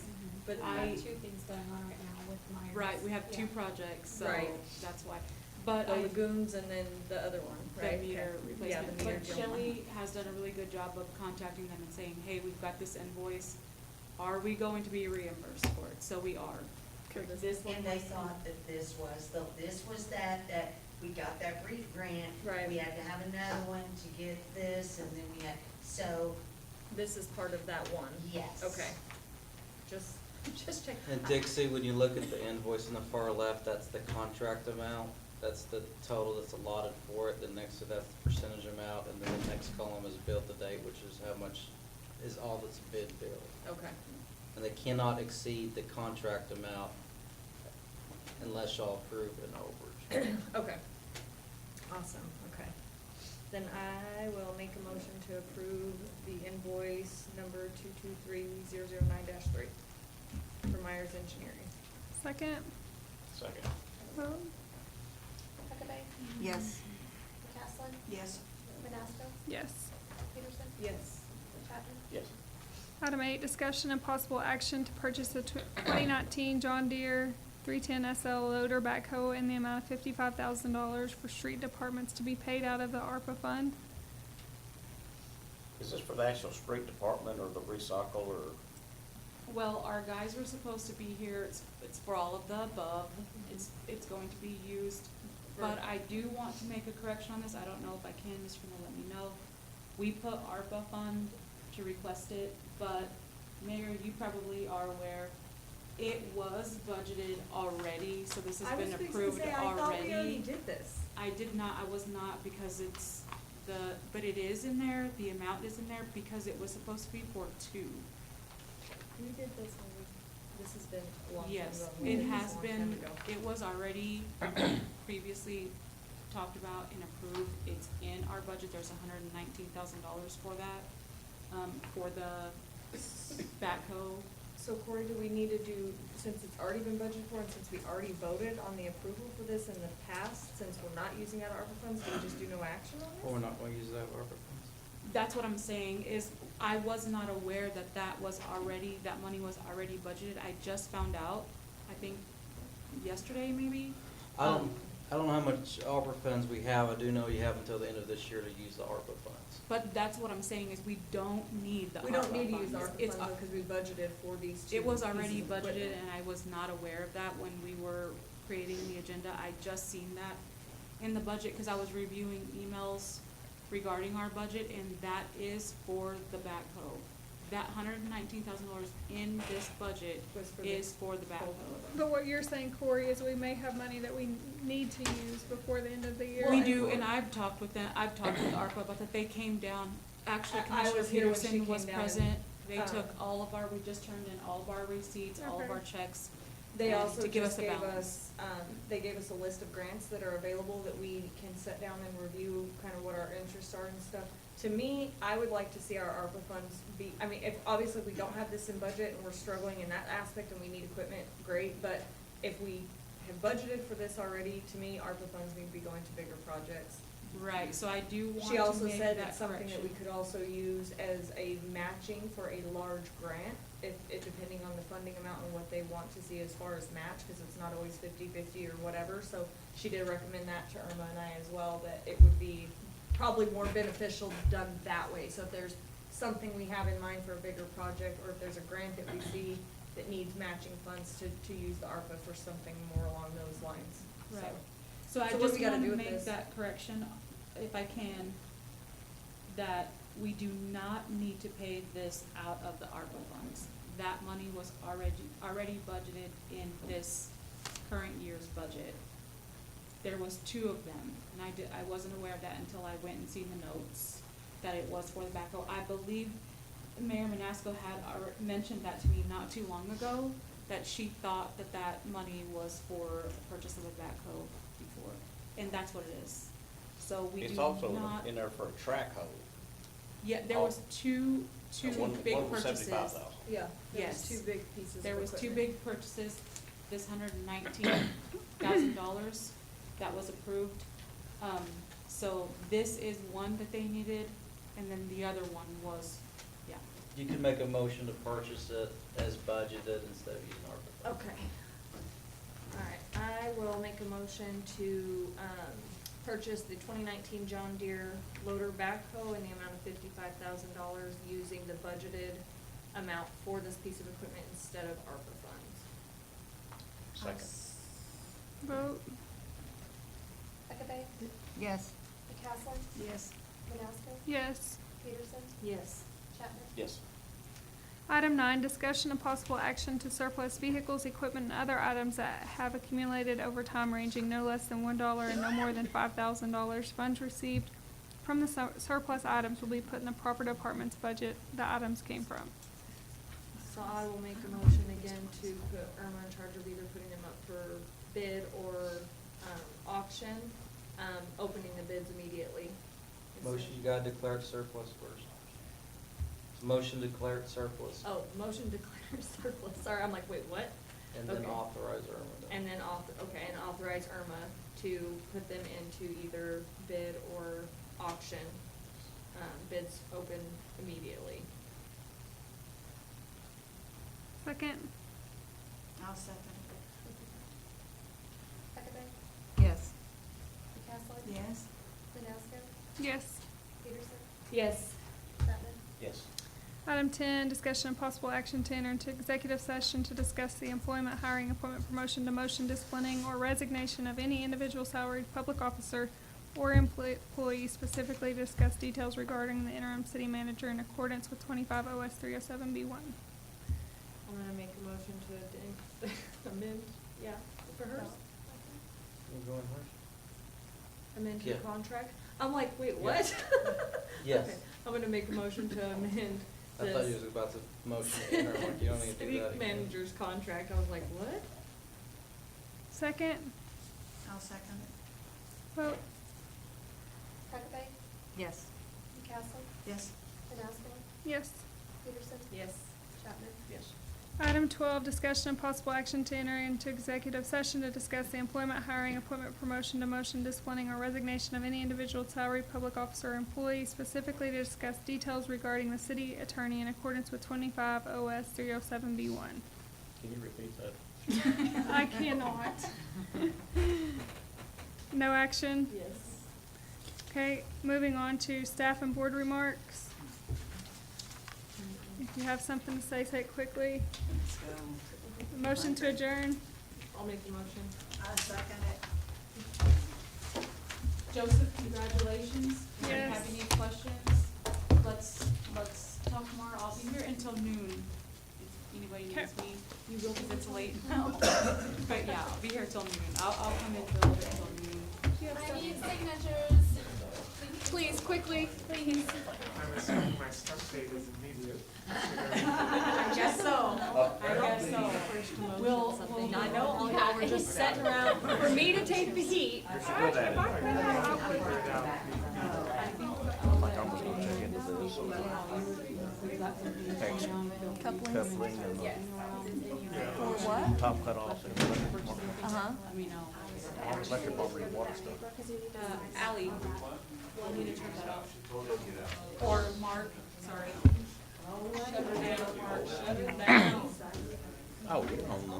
But We I- have 2 things going on right now with Myers. Right, we have 2 Yeah. projects, so Right. that's why. But the I, lagoons and then the other one, the right? meter Okay. replacement. Yeah, the meter But deal. Shelley has done a really good job of contacting them and saying, hey, we've got this invoice. Are we going to be reimbursed for it? So we are. For this- This one And they was- thought that this was that we got that REAP grant. Right. We had to have another one to get this, and then we had, so, This is part of that one? yes. Okay. Just check. And Dixie, when you look at the invoice on the far left, that's the contract amount. That's the total that's allotted for it. Then next to that's the percentage amount, and then the next column is bill to date, which is how much is all that's bid billed. Okay. And they cannot exceed the contract amount unless y'all approve an overage. Okay. Awesome, okay. Then I will make a motion to approve the invoice number 223009-3 for Myers Engineering. Second. Second. Vote. Huckabee, Yes. McCaslin, Yes. Manasco, Yes. Peterson, Yes. Chapman. Yes. Item 8, discussion and possible action to purchase a 2019 John Deere 310 SL loader backhoe in the amount of $55,000 for street departments to be paid out of the ARPA fund. Is this for the actual street department or the recycle or? Well, our guys were supposed to be here, it's for all of the above, it's going to be used. But I do want to make a correction on this, I don't know if I can, Mr. Gonna let me know. We put ARPA fund to request it, but Mayor, you probably are aware, it was budgeted already, so this has been approved already. I thought we already did this. I was not, because it's but it is in there, the amount is in there, because it was supposed to be for 2. We did this when this has been a long time ago. Yes, We it did this has a long been, time ago. it was already previously talked about and approved. It's in our budget, there's $119,000 for that, for the backhoe. So Corey, do we need to do, since it's already been budgeted for, and since we already voted on the approval for this in the past, since we're not using out ARPA funds, do we just do no action on this? Or we're not gonna use that ARPA funds? That's what I'm saying, is I was not aware that that money was already budgeted. I just found out, I think yesterday maybe. I don't know how much ARPA funds we have. I do know you have until the end of this year to use the ARPA funds. But that's what I'm saying, is we don't need the ARPA We funds. don't need to use ARPA It's funds because we budgeted for these two It was pieces already of budgeted, equipment. and I was not aware of that when we were creating the agenda. I just seen that in the budget, because I was reviewing emails regarding our budget, and that is for the backhoe. That $119,000 in this budget is for the backhoe. But what you're saying, Corey, is we may have money that we need to use before the end of the year. We do, and I've talked with ARPA about that. They came down, actually I Commissioner was here when she Peterson was came down and, present. They um, took all of we just turned in all of our receipts, all of Okay. our checks. They and also to give just us a gave balance. us, they gave us a list of grants that are available that we can sit down and review kind of what our interests are and stuff. To me, I would like to see our ARPA funds be, I mean, if, obviously, we don't have this in budget and we're struggling in that aspect and we need equipment, great, but if we have budgeted for this already, to me, ARPA funds need to be going to bigger projects. Right, so I do want She to also make said that it's something that we correction. could also use as a matching for a large grant, if depending on the funding amount and what they want to see as far as match, because it's not always 50-50 or whatever, so she did recommend that to Irma and I as well, that it would be probably more beneficial done that way. So if there's something we have in mind for a bigger project, or if there's a grant that we see that needs matching funds to use the ARPA for something more along those lines. Right. So I what do just we gotta want do to with make this? that correction, if I can, that we do not need to pay this out of the ARPA funds. That money was already budgeted in this current year's budget. There was two of them, and I wasn't aware of that until I went and seen the notes, that it was for the backhoe. I believe Mayor Manasco had mentioned that to me not too long ago, that she thought that money was for purchase of a backhoe before, and that's what it is. So we It's do also not, in there for a track hoe. yeah, there was two One big was purchases. $75,000. Yeah, there was Yes. two big pieces of There was two equipment. big purchases, this $119,000 that was approved. So this is one that they needed, and then the other one was, yeah. You can make a motion to purchase it as budgeted instead of using ARPA funds. Okay. All right, I will make a motion to, purchase the 2019 John Deere loader backhoe in the amount of $55,000 using the budgeted amount for this piece of equipment instead of ARPA funds. Second. Vote. Huckabee. Yes. McCaslin? Yes. Manasco? Yes. Peterson? Yes. Chapman? Yes. Item 9, discussion of possible action to surplus vehicles, equipment, and other items that have accumulated over time ranging no less than $1 and no more than $5,000. Funds received from the surplus items will be put in the proper department's budget the items came from. So I will make a motion again to put Irma in charge of either putting them up for bid or, auction, opening the bids immediately. Motion, you gotta declare it surplus first. Motion to declare it surplus. Oh, motion to declare surplus, sorry, I'm like, wait, what? And then Okay. authorize Irma to. And then and authorize Irma to put them into either bid or auction, bids open immediately. Second. I'll second. Huckabee? Yes. McCaslin? Yes. Manasco? Yes. Peterson? Yes. Chapman? Yes. Item 10, discussion of possible action to enter into executive session to discuss the employment, hiring, appointment, promotion, demotion, disciplining, or resignation of any individual salaried public officer or employee, specifically discuss details regarding the interim city manager in accordance with 25 OS 307B1. I'm gonna make a motion to amend, yeah, for hers, You go in first? amend her Yeah. contract. I'm like, wait, what? Yes. Okay, I'm gonna make a motion to amend I thought you was about to motion to enter, like, you don't need to do that city again. manager's contract. I was like, what? Second. I'll second it. Vote. Huckabee? Yes. McCaslin? Yes. Manasco? Yes. Peterson? Yes. Chapman? Yes. Item 12, discussion and possible action to enter into executive session to discuss the employment, hiring, appointment, promotion, demotion, disciplining, or resignation of any individual salary, public officer, or employee, specifically to discuss details regarding the city attorney in accordance with 25 OS 307B1. Can you repeat that? I cannot. No action? Yes. Okay, moving on to staff and board remarks. If you have something to say, say it quickly. Motion to adjourn. I'll make the motion. I second it. Joseph, congratulations. Yes. Have any questions? Let's talk tomorrow. I'll be here until noon. If anybody needs me, you will because it's late now. But yeah, I'll be here till noon. I'll come in for a little bit till noon. I need signatures. Please, quickly, please. I'm assuming my start date is immediate. I guess so. I guess so. We'll, I know all y'all were just sitting around for me to take the heat. You're good at it. Like I'm just gonna check into this. Coupling and top cut off. Electric over water stuff. Ally, I need to turn that off. Or Mark, sorry. Shut her down, Mark, shut her down. Oh, you don't know.